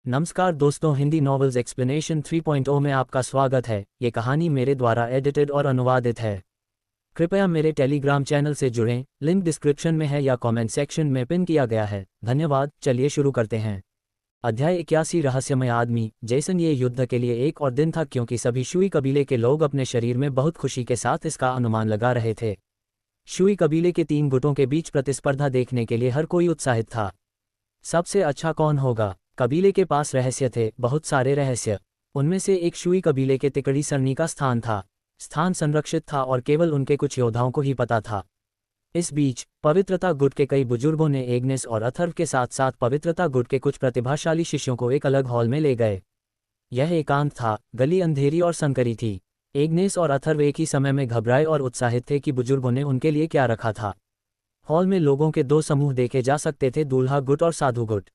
नमस्कार दोस्तों, Hindi novels explanation 3.0 में आपका स्वागत है। ये कहानी मेरे द्वारा एडिटेड और अनुवादित है। कृपया मेरे टेलीग्राम चैनल से जुड़ें, लिंक डिस्क्रिप्शन में है या कमेंट सेक्शन में पिन किया गया है। धन्यवाद। चलिए शुरू करते हैं। अध्याय 81, रहस्यमय आदमी। जेसन ये युद्ध के लिए एक और दिन था क्योंकि सभी शुई कबीले के लोग अपने शरीर में बहुत खुशी के साथ इसका अनुमान लगा रहे थे। शुई कबीले के 3 गुटों के बीच प्रतिस्पर्धा देखने के लिए हर कोई उत्साहित था। सबसे अच्छा कौन होगा? कबीले के पास रहस्य थे, बहुत सारे रहस्य। उनमें से एक शुई कबीले के तिकड़ी सरनी का स्थान था। स्थान संरक्षित था और केवल उनके कुछ योद्धाओं को ही पता था। इस बीच पवित्रता गुट के कई बुजुर्गों ने एग्नेस और अथर्व के साथ साथ पवित्रता गुट के कुछ प्रतिभाशाली शिष्यों को एक अलग हॉल में ले गए। यह एकांत था, गली अंधेरी और संकरी थी। एग्नेस और अथर्व एक ही समय में घबराए और उत्साहित थे कि बुजुर्गों ने उनके लिए क्या रखा था। हॉल में लोगों के 2 समूह देखे जा सकते थे, दूल्हा गुट और साधु गुट।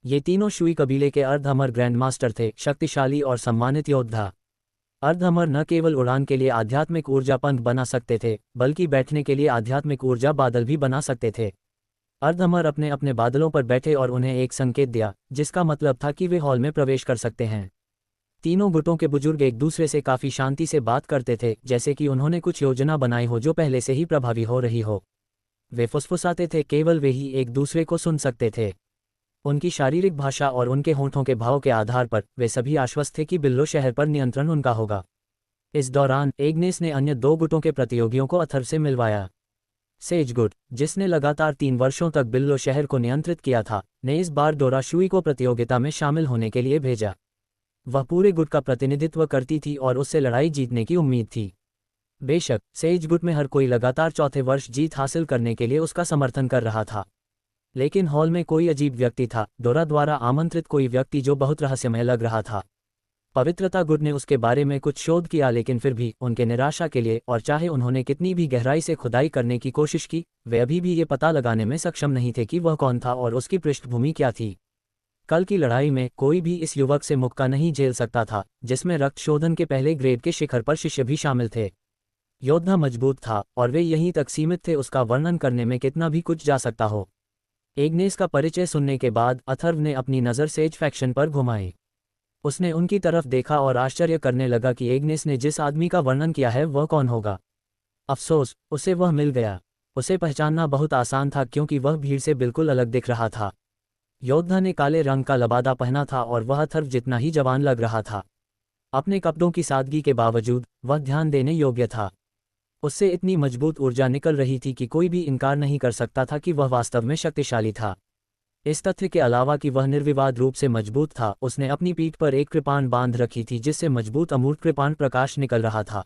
ये तीनों शुई कबीले के अर्धअमर ग्रैंडमास्टर थे, शक्तिशाली और सम्मानित योद्धा। अर्धअमर न केवल उड़ान के लिए आध्यात्मिक ऊर्जा पंख बना सकते थे, बल्कि बैठने के लिए आध्यात्मिक ऊर्जा बादल भी बना सकते थे। अर्धअमर अपने अपने बादलों पर बैठे और उन्हें एक संकेत दिया, जिसका मतलब था कि वे हॉल में प्रवेश कर सकते हैं। तीनों गुटों के बुजुर्ग एक दूसरे से काफी शांति से बात करते थे, जैसे कि उन्होंने कुछ योजना बनाई हो जो पहले से ही प्रभावी हो रही हो। वे फुसफुसाते थे, केवल वे ही एक दूसरे को सुन सकते थे। उनकी शारीरिक भाषा और उनके होंठों के भाव के आधार पर वे सभी आश्वस्त थे कि बिल्लो शहर पर नियंत्रण उनका होगा। इस दौरान एग्नेस ने अन्य 2 गुटों के प्रतियोगियों को अथर्व से मिलवाया। सेज गुट, जिसने लगातार 3 वर्षों तक बिल्लो शहर को नियंत्रित किया था, ने इस बार डोरा शुई को प्रतियोगिता में शामिल होने के लिए भेजा। वह पूरे गुट का प्रतिनिधित्व करती थी और उससे लड़ाई जीतने की उम्मीद थी। बेशक सेज गुट में हर कोई लगातार चौथे वर्ष जीत हासिल करने के लिए उसका समर्थन कर रहा था, लेकिन हॉल में कोई अजीब व्यक्ति था, डोरा द्वारा आमंत्रित कोई व्यक्ति जो बहुत रहस्यमय लग रहा था। पवित्रता गुट ने उसके बारे में कुछ शोध किया, लेकिन फिर भी उनके निराशा के लिए, और चाहे उन्होंने कितनी भी गहराई से खुदाई करने की कोशिश की, वे अभी भी ये पता लगाने में सक्षम नहीं थे कि वह कौन था और उसकी पृष्ठभूमि क्या थी। कल की लड़ाई में कोई भी इस युवक से मुक्का नहीं झेल सकता था, जिसमें रक्त शोधन के पहले ग्रेड के शिखर पर शिष्य भी शामिल थे। योद्धा मजबूत था और वे यहीं तक सीमित थे उसका वर्णन करने में कितना भी कुछ जा सकता हो। एग्नेस का परिचय सुनने के बाद अथर्व ने अपनी नज़र सेज फैक्शन पर घुमाई। उसने उनकी तरफ देखा और आश्चर्य करने लगा कि एग्नेस ने जिस आदमी का वर्णन किया है वह कौन होगा। अफसोस, उसे वह मिल गया। उसे पहचानना बहुत आसान था क्योंकि वह भीड़ से बिल्कुल अलग दिख रहा था। योद्धा ने काले रंग का लबादा पहना था और वह अथर्व जितना ही जवान लग रहा था। अपने कपड़ों की सादगी के बावजूद वह ध्यान देने योग्य था। उससे इतनी मजबूत ऊर्जा निकल रही थी कि कोई भी इनकार नहीं कर सकता था कि वह वास्तव में शक्तिशाली था। इस तथ्य के अलावा कि वह निर्विवाद रूप से मजबूत था, उसने अपनी पीठ पर एक कृपाण बांध रखी थी जिससे मजबूत अमूर्त कृपाण प्रकाश निकल रहा था।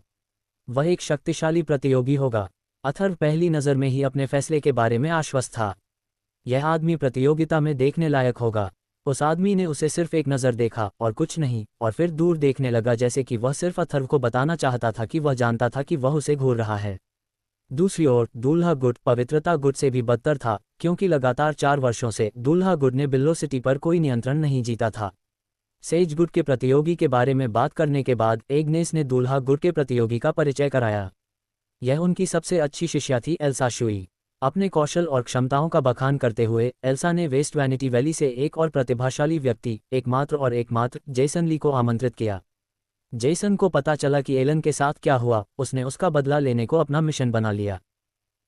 वह एक शक्तिशाली प्रतियोगी होगा। अथर्व पहली नज़र में ही अपने फैसले के बारे में आश्वस्त था। यह आदमी प्रतियोगिता में देखने लायक होगा। उस आदमी ने उसे सिर्फ एक नज़र देखा और कुछ नहीं, और फिर दूर देखने लगा, जैसे कि वह सिर्फ अथर्व को बताना चाहता था कि वह जानता था कि वह उसे घूर रहा है। दूसरी ओर दूल्हा गुट पवित्रता गुट से भी बदतर था, क्योंकि लगातार 4 वर्षों से दूल्हा गुट ने बिल्लो सिटी पर कोई नियंत्रण नहीं जीता था। सेज गुट के प्रतियोगी के बारे में बात करने के बाद एग्नेस ने दूल्हा गुट के प्रतियोगी का परिचय कराया। यह उनकी सबसे अच्छी शिष्या थी, एल्सा शुई। अपने कौशल और क्षमताओं का बखान करते हुए एल्सा ने वेस्ट वैनिटी वैली से एक और प्रतिभाशाली व्यक्ति, एकमात्र जेसन ली को आमंत्रित किया। जेसन को पता चला कि एलन के साथ क्या हुआ, उसने उसका बदला लेने को अपना मिशन बना लिया।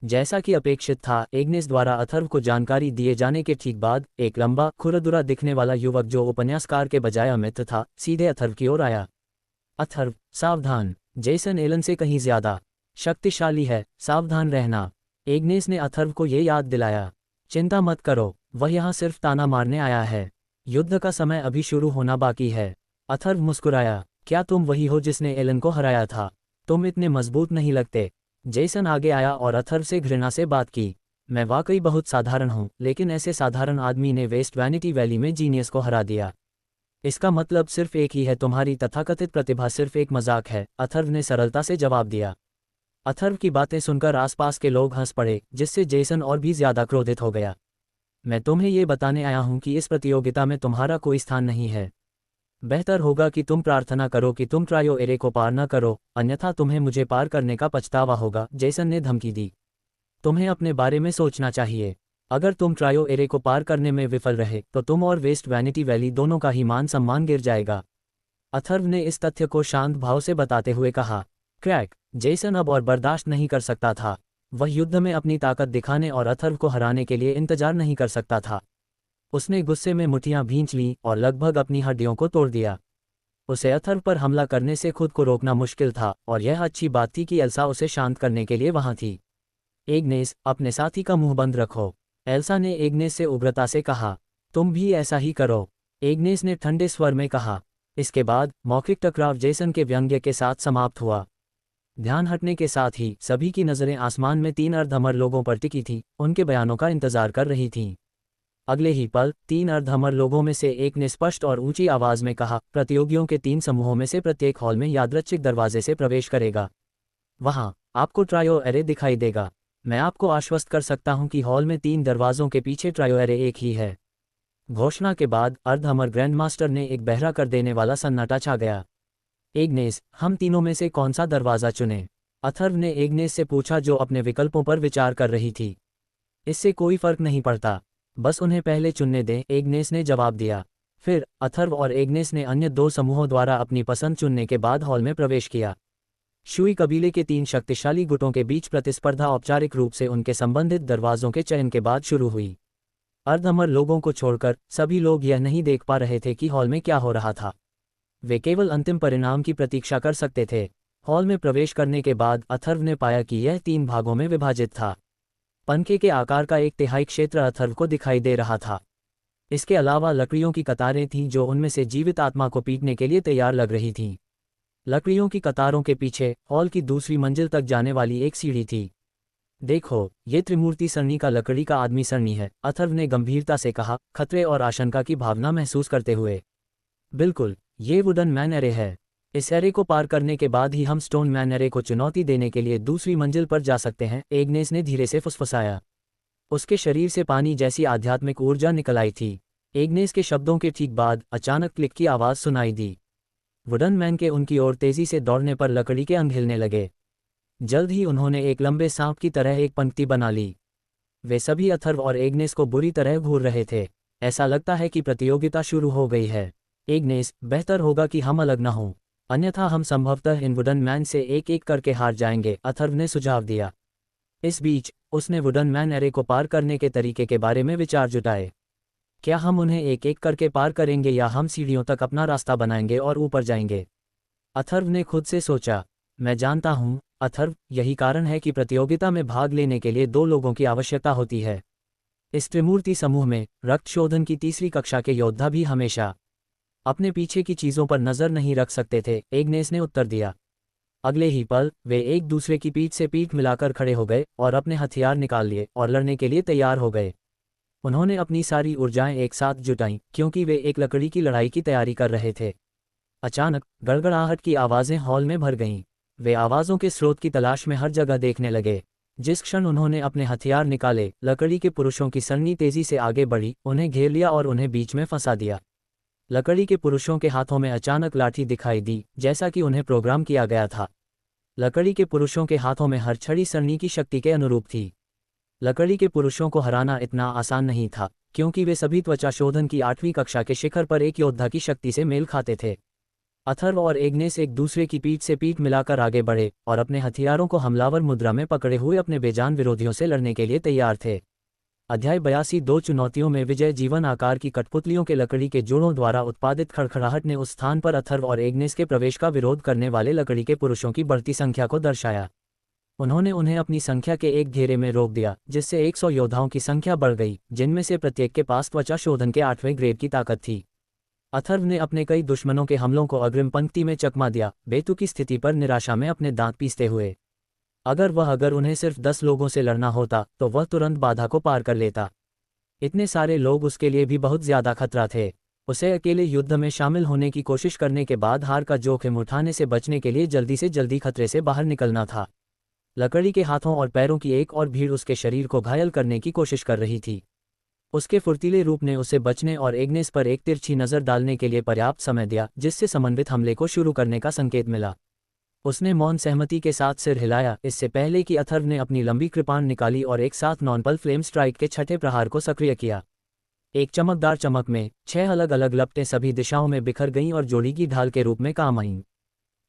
जैसा कि अपेक्षित था, एग्नेस द्वारा अथर्व को जानकारी दिए जाने के ठीक बाद एक लंबा, खुरदुरा दिखने वाला युवक जो उपन्यासकार के बजाय अमित्र था, सीधे अथर्व की ओर आया। अथर्व, सावधान, जेसन एलन से कहीं ज्यादा शक्तिशाली है, सावधान रहना। एग्नेस ने अथर्व को ये याद दिलाया। चिंता मत करो, वह यहाँ सिर्फ ताना मारने आया है। युद्ध का समय अभी शुरू होना बाकी है। अथर्व मुस्कुराया। क्या तुम वही हो जिसने एलन को हराया था? तुम इतने मजबूत नहीं लगते। जेसन आगे आया और अथर्व से घृणा से बात की। मैं वाकई बहुत साधारण हूँ, लेकिन ऐसे साधारण आदमी ने वेस्ट वैनिटी वैली में जीनियस को हरा दिया। इसका मतलब सिर्फ एक ही है, तुम्हारी तथाकथित प्रतिभा सिर्फ एक मजाक है, अथर्व ने सरलता से जवाब दिया। अथर्व की बातें सुनकर आसपास के लोग हंस पड़े, जिससे जेसन और भी ज्यादा क्रोधित हो गया। मैं तुम्हें ये बताने आया हूँ कि इस प्रतियोगिता में तुम्हारा कोई स्थान नहीं है। बेहतर होगा कि तुम प्रार्थना करो कि तुम ट्रायो एरे को पार न करो, अन्यथा तुम्हें मुझे पार करने का पछतावा होगा, जेसन ने धमकी दी। तुम्हें अपने बारे में सोचना चाहिए। अगर तुम ट्रायो एरे को पार करने में विफल रहे तो तुम और वेस्ट वैनिटी वैली दोनों का ही मान सम्मान गिर जाएगा। अथर्व ने इस तथ्य को शांत भाव से बताते हुए कहा। क्रैक, जेसन अब और बर्दाश्त नहीं कर सकता था। वह युद्ध में अपनी ताकत दिखाने और अथर्व को हराने के लिए इंतजार नहीं कर सकता था। उसने गुस्से में मुट्ठियां भींच लीं और लगभग अपनी हड्डियों को तोड़ दिया। उसे अथर्व पर हमला करने से खुद को रोकना मुश्किल था और यह अच्छी बात थी कि एल्सा उसे शांत करने के लिए वहां थी। एग्नेस, अपने साथी का मुंह बंद रखो, एल्सा ने एग्नेस से उग्रता से कहा। तुम भी ऐसा ही करो, एग्नेस ने ठंडे स्वर में कहा। इसके बाद मौखिक टकराव जेसन के व्यंग्य के साथ समाप्त हुआ। ध्यान हटने के साथ ही सभी की नज़रें आसमान में 3 अर्धअमर लोगों पर टिकी थीं, उनके बयानों का इंतजार कर रही थीं। अगले ही पल 3 अर्धअमर लोगों में से एक ने स्पष्ट और ऊंची आवाज में कहा, प्रतियोगियों के 3 समूहों में से प्रत्येक हॉल में यादृच्छिक दरवाजे से प्रवेश करेगा। वहां आपको ट्रायो एरे दिखाई देगा। मैं आपको आश्वस्त कर सकता हूं कि हॉल में 3 दरवाजों के पीछे ट्रायो एरे एक ही है। घोषणा के बाद अर्धअमर ग्रैंडमास्टर ने एक बहरा कर देने वाला सन्नाटा छा गया। एग्नेस, हम तीनों में से कौन सा दरवाज़ा चुनें? अथर्व ने एग्नेस से पूछा जो अपने विकल्पों पर विचार कर रही थी। इससे कोई फर्क नहीं पड़ता, बस उन्हें पहले चुनने दें, एग्नेस ने जवाब दिया। फिर अथर्व और एग्नेस ने अन्य 2 समूहों द्वारा अपनी पसंद चुनने के बाद हॉल में प्रवेश किया। शुई कबीले के 3 शक्तिशाली गुटों के बीच प्रतिस्पर्धा औपचारिक रूप से उनके संबंधित दरवाजों के चयन के बाद शुरू हुई। अर्धअमर लोगों को छोड़कर सभी लोग यह नहीं देख पा रहे थे कि हॉल में क्या हो रहा था। वे केवल अंतिम परिणाम की प्रतीक्षा कर सकते थे। हॉल में प्रवेश करने के बाद अथर्व ने पाया कि यह 3 भागों में विभाजित था। पंखे के आकार का 1/3 क्षेत्र अथर्व को दिखाई दे रहा था। इसके अलावा लकड़ियों की कतारें थीं जो उनमें से जीवित आत्मा को पीटने के लिए तैयार लग रही थीं। लकड़ियों की कतारों के पीछे हॉल की दूसरी मंजिल तक जाने वाली एक सीढ़ी थी। देखो, ये त्रिमूर्ति सरणी का लकड़ी का आदमी सरणी है, अथर्व ने गंभीरता से कहा, खतरे और आशंका की भावना महसूस करते हुए। बिल्कुल, ये वुडन मैन एरे है। इस एरे को पार करने के बाद ही हम स्टोन मैन एरे को चुनौती देने के लिए दूसरी मंजिल पर जा सकते हैं, एग्नेस ने धीरे से फुसफुसाया। उसके शरीर से पानी जैसी आध्यात्मिक ऊर्जा निकल आई थी। एग्नेस के शब्दों के ठीक बाद अचानक क्लिक की आवाज़ सुनाई दी। वुडन मैन के उनकी ओर तेजी से दौड़ने पर लकड़ी के अंग हिलने लगे। जल्द ही उन्होंने एक लंबे सांप की तरह एक पंक्ति बना ली। वे सभी अथर्व और एग्नेस को बुरी तरह घूर रहे थे। ऐसा लगता है कि प्रतियोगिता शुरू हो गई है। एग्नेस, बेहतर होगा कि हम अलग न हों, अन्यथा हम संभवतः इन वुडन मैन से एक एक करके हार जाएंगे, अथर्व ने सुझाव दिया। इस बीच उसने वुडन मैन एरे को पार करने के तरीके के बारे में विचार जुटाए। क्या हम उन्हें एक एक करके पार करेंगे या हम सीढ़ियों तक अपना रास्ता बनाएंगे और ऊपर जाएंगे? अथर्व ने खुद से सोचा। मैं जानता हूं, अथर्व, यही कारण है कि प्रतियोगिता में भाग लेने के लिए 2 लोगों की आवश्यकता होती है। इस त्रिमूर्ति समूह में रक्त शोधन की 3री कक्षा के योद्धा भी हमेशा अपने पीछे की चीज़ों पर नज़र नहीं रख सकते थे, एग्नेस ने उत्तर दिया। अगले ही पल वे एक दूसरे की पीठ से पीठ मिलाकर खड़े हो गए और अपने हथियार निकाल लिए और लड़ने के लिए तैयार हो गए। उन्होंने अपनी सारी ऊर्जाएं एक साथ जुटाईं क्योंकि वे एक लकड़ी की लड़ाई की तैयारी कर रहे थे। अचानक गड़गड़ाहट की आवाज़ें हॉल में भर गईं। वे आवाज़ों के स्रोत की तलाश में हर जगह देखने लगे। जिस क्षण उन्होंने अपने हथियार निकाले, लकड़ी के पुरुषों की सरणी तेजी से आगे बढ़ी, उन्हें घेर लिया और उन्हें बीच में फंसा दिया। लकड़ी के पुरुषों के हाथों में अचानक लाठी दिखाई दी, जैसा कि उन्हें प्रोग्राम किया गया था। लकड़ी के पुरुषों के हाथों में हर छड़ी सरणी की शक्ति के अनुरूप थी। लकड़ी के पुरुषों को हराना इतना आसान नहीं था, क्योंकि वे सभी त्वचा शोधन की 8वीं कक्षा के शिखर पर एक योद्धा की शक्ति से मेल खाते थे। अथर्व और एग्नेस एक दूसरे की पीठ से पीठ मिलाकर आगे बढ़े और अपने हथियारों को हमलावर मुद्रा में पकड़े हुए अपने बेजान विरोधियों से लड़ने के लिए तैयार थे। अध्याय 82 2 चुनौतियों में विजय। जीवन आकार की कठपुतलियों के लकड़ी के जोड़ों द्वारा उत्पादित खड़खड़ाहट ने उस स्थान पर अथर्व और एग्नेस के प्रवेश का विरोध करने वाले लकड़ी के पुरुषों की बढ़ती संख्या को दर्शाया। उन्होंने उन्हें अपनी संख्या के एक घेरे में रोक दिया, जिससे 100 योद्धाओं की संख्या बढ़ गई, जिनमें से प्रत्येक के पास त्वचा शोधन के 8वें ग्रेड की ताकत थी। अथर्व ने अपने कई दुश्मनों के हमलों को अग्रिम पंक्ति में चकमा दिया, बेतुकी स्थिति पर निराशा में अपने दांत पीसते हुए। अगर उन्हें सिर्फ 10 लोगों से लड़ना होता तो वह तुरंत बाधा को पार कर लेता। इतने सारे लोग उसके लिए भी बहुत ज्यादा खतरा थे। उसे अकेले युद्ध में शामिल होने की कोशिश करने के बाद हार का जोखिम उठाने से बचने के लिए जल्दी से जल्दी खतरे से बाहर निकलना था। लकड़ी के हाथों और पैरों की एक और भीड़ उसके शरीर को घायल करने की कोशिश कर रही थी। उसके फुर्तीले रूप ने उसे बचने और एग्नेस पर एक तिरछी नज़र डालने के लिए पर्याप्त समय दिया, जिससे समन्वित हमले को शुरू करने का संकेत मिला। उसने मौन सहमति के साथ सिर हिलाया, इससे पहले कि अथर्व ने अपनी लंबी कृपाण निकाली और एक साथ नॉनपल फ्लेम स्ट्राइक के छठे प्रहार को सक्रिय किया। एक चमकदार चमक में 6 अलग अलग लपटें सभी दिशाओं में बिखर गईं और जोड़ी की ढाल के रूप में काम आईं।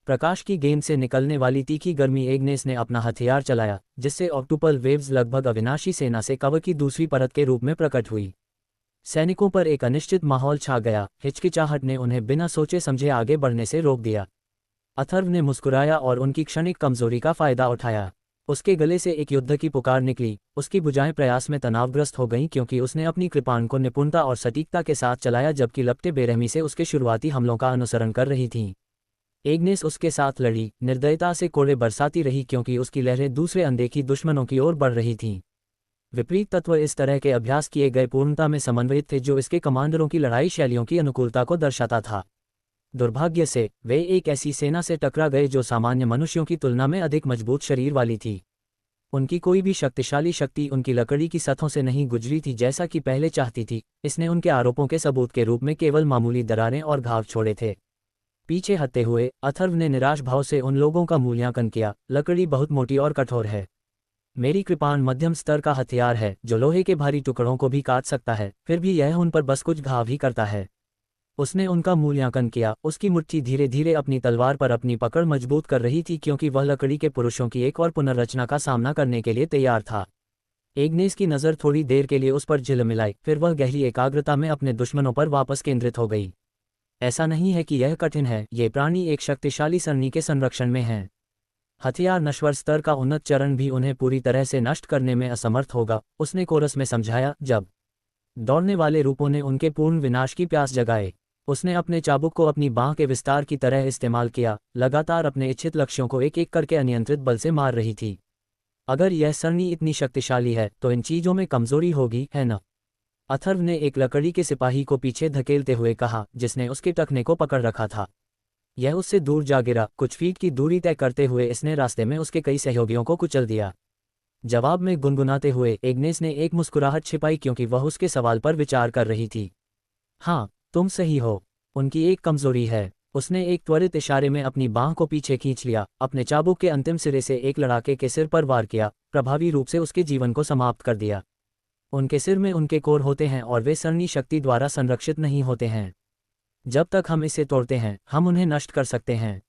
प्रकाश की गेंद से निकलने वाली तीखी गर्मी एग्नेस ने अपना हथियार चलाया, जिससे ऑक्टुपल वेव्स लगभग अविनाशी सेना से कवर की दूसरी परत के रूप में प्रकट हुई। सैनिकों पर एक अनिश्चित माहौल छा गया, हिचकिचाहट ने उन्हें बिना सोचे समझे आगे बढ़ने से रोक दिया। अथर्व ने मुस्कुराया और उनकी क्षणिक कमजोरी का फायदा उठाया। उसके गले से एक युद्ध की पुकार निकली, उसकी भुजाएं प्रयास में तनावग्रस्त हो गईं क्योंकि उसने अपनी कृपाण को निपुणता और सटीकता के साथ चलाया जबकि लपटें बेरहमी से उसके शुरुआती हमलों का अनुसरण कर रही थीं। एग्नेस उसके साथ लड़ी, निर्दयता से कोड़े बरसाती रही क्योंकि उसकी लहरें दूसरे अनदेखी दुश्मनों की ओर बढ़ रही थीं। विपरीत तत्व इस तरह के अभ्यास किए गए पूर्णता में समन्वित थे जो इसके कमांडरों की लड़ाई शैलियों की अनुकूलता को दर्शाता था। दुर्भाग्य से वे एक ऐसी सेना से टकरा गए जो सामान्य मनुष्यों की तुलना में अधिक मजबूत शरीर वाली थी। उनकी कोई भी शक्तिशाली शक्ति उनकी लकड़ी की सतहों से नहीं गुजरी थी जैसा कि पहले चाहती थी। इसने उनके आरोपों के सबूत के रूप में केवल मामूली दरारें और घाव छोड़े थे। पीछे हटते हुए अथर्व ने निराश भाव से उन लोगों का मूल्यांकन किया। लकड़ी बहुत मोटी और कठोर है। मेरी कृपाण मध्यम स्तर का हथियार है जो लोहे के भारी टुकड़ों को भी काट सकता है, फिर भी यह उन पर बस कुछ घाव ही करता है। उसने उनका मूल्यांकन किया। उसकी मुट्ठी धीरे धीरे अपनी तलवार पर अपनी पकड़ मजबूत कर रही थी क्योंकि वह लकड़ी के पुरुषों की एक और पुनर्रचना का सामना करने के लिए तैयार था। एग्नेस की नज़र थोड़ी देर के लिए उस पर झिलमिलाई, फिर वह गहरी एकाग्रता में अपने दुश्मनों पर वापस केंद्रित हो गई। ऐसा नहीं है कि यह कठिन है, ये प्राणी एक शक्तिशाली सरणी के संरक्षण में हैं। हथियार नश्वर स्तर का उन्नत चरण भी उन्हें पूरी तरह से नष्ट करने में असमर्थ होगा, उसने कोरस में समझाया। जब दौड़ने वाले रूपों ने उनके पूर्ण विनाश की प्यास जगाए, उसने अपने चाबुक को अपनी बांह के विस्तार की तरह इस्तेमाल किया, लगातार अपने इच्छित लक्ष्यों को एक एक करके अनियंत्रित बल से मार रही थी। अगर यह सरणी इतनी शक्तिशाली है तो इन चीजों में कमजोरी होगी, है न? अथर्व ने एक लकड़ी के सिपाही को पीछे धकेलते हुए कहा, जिसने उसके टखने को पकड़ रखा था। यह उससे दूर जा गिरा। कुछ फीट की दूरी तय करते हुए इसने रास्ते में उसके कई सहयोगियों को कुचल दिया। जवाब में गुनगुनाते हुए एग्नेस ने एक मुस्कुराहट छिपाई क्योंकि वह उसके सवाल पर विचार कर रही थी। हाँ, तुम सही हो, उनकी एक कमजोरी है। उसने एक त्वरित इशारे में अपनी बांह को पीछे खींच लिया, अपने चाबुक के अंतिम सिरे से एक लड़ाके के सिर पर वार किया, प्रभावी रूप से उसके जीवन को समाप्त कर दिया। उनके सिर में उनके कोर होते हैं और वे सरणी शक्ति द्वारा संरक्षित नहीं होते हैं। जब तक हम इसे तोड़ते हैं, हम उन्हें नष्ट कर सकते हैं।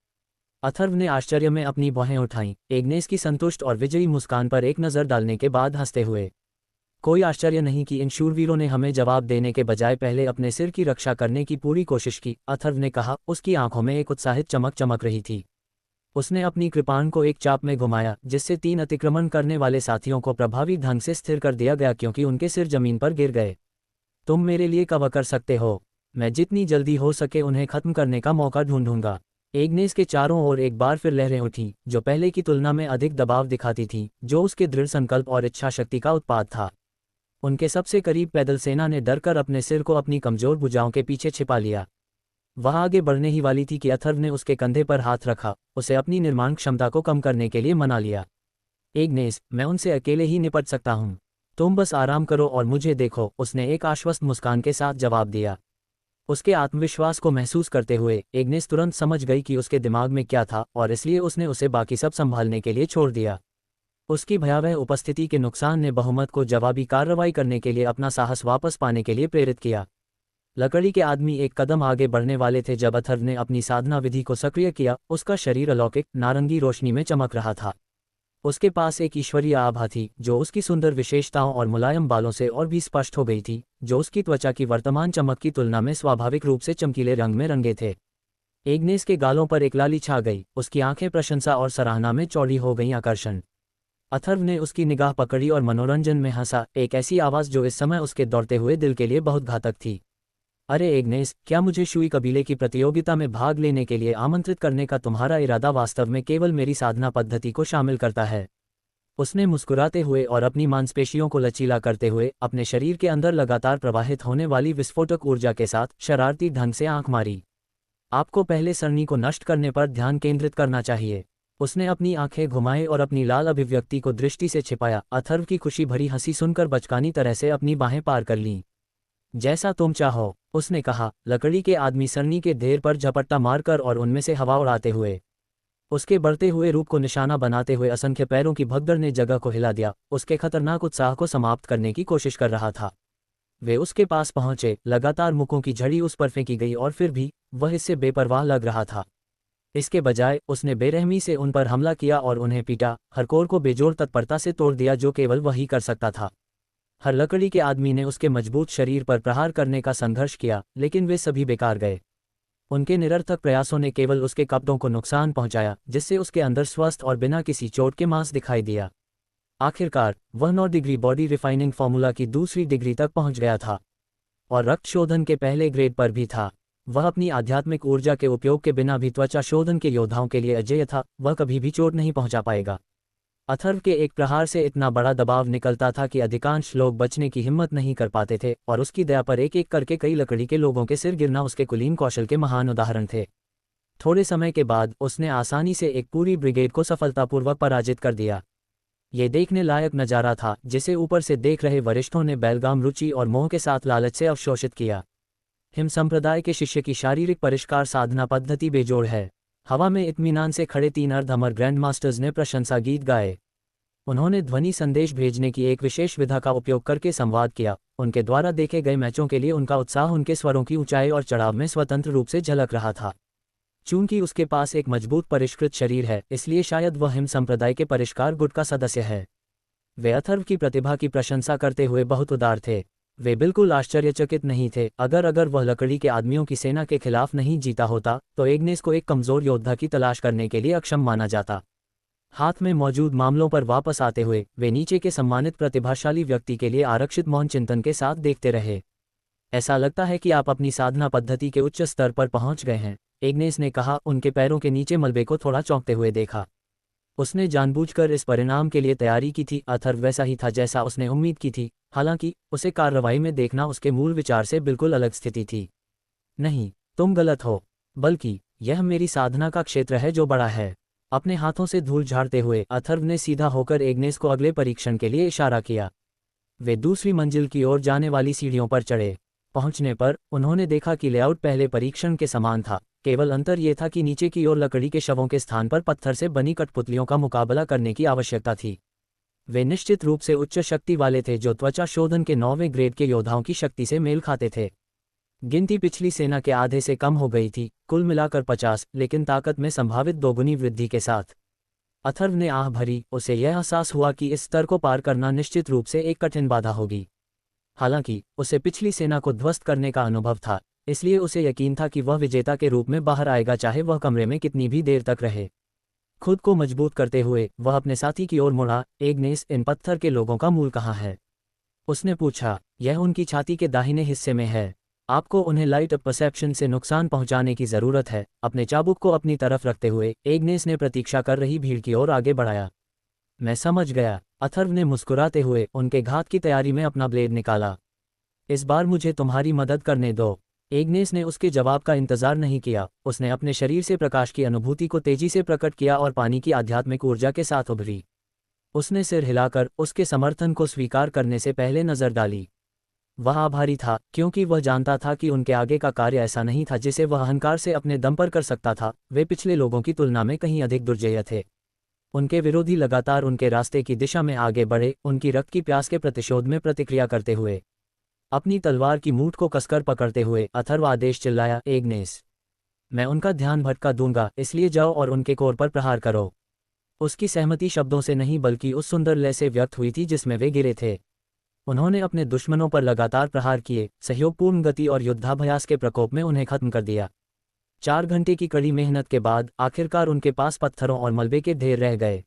अथर्व ने आश्चर्य में अपनी बाहें उठाईं, एग्नेस की संतुष्ट और विजयी मुस्कान पर एक नज़र डालने के बाद हंसते हुए। कोई आश्चर्य नहीं कि इन शूरवीरों ने हमें जवाब देने के बजाय पहले अपने सिर की रक्षा करने की पूरी कोशिश की, अथर्व ने कहा। उसकी आंखों में एक उत्साहित चमक चमक रही थी। उसने अपनी कृपाण को एक चाप में घुमाया, जिससे 3 अतिक्रमण करने वाले साथियों को प्रभावी ढंग से स्थिर कर दिया गया क्योंकि उनके सिर जमीन पर गिर गए। तुम मेरे लिए कवर कर सकते हो, मैं जितनी जल्दी हो सके उन्हें खत्म करने का मौका ढूंढूंगा। एग्नेस के चारों ओर एक बार फिर लहरें उठीं, जो पहले की तुलना में अधिक दबाव दिखाती थीं, जो उसके दृढ़ संकल्प और इच्छाशक्ति का उत्पाद था। उनके सबसे करीब पैदल सेना ने डरकर अपने सिर को अपनी कमजोर भुजाओं के पीछे छिपा लिया। वह आगे बढ़ने ही वाली थी कि अथर्व ने उसके कंधे पर हाथ रखा, उसे अपनी निर्माण क्षमता को कम करने के लिए मना लिया। एग्नेस, मैं उनसे अकेले ही निपट सकता हूँ, तुम बस आराम करो और मुझे देखो, उसने एक आश्वस्त मुस्कान के साथ जवाब दिया। उसके आत्मविश्वास को महसूस करते हुए एग्नेस तुरंत समझ गई कि उसके दिमाग में क्या था और इसलिए उसने उसे बाकी सब संभालने के लिए छोड़ दिया। उसकी भयावह उपस्थिति के नुकसान ने बहुमत को जवाबी कार्रवाई करने के लिए अपना साहस वापस पाने के लिए प्रेरित किया। लकड़ी के आदमी एक कदम आगे बढ़ने वाले थे जब अथर्व ने अपनी साधना विधि को सक्रिय किया। उसका शरीर अलौकिक नारंगी रोशनी में चमक रहा था। उसके पास एक ईश्वरीय आभा थी जो उसकी सुंदर विशेषताओं और मुलायम बालों से और भी स्पष्ट हो गई थी, जो उसकी त्वचा की वर्तमान चमक की तुलना में स्वाभाविक रूप से चमकीले रंग में रंगे थे। एग्नेस के गालों पर एक लाली छा गई, उसकी आंखें प्रशंसा और सराहना में चौड़ी हो गईं। आकर्षण। अथर्व ने उसकी निगाह पकड़ी और मनोरंजन में हंसा, एक ऐसी आवाज़ जो इस समय उसके दौड़ते हुए दिल के लिए बहुत घातक थी। अरे एग्नेस, क्या मुझे शुई कबीले की प्रतियोगिता में भाग लेने के लिए आमंत्रित करने का तुम्हारा इरादा वास्तव में केवल मेरी साधना पद्धति को शामिल करता है? उसने मुस्कुराते हुए और अपनी मांसपेशियों को लचीला करते हुए अपने शरीर के अंदर लगातार प्रवाहित होने वाली विस्फोटक ऊर्जा के साथ शरारती ढंग से आंख मारी। आपको पहले सरणी को नष्ट करने पर ध्यान केंद्रित करना चाहिए। उसने अपनी आंखें घुमाए और अपनी लाल अभिव्यक्ति को दृष्टि से छिपाया। अथर्व की खुशी भरी हंसी सुनकर बचकानी तरह से अपनी बाहें पार कर लीं। जैसा तुम चाहो, उसने कहा, लकड़ी के आदमी सरनी के ढेर पर झपट्टा मारकर और उनमें से हवा उड़ाते हुए। उसके बढ़ते हुए रूप को निशाना बनाते हुए असंख्य पैरों की भगदड़ ने जगह को हिला दिया, उसके खतरनाक उत्साह को समाप्त करने की कोशिश कर रहा था। वे उसके पास पहुंचे, लगातार मुक्कों की झड़ी उस पर फेंकी गई और फिर भी वह इससे बेपरवाह लग रहा था। इसके बजाय उसने बेरहमी से उन पर हमला किया और उन्हें पीटा, हर कोर को बेजोड़ तत्परता से तोड़ दिया जो केवल वही कर सकता था। हर लकड़ी के आदमी ने उसके मजबूत शरीर पर प्रहार करने का संघर्ष किया, लेकिन वे सभी बेकार गए। उनके निरर्थक प्रयासों ने केवल उसके कपड़ों को नुकसान पहुंचाया, जिससे उसके अंदर स्वस्थ और बिना किसी चोट के मांस दिखाई दिया। आखिरकार वह 9 डिग्री बॉडी रिफाइनिंग फार्मूला की दूसरी डिग्री तक पहुंच गया था और रक्त शोधन के पहले ग्रेड पर भी था। वह अपनी आध्यात्मिक ऊर्जा के उपयोग के बिना भी त्वचा शोधन के योद्धाओं के लिए अजेय था, वह कभी भी चोट नहीं पहुंचा पाएगा। अथर्व के एक प्रहार से इतना बड़ा दबाव निकलता था कि अधिकांश लोग बचने की हिम्मत नहीं कर पाते थे, और उसकी दया पर एक एक करके कई लकड़ी के लोगों के सिर गिरना उसके कुलीन कौशल के महान उदाहरण थे। थोड़े समय के बाद उसने आसानी से एक पूरी ब्रिगेड को सफलतापूर्वक पराजित कर दिया। ये देखने लायक नजारा था, जिसे ऊपर से देख रहे वरिष्ठों ने बेलगाम रुचि और मोह के साथ लालच से अवशोषित किया। हिम संप्रदाय के शिष्य की शारीरिक परिष्कार साधना पद्धति बेजोड़ है। हवा में इत्मीनान से खड़े 3 अर्ध अमर ग्रैंड मास्टर्स ने प्रशंसा गीत गाए। उन्होंने ध्वनि संदेश भेजने की एक विशेष विधा का उपयोग करके संवाद किया। उनके द्वारा देखे गए मैचों के लिए उनका उत्साह उनके स्वरों की ऊंचाई और चढ़ाव में स्वतंत्र रूप से झलक रहा था। चूंकि उसके पास एक मजबूत परिष्कृत शरीर है, इसलिए शायद वह हिम संप्रदाय के परिष्कार गुट का सदस्य है। वे अथर्व की प्रतिभा की प्रशंसा करते हुए बहुत उदार थे। वे बिल्कुल आश्चर्यचकित नहीं थे। अगर वह लकड़ी के आदमियों की सेना के खिलाफ नहीं जीता होता तो एग्नेस को एक कमजोर योद्धा की तलाश करने के लिए अक्षम माना जाता। हाथ में मौजूद मामलों पर वापस आते हुए वे नीचे के सम्मानित प्रतिभाशाली व्यक्ति के लिए आरक्षित मौन चिंतन के साथ देखते रहे। ऐसा लगता है कि आप अपनी साधना पद्धति के उच्च स्तर पर पहुंच गए हैं, एग्नेस ने कहा, उनके पैरों के नीचे मलबे को थोड़ा चौंकते हुए देखा। उसने जानबूझकर इस परिणाम के लिए तैयारी की थी। अथर्व वैसा ही था जैसा उसने उम्मीद की थी, हालांकि उसे कार्रवाई में देखना उसके मूल विचार से बिल्कुल अलग स्थिति थी। नहीं, तुम गलत हो, बल्कि यह मेरी साधना का क्षेत्र है जो बड़ा है। अपने हाथों से धूल झाड़ते हुए अथर्व ने सीधा होकर एग्नेस को अगले परीक्षण के लिए इशारा किया। वे दूसरी मंजिल की ओर जाने वाली सीढ़ियों पर चढ़े। पहुंचने पर उन्होंने देखा कि लेआउट पहले परीक्षण के समान था, केवल अंतर यह था कि नीचे की ओर लकड़ी के शवों के स्थान पर पत्थर से बनी कठपुतलियों का मुकाबला करने की आवश्यकता थी। वे निश्चित रूप से उच्च शक्ति वाले थे, जो त्वचा शोधन के 9वें ग्रेड के योद्धाओं की शक्ति से मेल खाते थे। गिनती पिछली सेना के आधे से कम हो गई थी, कुल मिलाकर 50, लेकिन ताकत में संभावित दोगुनी वृद्धि के साथ। अथर्व ने आह भरी, उसे यह एहसास हुआ कि इस स्तर को पार करना निश्चित रूप से एक कठिन बाधा होगी। हालांकि उसे पिछली सेना को ध्वस्त करने का अनुभव था, इसलिए उसे यकीन था कि वह विजेता के रूप में बाहर आएगा, चाहे वह कमरे में कितनी भी देर तक रहे। खुद को मजबूत करते हुए वह अपने साथी की ओर मुड़ा। एग्नेस, इन पत्थर के लोगों का मूल कहाँ है? उसने पूछा। यह उनकी छाती के दाहिने हिस्से में है। आपको उन्हें लाइट परसेप्शन से नुकसान पहुंचाने की जरूरत है। अपने चाबुक को अपनी तरफ रखते हुए एग्नेस ने प्रतीक्षा कर रही भीड़ की ओर आगे बढ़ाया। मैं समझ गया, अथर्व ने मुस्कुराते हुए उनके घात की तैयारी में अपना ब्लेड निकाला। इस बार मुझे तुम्हारी मदद करने दो। एग्नेस ने उसके जवाब का इंतजार नहीं किया। उसने अपने शरीर से प्रकाश की अनुभूति को तेजी से प्रकट किया और पानी की आध्यात्मिक ऊर्जा के साथ उभरी। उसने सिर हिलाकर उसके समर्थन को स्वीकार करने से पहले नजर डाली। वह आभारी था, क्योंकि वह जानता था कि उनके आगे का कार्य ऐसा नहीं था जिसे वह अहंकार से अपने दम पर कर सकता था। वे पिछले लोगों की तुलना में कहीं अधिक दुर्जय थे। उनके विरोधी लगातार उनके रास्ते की दिशा में आगे बढ़े, उनकी रक्त की प्यास के प्रतिशोध में प्रतिक्रिया करते हुए। अपनी तलवार की मूठ को कसकर पकड़ते हुए अथर्व आदेश चिल्लाया, एग्नेस, मैं उनका ध्यान भटका दूंगा, इसलिए जाओ और उनके कोर पर प्रहार करो। उसकी सहमति शब्दों से नहीं बल्कि उस सुंदर लय से व्यक्त हुई थी जिसमें वे गिरे थे। उन्होंने अपने दुश्मनों पर लगातार प्रहार किए, सहयोगपूर्ण गति और युद्धाभ्यास के प्रकोप में उन्हें खत्म कर दिया। 4 घंटे की कड़ी मेहनत के बाद आखिरकार उनके पास पत्थरों और मलबे के ढेर रह गए।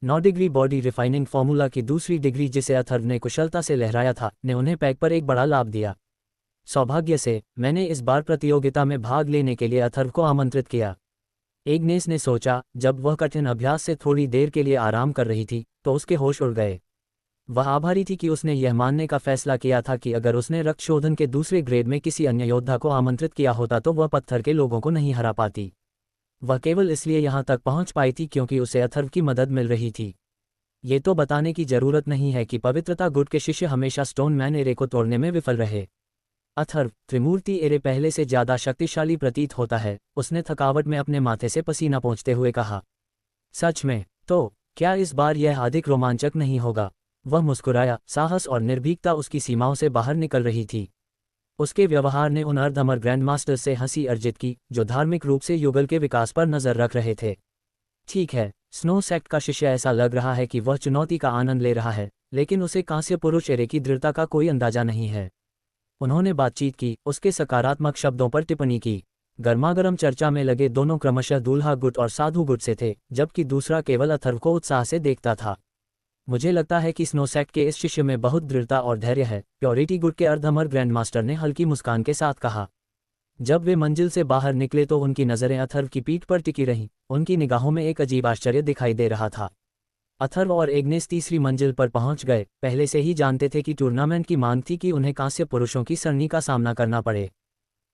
9 डिग्री बॉडी रिफाइनिंग फार्मूला की दूसरी डिग्री, जिसे अथर्व ने कुशलता से लहराया था, ने उन्हें पैक पर एक बड़ा लाभ दिया। सौभाग्य से मैंने इस बार प्रतियोगिता में भाग लेने के लिए अथर्व को आमंत्रित किया। एग्नेस ने सोचा। जब वह कठिन अभ्यास से थोड़ी देर के लिए आराम कर रही थी तो उसके होश उड़ गए। वह आभारी थी कि उसने यह मानने का फैसला किया था कि अगर उसने रक्त शोधन के दूसरे ग्रेड में किसी अन्य योद्धा को आमंत्रित किया होता तो वह पत्थर के लोगों को नहीं हरा पाती। वह केवल इसलिए यहाँ तक पहुँच पाई थी क्योंकि उसे अथर्व की मदद मिल रही थी। ये तो बताने की जरूरत नहीं है कि पवित्रता गुट के शिष्य हमेशा स्टोन मैन एरे को तोड़ने में विफल रहे। अथर्व, त्रिमूर्ति एरे पहले से ज्यादा शक्तिशाली प्रतीत होता है, उसने थकावट में अपने माथे से पसीना पोंछते हुए कहा। सच में? तो क्या इस बार यह अधिक रोमांचक नहीं होगा? वह मुस्कुराया, साहस और निर्भीकता उसकी सीमाओं से बाहर निकल रही थी। उसके व्यवहार ने उन अर्धअमर ग्रैंडमास्टर्स से हंसी अर्जित की, जो धार्मिक रूप से युगल के विकास पर नजर रख रहे थे। ठीक है, स्नो सेक्ट का शिष्य ऐसा लग रहा है कि वह चुनौती का आनंद ले रहा है, लेकिन उसे कांस्य पुरुष एरे की दृढ़ता का कोई अंदाजा नहीं है। उन्होंने बातचीत की, उसके सकारात्मक शब्दों पर टिप्पणी की। गर्मागर्म चर्चा में लगे दोनों क्रमशः दूल्हा गुट और साधु गुट से थे, जबकि दूसरा केवल अथर्व को उत्साह से देखता था। मुझे लगता है कि स्नो सेक्ट के इस शिष्य में बहुत दृढ़ता और धैर्य है, प्योरिटी गुट के अर्धअमर ग्रैंडमास्टर ने हल्की मुस्कान के साथ कहा। जब वे मंजिल से बाहर निकले तो उनकी नज़रें अथर्व की पीठ पर टिकी रहीं, उनकी निगाहों में एक अजीब आश्चर्य दिखाई दे रहा था। अथर्व और एग्नेस तीसरी मंजिल पर पहुंच गए, पहले से ही जानते थे कि टूर्नामेंट की मांग थी कि उन्हें कांस्य पुरुषों की सरणी का सामना करना पड़े।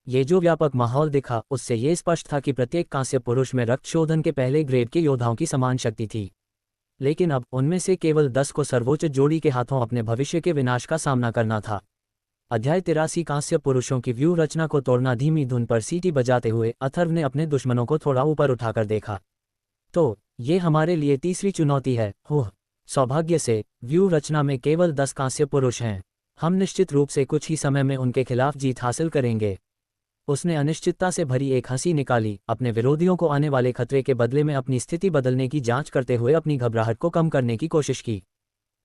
ये जो व्यापक माहौल दिखा, उससे ये स्पष्ट था कि प्रत्येक कांस्य पुरुष में रक्त शोधन के पहले ग्रेड के योद्धाओं की समान शक्ति थी। लेकिन अब उनमें से केवल 10 को सर्वोच्च जोड़ी के हाथों अपने भविष्य के विनाश का सामना करना था। अध्याय 83 कांस्य पुरुषों की व्यू रचना को तोड़ना। धीमी धुन पर सीटी बजाते हुए अथर्व ने अपने दुश्मनों को थोड़ा ऊपर उठाकर देखा। तो ये हमारे लिए तीसरी चुनौती है। होह, सौभाग्य से व्यू रचना में केवल 10 कांस्य पुरुष हैं। हम निश्चित रूप से कुछ ही समय में उनके खिलाफ जीत हासिल करेंगे। उसने अनिश्चितता से भरी एक हंसी निकाली, अपने विरोधियों को आने वाले खतरे के बदले में अपनी स्थिति बदलने की जांच करते हुए अपनी घबराहट को कम करने की कोशिश की।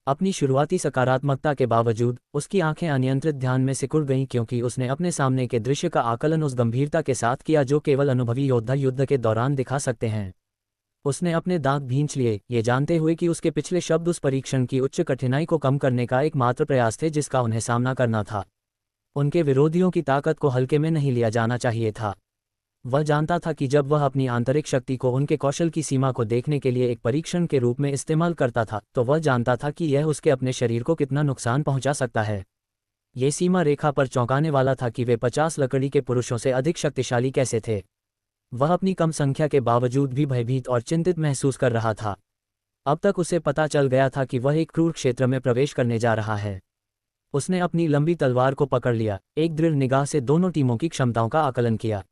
अपनी शुरुआती सकारात्मकता के बावजूद उसकी आंखें अनियंत्रित ध्यान में सिकुड़ गईं, क्योंकि उसने अपने सामने के दृश्य का आकलन उस गंभीरता के साथ किया जो केवल अनुभवी योद्धा युद्ध के दौरान दिखा सकते हैं। उसने अपने दांत भींच लिए, ये जानते हुए कि उसके पिछले शब्द उस परीक्षण की उच्च कठिनाई को कम करने का एकमात्र प्रयास थे जिसका उन्हें सामना करना था। उनके विरोधियों की ताकत को हल्के में नहीं लिया जाना चाहिए था। वह जानता था कि जब वह अपनी आंतरिक शक्ति को उनके कौशल की सीमा को देखने के लिए एक परीक्षण के रूप में इस्तेमाल करता था, तो वह जानता था कि यह उसके अपने शरीर को कितना नुकसान पहुंचा सकता है। ये सीमा रेखा पर चौंकाने वाला था कि वे 50 लकड़ी के पुरुषों से अधिक शक्तिशाली कैसे थे। वह अपनी कम संख्या के बावजूद भी भयभीत और चिंतित महसूस कर रहा था। अब तक उसे पता चल गया था कि वह एक क्रूर क्षेत्र में प्रवेश करने जा रहा है। उसने अपनी लंबी तलवार को पकड़ लिया, एक दृढ़ निगाह से दोनों टीमों की क्षमताओं का आकलन किया।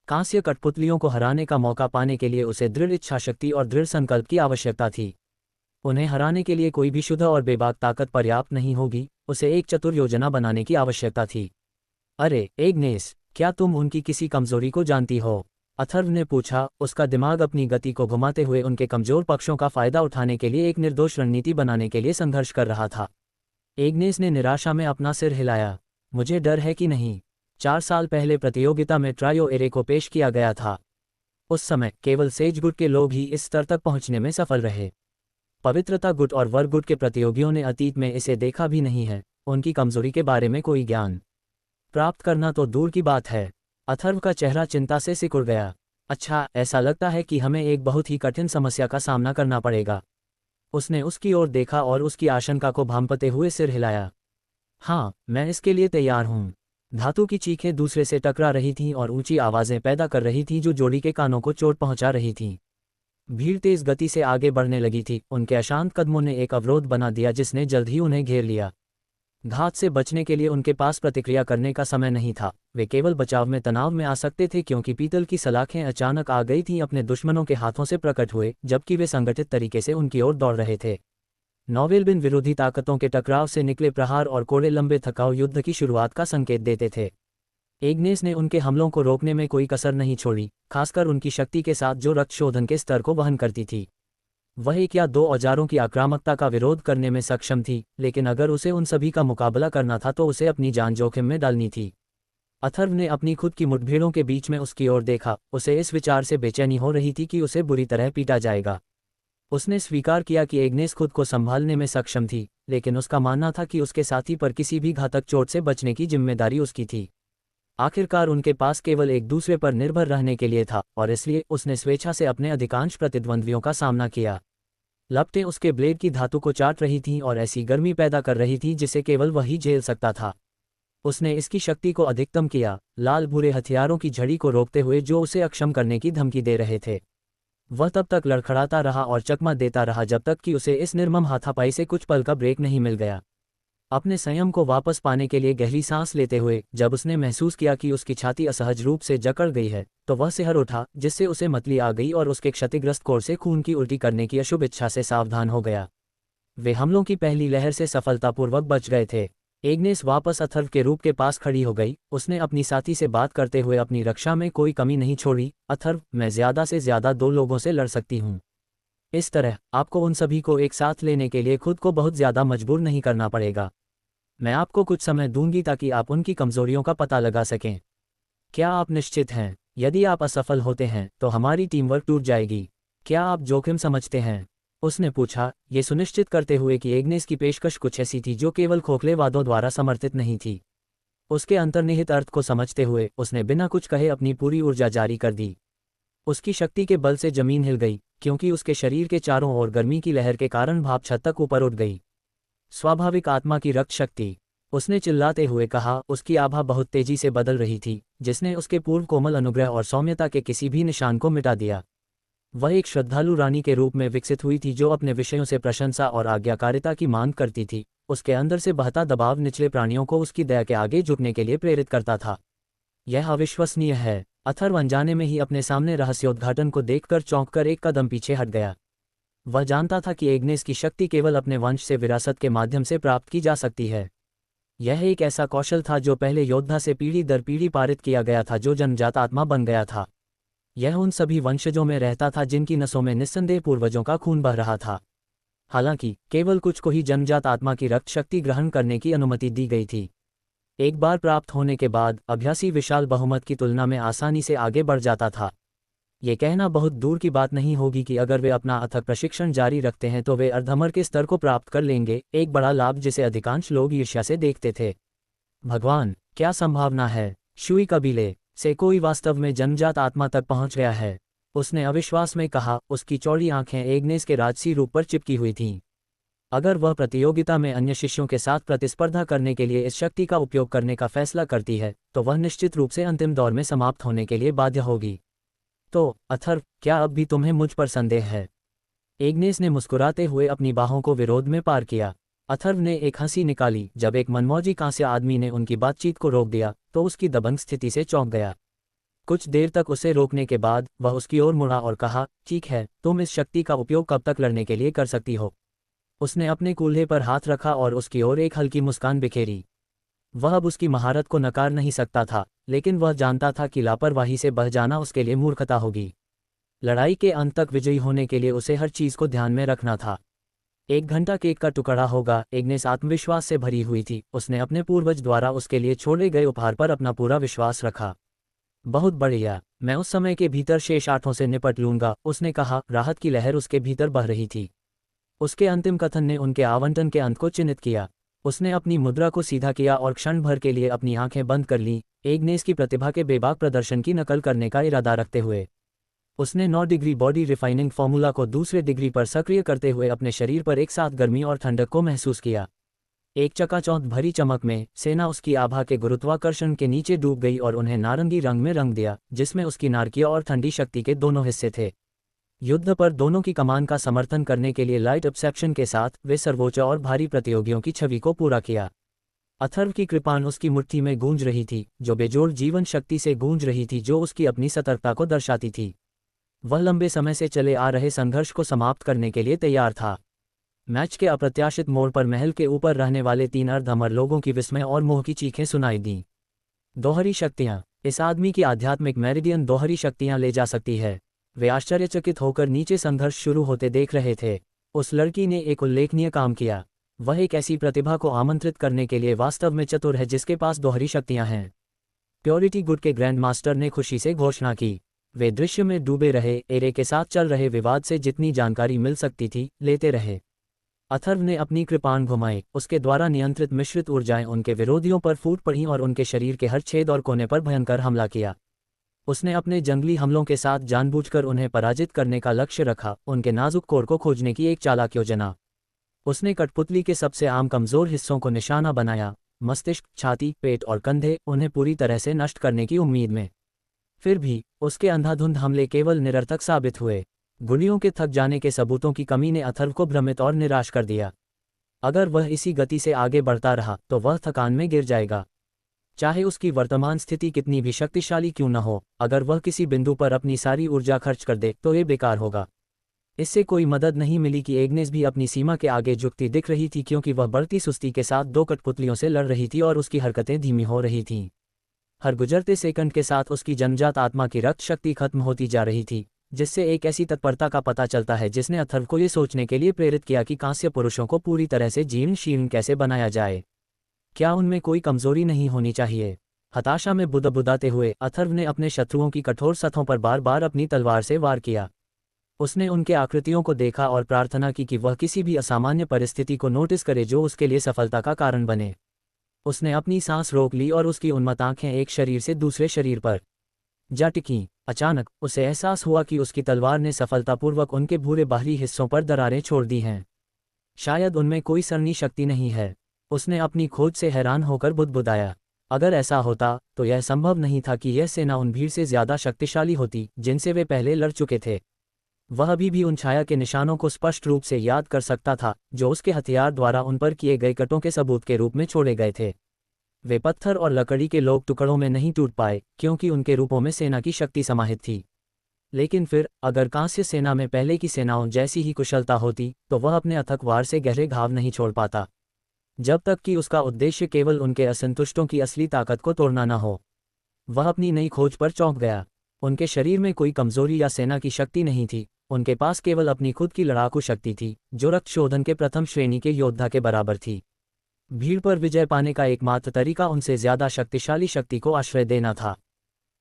कांस्य कठपुतलियों को हराने का मौका पाने के लिए उसे दृढ़ इच्छाशक्ति और दृढ़ संकल्प की आवश्यकता थी। उन्हें हराने के लिए कोई भी शुद्ध और बेबाक ताकत पर्याप्त नहीं होगी, उसे एक चतुर योजना बनाने की आवश्यकता थी। अरे एग्नेस, क्या तुम उनकी किसी कमजोरी को जानती हो? अथर्व ने पूछा, उसका दिमाग अपनी गति को घुमाते हुए उनके कमजोर पक्षों का फायदा उठाने के लिए एक निर्दोष रणनीति बनाने के लिए संघर्ष कर रहा था। एग्नेस ने निराशा में अपना सिर हिलाया। मुझे डर है कि नहीं। 4 साल पहले प्रतियोगिता में ट्रायो एरे को पेश किया गया था। उस समय केवल सेज गुट के लोग ही इस स्तर तक पहुंचने में सफल रहे। पवित्रता गुट और वर्ग गुट के प्रतियोगियों ने अतीत में इसे देखा भी नहीं है। उनकी कमजोरी के बारे में कोई ज्ञान प्राप्त करना तो दूर की बात है। अथर्व का चेहरा चिंता से सिकुड़ गया। अच्छा, ऐसा लगता है कि हमें एक बहुत ही कठिन समस्या का सामना करना पड़ेगा। उसने उसकी ओर देखा और उसकी आशंका को भांपते हुए सिर हिलाया। हाँ, मैं इसके लिए तैयार हूँ। धातु की चीखें दूसरे से टकरा रही थीं और ऊंची आवाजें पैदा कर रही थीं जो जोड़ी के कानों को चोट पहुंचा रही थीं। भीड़ तेज गति से आगे बढ़ने लगी थी। उनके अशांत कदमों ने एक अवरोध बना दिया जिसने जल्द ही उन्हें घेर लिया। घात से बचने के लिए उनके पास प्रतिक्रिया करने का समय नहीं था। वे केवल बचाव में तनाव में आ सकते थे, क्योंकि पीतल की सलाखें अचानक आ गई थीं, अपने दुश्मनों के हाथों से प्रकट हुए, जबकि वे संगठित तरीके से उनकी ओर दौड़ रहे थे। नोवेलबिन विरोधी ताकतों के टकराव से निकले प्रहार और कोड़े लंबे थकाऊ युद्ध की शुरुआत का संकेत देते थे। एग्नेस ने उनके हमलों को रोकने में कोई कसर नहीं छोड़ी, खासकर उनकी शक्ति के साथ जो रक्त शोधन के स्तर को वहन करती थी। वह 1 या 2 औजारों की आक्रामकता का विरोध करने में सक्षम थी, लेकिन अगर उसे उन सभी का मुकाबला करना था तो उसे अपनी जान जोखिम में डालनी थी। अथर्व ने अपनी खुद की मुठभेड़ों के बीच में उसकी ओर देखा। उसे इस विचार से बेचैनी हो रही थी कि उसे बुरी तरह पीटा जाएगा। उसने स्वीकार किया कि एग्नेस खुद को संभालने में सक्षम थी, लेकिन उसका मानना था कि उसके साथी पर किसी भी घातक चोट से बचने की जिम्मेदारी उसकी थी। आखिरकार उनके पास केवल एक दूसरे पर निर्भर रहने के लिए था, और इसलिए उसने स्वेच्छा से अपने अधिकांश प्रतिद्वंद्वियों का सामना किया। लपटें उसके ब्लेड की धातु को चाट रही थीं और ऐसी गर्मी पैदा कर रही थी जिसे केवल वही झेल सकता था। उसने इसकी शक्ति को अधिकतम किया, लाल भूरे हथियारों की झड़ी को रोकते हुए जो उसे अक्षम करने की धमकी दे रहे थे। वह तब तक लड़खड़ाता रहा और चकमा देता रहा जब तक कि उसे इस निर्मम हाथापाई से कुछ पल का ब्रेक नहीं मिल गया। अपने संयम को वापस पाने के लिए गहरी सांस लेते हुए जब उसने महसूस किया कि उसकी छाती असहज रूप से जकड़ गई है, तो वह सिहर उठा, जिससे उसे मतली आ गई और उसके क्षतिग्रस्त कोर से खून की उल्टी करने की अशुभ इच्छा से सावधान हो गया। वे हमलों की पहली लहर से सफलतापूर्वक बच गए थे। एग्नेस वापस अथर्व के रूप के पास खड़ी हो गई। उसने अपनी साथी से बात करते हुए अपनी रक्षा में कोई कमी नहीं छोड़ी। अथर्व, मैं ज्यादा से ज्यादा 2 लोगों से लड़ सकती हूँ। इस तरह आपको उन सभी को एक साथ लेने के लिए खुद को बहुत ज्यादा मजबूर नहीं करना पड़ेगा। मैं आपको कुछ समय दूंगी ताकि आप उनकी कमजोरियों का पता लगा सकें। क्या आप निश्चित हैं? यदि आप असफल होते हैं तो हमारी टीम वर्क टूट जाएगी। क्या आप जोखिम समझते हैं? उसने पूछा, ये सुनिश्चित करते हुए कि एग्नेस की पेशकश कुछ ऐसी थी जो केवल खोखले वादों द्वारा समर्थित नहीं थी। उसके अंतर्निहित अर्थ को समझते हुए उसने बिना कुछ कहे अपनी पूरी ऊर्जा जारी कर दी। उसकी शक्ति के बल से जमीन हिल गई, क्योंकि उसके शरीर के चारों ओर गर्मी की लहर के कारण भाप छत तक ऊपर उठ गई। स्वाभाविक आत्मा की रक्त शक्ति, उसने चिल्लाते हुए कहा। उसकी आभा बहुत तेजी से बदल रही थी, जिसने उसके पूर्व कोमल अनुग्रह और सौम्यता के किसी भी निशान को मिटा दिया। वह एक श्रद्धालु रानी के रूप में विकसित हुई थी जो अपने विषयों से प्रशंसा और आज्ञाकारिता की मांग करती थी। उसके अंदर से बहता दबाव निचले प्राणियों को उसकी दया के आगे झुकने के लिए प्रेरित करता था। यह अविश्वसनीय है। अथर्व अनजाने में ही अपने सामने रहस्योद्घाटन को देखकर चौंककर एक कदम पीछे हट गया। वह जानता था कि एग्नेस की शक्ति केवल अपने वंश से विरासत के माध्यम से प्राप्त की जा सकती है। यह एक ऐसा कौशल था जो पहले योद्धा से पीढ़ी दर पीढ़ी पारित किया गया था, जो जन्मजात आत्मा बन गया था। यह उन सभी वंशजों में रहता था जिनकी नसों में निस्संदेह पूर्वजों का खून बह रहा था। हालांकि केवल कुछ को ही जन्मजात आत्मा की रक्त शक्ति ग्रहण करने की अनुमति दी गई थी। एक बार प्राप्त होने के बाद अभ्यासी विशाल बहुमत की तुलना में आसानी से आगे बढ़ जाता था। ये कहना बहुत दूर की बात नहीं होगी कि अगर वे अपना अथक प्रशिक्षण जारी रखते हैं तो वे अर्धमर के स्तर को प्राप्त कर लेंगे, एक बड़ा लाभ जिसे अधिकांश लोग ईर्ष्या से देखते थे। भगवान, क्या संभावना है शुई कबीले से कोई वास्तव में जन्मजात आत्मा तक पहुंच गया है? उसने अविश्वास में कहा। उसकी चौड़ी आंखें एग्नेस के राजसी रूप पर चिपकी हुई थीं। अगर वह प्रतियोगिता में अन्य शिष्यों के साथ प्रतिस्पर्धा करने के लिए इस शक्ति का उपयोग करने का फैसला करती है, तो वह निश्चित रूप से अंतिम दौर में समाप्त होने के लिए बाध्य होगी। तो अथर्व, क्या अब भी तुम्हें मुझ पर संदेह है? एग्नेस ने मुस्कुराते हुए अपनी बाहों को विरोध में पार किया। अथर्व ने एक हंसी निकाली। जब एक मनमौजी कांस्य आदमी ने उनकी बातचीत को रोक दिया तो उसकी दबंग स्थिति से चौंक गया। कुछ देर तक उसे रोकने के बाद वह उसकी ओर मुड़ा और कहा, ठीक है, तुम इस शक्ति का उपयोग कब तक लड़ने के लिए कर सकती हो? उसने अपने कूल्हे पर हाथ रखा और उसकी ओर एक हल्की मुस्कान बिखेरी। वह अब उसकी महारत को नकार नहीं सकता था, लेकिन वह जानता था कि लापरवाही से बह जाना उसके लिए मूर्खता होगी। लड़ाई के अंत तक विजयी होने के लिए उसे हर चीज को ध्यान में रखना था। 1 घंटा केक का टुकड़ा होगा। एग्नेस आत्मविश्वास से भरी हुई थी। उसने अपने पूर्वज द्वारा उसके लिए छोड़े गए उपहार पर अपना पूरा विश्वास रखा। बहुत बढ़िया, मैं उस समय के भीतर शेष 8 से निपट लूंगा, उसने कहा। राहत की लहर उसके भीतर बह रही थी। उसके अंतिम कथन ने उनके आवंटन के अंत को चिन्हित किया। उसने अपनी मुद्रा को सीधा किया और क्षण भर के लिए अपनी आंखें बंद कर लीं, एग्नेस की प्रतिभा के बेबाक प्रदर्शन की नकल करने का इरादा रखते हुए। उसने 9 डिग्री बॉडी रिफाइनिंग फॉर्मूला को दूसरे डिग्री पर सक्रिय करते हुए अपने शरीर पर एक साथ गर्मी और ठंडक को महसूस किया। एक चकाचौंध भरी चमक में सेना उसकी आभा के गुरुत्वाकर्षण के नीचे डूब गई और उन्हें नारंगी रंग में रंग दिया, जिसमें उसकी नारकीय और ठंडी शक्ति के दोनों हिस्से थे। युद्ध पर दोनों की कमान का समर्थन करने के लिए लाइट अपसेप्शन के साथ वे सर्वोच्च और भारी प्रतियोगियों की छवि को पूरा किया। अथर्व की कृपाण उसकी मुट्ठी में गूंज रही थी, जो बेजोड़ जीवन शक्ति से गूंज रही थी, जो उसकी अपनी सतर्कता को दर्शाती थी। वह लंबे समय से चले आ रहे संघर्ष को समाप्त करने के लिए तैयार था। मैच के अप्रत्याशित मोड़ पर महल के ऊपर रहने वाले 3 अर्धअमर लोगों की विस्मय और मोह की चीखें सुनाई दीं। दोहरी शक्तियां, इस आदमी की आध्यात्मिक मेरिडियन दोहरी शक्तियां ले जा सकती है। वे आश्चर्यचकित होकर नीचे संघर्ष शुरू होते देख रहे थे। उस लड़की ने एक उल्लेखनीय काम किया। वह एक ऐसी प्रतिभा को आमंत्रित करने के लिए वास्तव में चतुर है जिसके पास दोहरी शक्तियां हैं। प्योरिटी गुड के ग्रैंड मास्टर ने खुशी से घोषणा की। वे दृश्य में डूबे रहे। एरे के साथ चल रहे विवाद से जितनी जानकारी मिल सकती थी लेते रहे। अथर्व ने अपनी कृपाण घुमाई। उसके द्वारा नियंत्रित मिश्रित ऊर्जाएं उनके विरोधियों पर फूट पड़ीं और उनके शरीर के हर छेद और कोने पर भयंकर हमला किया। उसने अपने जंगली हमलों के साथ जानबूझकर उन्हें पराजित करने का लक्ष्य रखा, उनके नाजुक कोर को खोजने की एक चालाक योजना। उसने कठपुतली के सबसे आम कमजोर हिस्सों को निशाना बनाया, मस्तिष्क, छाती, पेट और कंधे, उन्हें पूरी तरह से नष्ट करने की उम्मीद में। फिर भी उसके अंधाधुंध हमले केवल निरर्थक साबित हुए। गोलियों के थक जाने के सबूतों की कमी ने अथर्व को भ्रमित और निराश कर दिया। अगर वह इसी गति से आगे बढ़ता रहा तो वह थकान में गिर जाएगा। चाहे उसकी वर्तमान स्थिति कितनी भी शक्तिशाली क्यों न हो, अगर वह किसी बिंदु पर अपनी सारी ऊर्जा खर्च कर दे तो ये बेकार होगा। इससे कोई मदद नहीं मिली कि एग्नेस भी अपनी सीमा के आगे झुकती दिख रही थी, क्योंकि वह बढ़ती सुस्ती के साथ दो कठपुतलियों से लड़ रही थी और उसकी हरकतें धीमी हो रही थीं। हर गुजरते सेकंड के साथ उसकी जन्मजात आत्मा की रक्त शक्ति खत्म होती जा रही थी, जिससे एक ऐसी तत्परता का पता चलता है जिसने अथर्व को ये सोचने के लिए प्रेरित किया कि कांस्य पुरुषों को पूरी तरह से जीर्ण शीर्ण कैसे बनाया जाए। क्या उनमें कोई कमजोरी नहीं होनी चाहिए? हताशा में बुदबुदाते हुए अथर्व ने अपने शत्रुओं की कठोर सतहों पर बार बार अपनी तलवार से वार किया। उसने उनके आकृतियों को देखा और प्रार्थना की कि वह किसी भी असामान्य परिस्थिति को नोटिस करे जो उसके लिए सफलता का कारण बने। उसने अपनी सांस रोक ली और उसकी उन्मत्त आंखें एक शरीर से दूसरे शरीर पर जा टिकीं। अचानक उसे एहसास हुआ कि उसकी तलवार ने सफलतापूर्वक उनके भूरे बाहरी हिस्सों पर दरारें छोड़ दी हैं। शायद उनमें कोई सरनी शक्ति नहीं है। उसने अपनी खोज से हैरान होकर बुदबुदाया। अगर ऐसा होता तो यह संभव नहीं था कि यह सेना उन भीड़ से ज्यादा शक्तिशाली होती जिनसे वे पहले लड़ चुके थे। वह अभी भी उन छाया के निशानों को स्पष्ट रूप से याद कर सकता था जो उसके हथियार द्वारा उन पर किए गए कटों के सबूत के रूप में छोड़े गए थे। वे पत्थर और लकड़ी के लोग टुकड़ों में नहीं टूट पाए क्योंकि उनके रूपों में सेना की शक्ति समाहित थी। लेकिन फिर अगर कांस्य सेना में पहले की सेनाओं जैसी ही कुशलता होती तो वह अपने अथक वार से गहरे घाव नहीं छोड़ पाता, जब तक कि उसका उद्देश्य केवल उनके असंतुष्टों की असली ताकत को तोड़ना न हो। वह अपनी नई खोज पर चौंक गया। उनके शरीर में कोई कमजोरी या सेना की शक्ति नहीं थी, उनके पास केवल अपनी खुद की लड़ाकू शक्ति थी जो रक्तशोधन के प्रथम श्रेणी के योद्धा के बराबर थी। भीड़ पर विजय पाने का एकमात्र तरीका उनसे ज्यादा शक्तिशाली शक्ति को आश्रय देना था।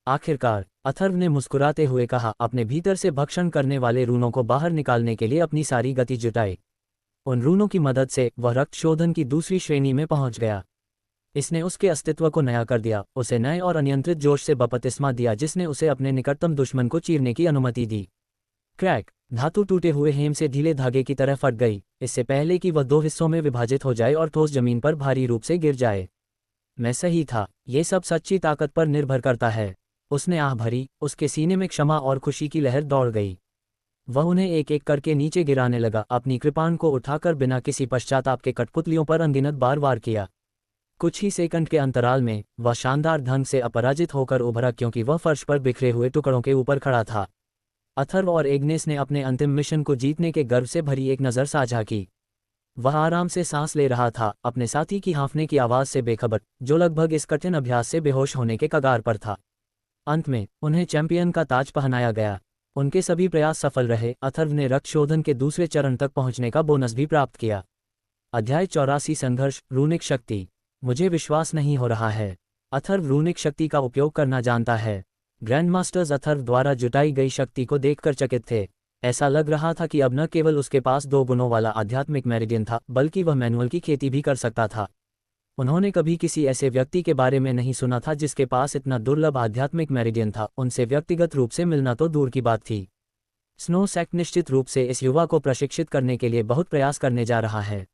आखिरकार अथर्व ने मुस्कुराते हुए कहा, अपने भीतर से भक्षण करने वाले रूनों को बाहर निकालने के लिए अपनी सारी गति जुटाए। उन रूनों की मदद से वह रक्तशोधन की दूसरी श्रेणी में पहुंच गया। इसने उसके अस्तित्व को नया कर दिया, उसे नए और अनियंत्रित जोश से बपतिस्मा दिया जिसने उसे अपने निकटतम दुश्मन को चीरने की अनुमति दी। क्रैक! धातु टूटे हुए हेम से ढीले धागे की तरह फट गई, इससे पहले कि वह दो हिस्सों में विभाजित हो जाए और ठोस जमीन पर भारी रूप से गिर जाए। मैं सही था, ये सब सच्ची ताकत पर निर्भर करता है। उसने आह भरी, उसके सीने में क्षमा और खुशी की लहर दौड़ गई। वह उन्हें एक एक करके नीचे गिराने लगा, अपनी कृपाण को उठाकर बिना किसी पश्चाताप के कठपुतलियों पर अनगिनत बार वार किया। कुछ ही सेकंड के अंतराल में वह शानदार ढंग से अपराजित होकर उभरा, क्योंकि वह फर्श पर बिखरे हुए टुकड़ों के ऊपर खड़ा था। अथर्व और एग्नेस ने अपने अंतिम मिशन को जीतने के गर्व से भरी एक नज़र साझा की। वह आराम से सांस ले रहा था, अपने साथी की हाँफने की आवाज़ से बेखबर, जो लगभग इस कठिन अभ्यास से बेहोश होने के कगार पर था। अंत में उन्हें चैंपियन का ताज पहनाया गया। उनके सभी प्रयास सफल रहे। अथर्व ने रक्तशोधन के दूसरे चरण तक पहुंचने का बोनस भी प्राप्त किया। अध्याय 84 संघर्ष, रूनिक शक्ति। मुझे विश्वास नहीं हो रहा है। अथर्व रूनिक शक्ति का उपयोग करना जानता है। ग्रैंडमास्टर्स अथर्व द्वारा जुटाई गई शक्ति को देखकर चकित थे। ऐसा लग रहा था कि अब न केवल उसके पास 2 गुणों वाला आध्यात्मिक मेरिडियन था, बल्कि वह मैनुअल की खेती भी कर सकता था। उन्होंने कभी किसी ऐसे व्यक्ति के बारे में नहीं सुना था जिसके पास इतना दुर्लभ आध्यात्मिक मेरिडियन था। उनसे व्यक्तिगत रूप से मिलना तो दूर की बात थी। स्नो सेक्ट निश्चित रूप से इस युवा को प्रशिक्षित करने के लिए बहुत प्रयास करने जा रहा है।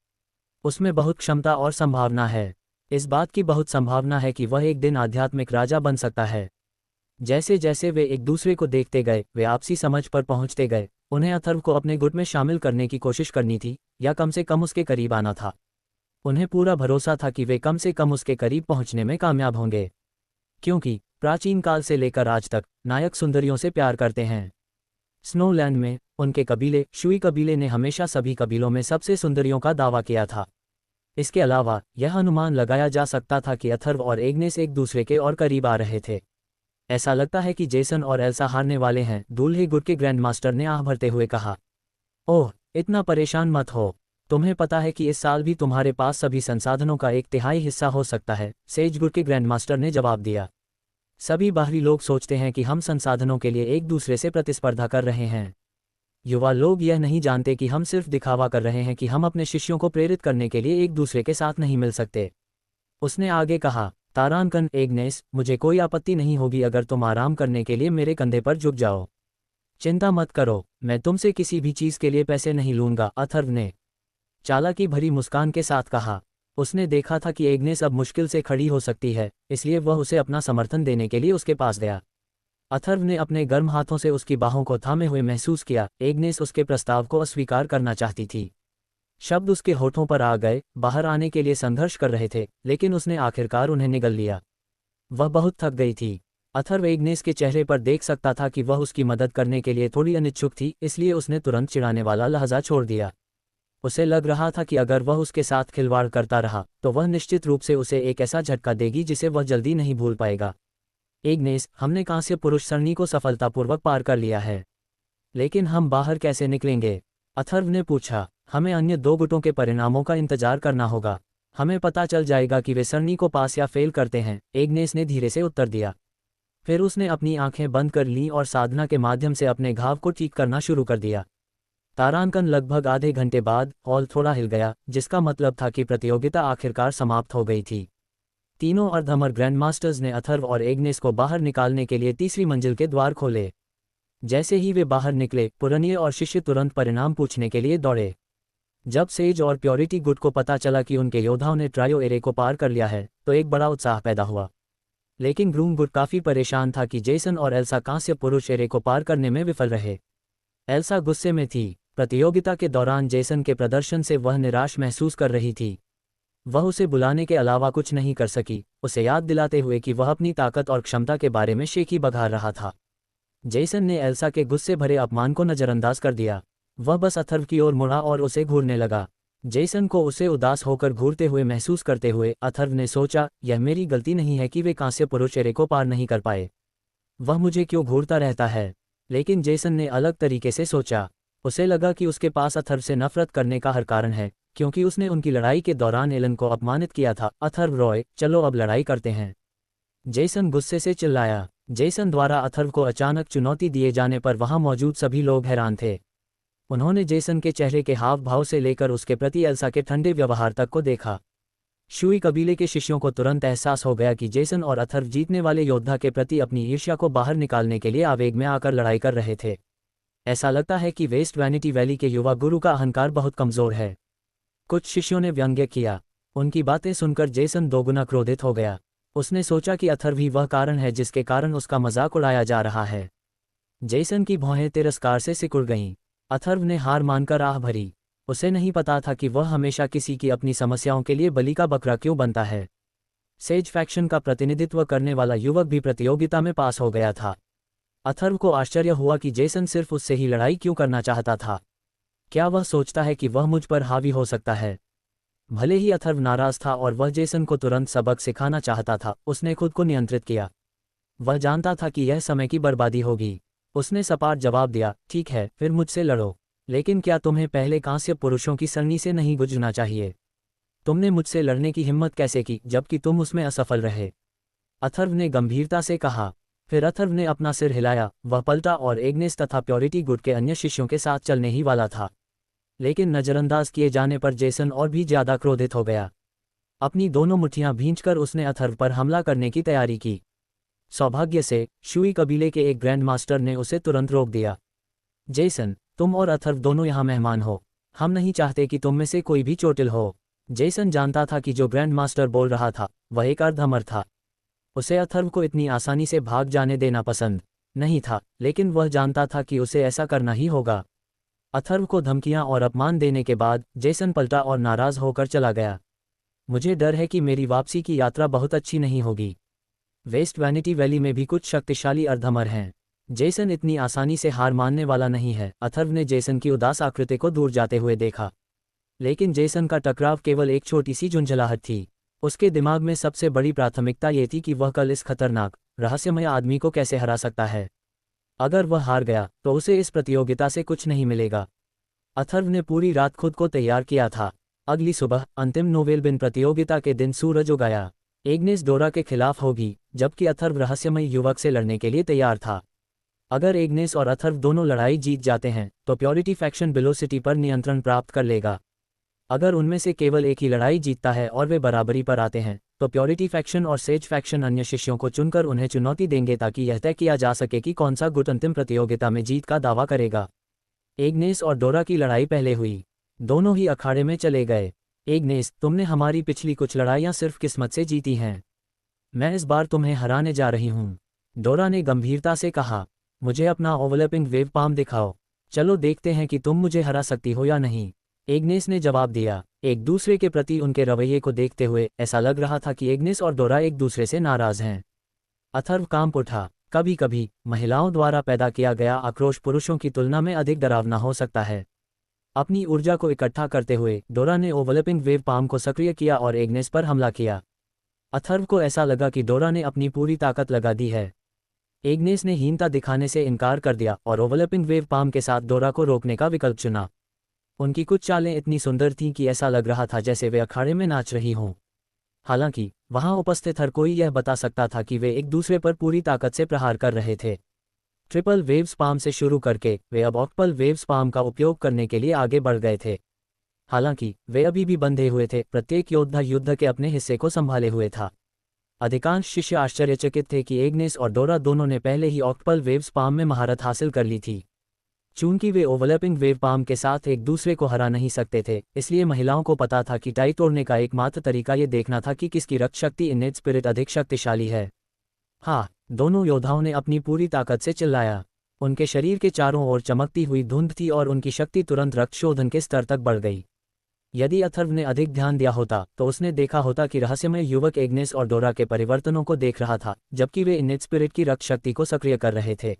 उसमें बहुत क्षमता और संभावना है। इस बात की बहुत संभावना है कि वह एक दिन आध्यात्मिक राजा बन सकता है। जैसे जैसे वे एक दूसरे को देखते गए, वे आपसी समझ पर पहुंचते गए। उन्हें अथर्व को अपने गुट में शामिल करने की कोशिश करनी थी, या कम से कम उसके करीब आना था। उन्हें पूरा भरोसा था कि वे कम से कम उसके करीब पहुंचने में कामयाब होंगे, क्योंकि प्राचीन काल से लेकर आज तक नायक सुंदरियों से प्यार करते हैं। स्नोलैंड में उनके कबीले, शुई कबीले ने हमेशा सभी कबीलों में सबसे सुंदरियों का दावा किया था। इसके अलावा यह अनुमान लगाया जा सकता था कि अथर्व और एग्नेस एक दूसरे के और करीब आ रहे थे। ऐसा लगता है कि जेसन और एल्सा हारने वाले हैं, दूल्हे गुट के ग्रैंडमास्टर ने आह भरते हुए कहा। ओह, इतना परेशान मत हो। तुम्हें पता है कि इस साल भी तुम्हारे पास सभी संसाधनों का 1/3 हिस्सा हो सकता है, सेज गुट के ग्रैंडमास्टर ने जवाब दिया। सभी बाहरी लोग सोचते हैं कि हम संसाधनों के लिए एक दूसरे से प्रतिस्पर्धा कर रहे हैं। युवा लोग यह नहीं जानते कि हम सिर्फ दिखावा कर रहे हैं कि हम अपने शिष्यों को प्रेरित करने के लिए एक दूसरे के साथ नहीं मिल सकते। उसने आगे कहा, तारानकन, एग्नेस, मुझे कोई आपत्ति नहीं होगी अगर तुम आराम करने के लिए मेरे कंधे पर झुक जाओ। चिंता मत करो, मैं तुमसे किसी भी चीज़ के लिए पैसे नहीं लूंगा, अथर्व ने चालाकी भरी मुस्कान के साथ कहा। उसने देखा था कि एग्नेस अब मुश्किल से खड़ी हो सकती है, इसलिए वह उसे अपना समर्थन देने के लिए उसके पास गया। अथर्व ने अपने गर्म हाथों से उसकी बाहों को थामे हुए महसूस किया। एग्नेस उसके प्रस्ताव को अस्वीकार करना चाहती थी। शब्द उसके होठों पर आ गए, बाहर आने के लिए संघर्ष कर रहे थे, लेकिन उसने आखिरकार उन्हें निगल लिया। वह बहुत थक गई थी। अथर्व एग्नेस के चेहरे पर देख सकता था कि वह उसकी मदद करने के लिए थोड़ी अनिच्छुक थी, इसलिए उसने तुरंत चिढ़ाने वाला लहजा छोड़ दिया। उसे लग रहा था कि अगर वह उसके साथ खिलवाड़ करता रहा तो वह निश्चित रूप से उसे एक ऐसा झटका देगी जिसे वह जल्दी नहीं भूल पाएगा। एग्नेस, हमने कांस्य पुरुष सरणी को सफलतापूर्वक पार कर लिया है, लेकिन हम बाहर कैसे निकलेंगे? अथर्व ने पूछा। हमें अन्य 2 गुटों के परिणामों का इंतजार करना होगा। हमें पता चल जाएगा कि वे सरणी को पास या फेल करते हैं, एग्नेस ने धीरे से उत्तर दिया। फिर उसने अपनी आंखें बंद कर लीं और साधना के माध्यम से अपने घाव को ठीक करना शुरू कर दिया। तारांकन लगभग आधे घंटे बाद हॉल थोड़ा हिल गया, जिसका मतलब था कि प्रतियोगिता आखिरकार समाप्त हो गई थी। तीनों अर्धअमर ग्रैंडमास्टर्स ने अथर्व और एग्नेस को बाहर निकालने के लिए तीसरी मंजिल के द्वार खोले। जैसे ही वे बाहर निकले, पुरनिये और शिष्य तुरंत परिणाम पूछने के लिए दौड़े। जब सेज और प्योरिटी गुट को पता चला कि उनके योद्धाओं ने ट्रायो एरे को पार कर लिया है, तो एक बड़ा उत्साह पैदा हुआ। लेकिन ग्रूम गुट काफी परेशान था कि जेसन और एल्सा कांस्य पुरुष एरे को पार करने में विफल रहे। एल्सा गुस्से में थी। प्रतियोगिता के दौरान जेसन के प्रदर्शन से वह निराश महसूस कर रही थी। वह उसे बुलाने के अलावा कुछ नहीं कर सकी, उसे याद दिलाते हुए कि वह अपनी ताकत और क्षमता के बारे में शेखी बघार रहा था। जेसन ने एल्सा के गुस्से भरे अपमान को नजरअंदाज कर दिया। वह बस अथर्व की ओर मुड़ा और उसे घूरने लगा। जेसन को उसे उदास होकर घूरते हुए महसूस करते हुए अथर्व ने सोचा, यह मेरी गलती नहीं है कि वे कांस्य पुरुष एरे को पार नहीं कर पाए। वह मुझे क्यों घूरता रहता है? लेकिन जेसन ने अलग तरीके से सोचा। उसे लगा कि उसके पास अथर्व से नफरत करने का हर कारण है, क्योंकि उसने उनकी लड़ाई के दौरान एलन को अपमानित किया था। अथर्व रॉय, चलो अब लड़ाई करते हैं, जेसन गुस्से से चिल्लाया। जेसन द्वारा अथर्व को अचानक चुनौती दिए जाने पर वहां मौजूद सभी लोग हैरान थे। उन्होंने जेसन के चेहरे के हाव भाव से लेकर उसके प्रति एल्सा के ठंडे व्यवहार तक को देखा। शुई कबीले के शिष्यों को तुरंत एहसास हो गया कि जेसन और अथर्व जीतने वाले योद्धा के प्रति अपनी ईर्ष्या को बाहर निकालने के लिए आवेग में आकर लड़ाई कर रहे थे। ऐसा लगता है कि वेस्ट वैनिटी वैली के युवा गुरु का अहंकार बहुत कमजोर है, कुछ शिष्यों ने व्यंग्य किया। उनकी बातें सुनकर जेसन दोगुना क्रोधित हो गया। उसने सोचा कि अथर्व ही वह कारण है जिसके कारण उसका मजाक उड़ाया जा रहा है। जेसन की भौहें तिरस्कार से सिकुड़ गईं। अथर्व ने हार मानकर आह भरी। उसे नहीं पता था कि वह हमेशा किसी की अपनी समस्याओं के लिए बलि का बकरा क्यों बनता है। सेज फैक्शन का प्रतिनिधित्व करने वाला युवक भी प्रतियोगिता में पास हो गया था। अथर्व को आश्चर्य हुआ कि जेसन सिर्फ उससे ही लड़ाई क्यों करना चाहता था। क्या वह सोचता है कि वह मुझ पर हावी हो सकता है? भले ही अथर्व नाराज था और वह जेसन को तुरंत सबक सिखाना चाहता था, उसने खुद को नियंत्रित किया। वह जानता था कि यह समय की बर्बादी होगी। उसने सपाट जवाब दिया, ठीक है, फिर मुझसे लड़ो, लेकिन क्या तुम्हें पहले कांस्य पुरुषों की सरणी से नहीं गुजरना चाहिए? तुमने मुझसे लड़ने की हिम्मत कैसे की जबकि तुम उसमें असफल रहे? अथर्व ने गंभीरता से कहा। फिर अथर्व ने अपना सिर हिलाया। वह पलटा और एग्नेस तथा प्योरिटी गुट के अन्य शिष्यों के साथ चलने ही वाला था। लेकिन नजरअंदाज किए जाने पर जेसन और भी ज्यादा क्रोधित हो गया। अपनी दोनों मुट्ठियां भींचकर उसने अथर्व पर हमला करने की तैयारी की। सौभाग्य से शुई कबीले के एक ग्रैंड मास्टर ने उसे तुरंत रोक दिया। जेसन, तुम और अथर्व दोनों यहाँ मेहमान हो, हम नहीं चाहते कि तुम में से कोई भी चोटिल हो। जेसन जानता था कि जो ग्रैंड मास्टर बोल रहा था वह एक अर्धअमर था। उसे अथर्व को इतनी आसानी से भाग जाने देना पसंद नहीं था, लेकिन वह जानता था कि उसे ऐसा करना ही होगा। अथर्व को धमकियां और अपमान देने के बाद जेसन पलटा और नाराज होकर चला गया। मुझे डर है कि मेरी वापसी की यात्रा बहुत अच्छी नहीं होगी। वेस्ट वैनिटी वैली में भी कुछ शक्तिशाली अर्धअमर हैं। जेसन इतनी आसानी से हार मानने वाला नहीं है। अथर्व ने जेसन की उदास आकृति को दूर जाते हुए देखा, लेकिन जेसन का टकराव केवल एक छोटी सी झुंझलाहट थी। उसके दिमाग में सबसे बड़ी प्राथमिकता ये थी कि वह कल इस खतरनाक रहस्यमय आदमी को कैसे हरा सकता है। अगर वह हार गया तो उसे इस प्रतियोगिता से कुछ नहीं मिलेगा। अथर्व ने पूरी रात खुद को तैयार किया था। अगली सुबह अंतिम नोवेलबिन प्रतियोगिता के दिन सूरज उगाया। एग्नेस डोरा के खिलाफ होगी, जबकि अथर्व रहस्यमय युवक से लड़ने के लिए तैयार था। अगर एग्नेस और अथर्व दोनों लड़ाई जीत जाते हैं तो प्योरिटी फैक्शन वेलोसिटी पर नियंत्रण प्राप्त कर लेगा। अगर उनमें से केवल एक ही लड़ाई जीतता है और वे बराबरी पर आते हैं तो प्योरिटी फैक्शन और सेज फैक्शन अन्य शिष्यों को चुनकर उन्हें चुनौती देंगे ताकि यह तय किया जा सके कि कौन सा गुट अंतिम प्रतियोगिता में जीत का दावा करेगा। एग्नेस और डोरा की लड़ाई पहले हुई। दोनों ही अखाड़े में चले गए। एग्नेस, तुमने हमारी पिछली कुछ लड़ाइयां सिर्फ किस्मत से जीती हैं। मैं इस बार तुम्हें हराने जा रही हूं, डोरा ने गंभीरता से कहा। मुझे अपना ओवरलैपिंग वेव पाम दिखाओ। चलो देखते हैं कि तुम मुझे हरा सकती हो या नहीं। एग्नेस ने जवाब दिया। एक दूसरे के प्रति उनके रवैये को देखते हुए ऐसा लग रहा था कि एग्नेस और डोरा एक दूसरे से नाराज हैं। अथर्व कांप उठा। कभी कभी महिलाओं द्वारा पैदा किया गया आक्रोश पुरुषों की तुलना में अधिक डरावना हो सकता है। अपनी ऊर्जा को इकट्ठा करते हुए डोरा ने ओवरलैपिंग वेव पाम को सक्रिय किया और एग्नेस पर हमला किया। अथर्व को ऐसा लगा कि डोरा ने अपनी पूरी ताकत लगा दी है। एग्नेस ने हीनता दिखाने से इनकार कर दिया और ओवरलैपिंग वेव पाम के साथ डोरा को रोकने का विकल्प चुना। उनकी कुछ चालें इतनी सुंदर थीं कि ऐसा लग रहा था जैसे वे अखाड़े में नाच रही हों। हालांकि वहां उपस्थित हर कोई यह बता सकता था कि वे एक दूसरे पर पूरी ताकत से प्रहार कर रहे थे। ट्रिपल वेव स्पाम से शुरू करके वे अब ऑक्टपल वेव स्पाम का उपयोग करने के लिए आगे बढ़ गए थे। हालांकि वे अभी भी बंधे हुए थे, प्रत्येक योद्धा युद्ध के अपने हिस्से को संभाले हुए था। अधिकांश शिष्य आश्चर्यचकित थे कि एग्नेस और डोरा दोनों ने पहले ही ऑक्टपल वेव स्पाम में महारत हासिल कर ली थी। चूंकि वे ओवरलैपिंग वेव पाम के साथ एक दूसरे को हरा नहीं सकते थे, इसलिए महिलाओं को पता था कि टाई तोड़ने का एकमात्र तरीका ये देखना था कि किसकी रक्त शक्ति इनेट स्पिरिट अधिक शक्तिशाली है। हाँ, दोनों योद्धाओं ने अपनी पूरी ताकत से चिल्लाया। उनके शरीर के चारों ओर चमकती हुई धुंध थी और उनकी शक्ति तुरंत रक्त शोधन के स्तर तक बढ़ गई। यदि अथर्व ने अधिक ध्यान दिया होता तो उसने देखा होता कि रहस्यमय युवक एग्नेस और डोरा के परिवर्तनों को देख रहा था, जबकि वे इनेट स्पिरिट की रक्त शक्ति को सक्रिय कर रहे थे।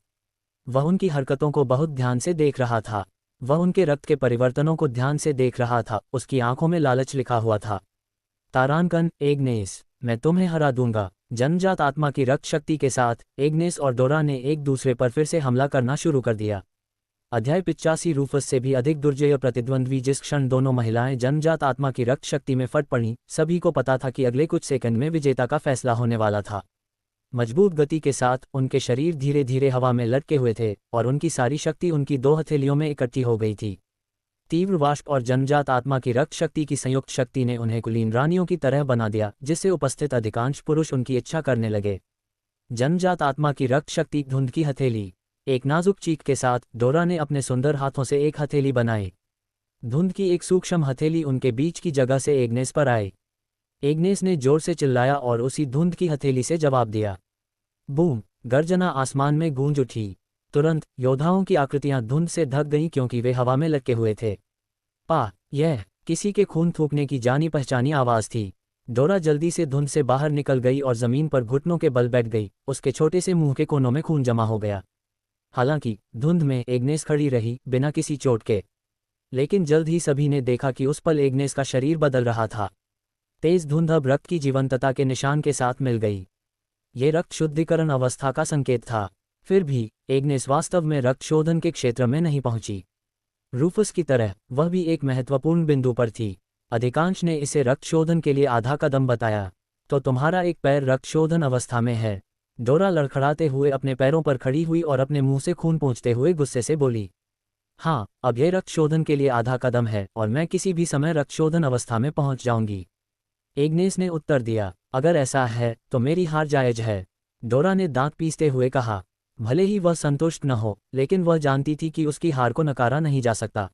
वह उनकी हरकतों को बहुत ध्यान से देख रहा था। वह उनके रक्त के परिवर्तनों को ध्यान से देख रहा था। उसकी आंखों में लालच लिखा हुआ था। तारांकन, एग्नेस, मैं तुम्हें हरा दूंगा। जन्मजात आत्मा की रक्त शक्ति के साथ एग्नेस और डोरा ने एक दूसरे पर फिर से हमला करना शुरू कर दिया। अध्याय 85 रूफस से भी अधिक दुर्जय प्रतिद्वंद्वी। जिस क्षण दोनों महिलाएं जन्मजात आत्मा की रक्त शक्ति में फट पड़ी, सभी को पता था कि अगले कुछ सेकंड में विजेता का फैसला होने वाला था। मजबूत गति के साथ उनके शरीर धीरे धीरे हवा में लटके हुए थे और उनकी सारी शक्ति उनकी दो हथेलियों में इकट्ठी हो गई थी। तीव्र वाष्प और जन्मजात आत्मा की रक्त शक्ति की संयुक्त शक्ति ने उन्हें कुलीन रानियों की तरह बना दिया, जिससे उपस्थित अधिकांश पुरुष उनकी इच्छा करने लगे। जन्मजात आत्मा की रक्त शक्ति, धुंध की हथेली। एक नाजुक चीख के साथ डोरा ने अपने सुंदर हाथों से एक हथेली बनाई। धुंध की एक सूक्ष्म हथेली उनके बीच की जगह से एग्नेस पर आई। एग्नेस ने जोर से चिल्लाया और उसी धुंध की हथेली से जवाब दिया। बूम! गर्जना आसमान में गूंज उठी। तुरंत योद्धाओं की आकृतियां धुंध से ढक गईं क्योंकि वे हवा में लटके हुए थे। यह किसी के खून थूकने की जानी पहचानी आवाज थी। डोरा जल्दी से धुंध से बाहर निकल गई और जमीन पर घुटनों के बल बैठ गई। उसके छोटे से मुंह के कोनों में खून जमा हो गया। हालांकि धुंध में एग्नेस खड़ी रही, बिना किसी चोट के। लेकिन जल्द ही सभी ने देखा कि उस पल एग्नेस का शरीर बदल रहा था। तेज धुंध अब रक्त की जीवंतता के निशान के साथ मिल गई। ये रक्त शुद्धिकरण अवस्था का संकेत था। फिर भी एग्नेस वास्तव में रक्त शोधन के क्षेत्र में नहीं पहुंची। रूफस की तरह वह भी एक महत्वपूर्ण बिंदु पर थी। अधिकांश ने इसे रक्त शोधन के लिए आधा कदम बताया। तो तुम्हारा एक पैर रक्त शोधन अवस्था में है। डोरा लड़खड़ाते हुए अपने पैरों पर खड़ी हुई और अपने मुंह से खून पोंछते हुए गुस्से से बोली। हाँ, अब यह रक्त शोधन के लिए आधा कदम है और मैं किसी भी समय रक्त शोधन अवस्था में पहुंच जाऊंगी। एग्नेस ने उत्तर दिया। अगर ऐसा है तो मेरी हार जायज है, डोरा ने दांत पीसते हुए कहा। भले ही वह संतुष्ट न हो, लेकिन वह जानती थी कि उसकी हार को नकारा नहीं जा सकता।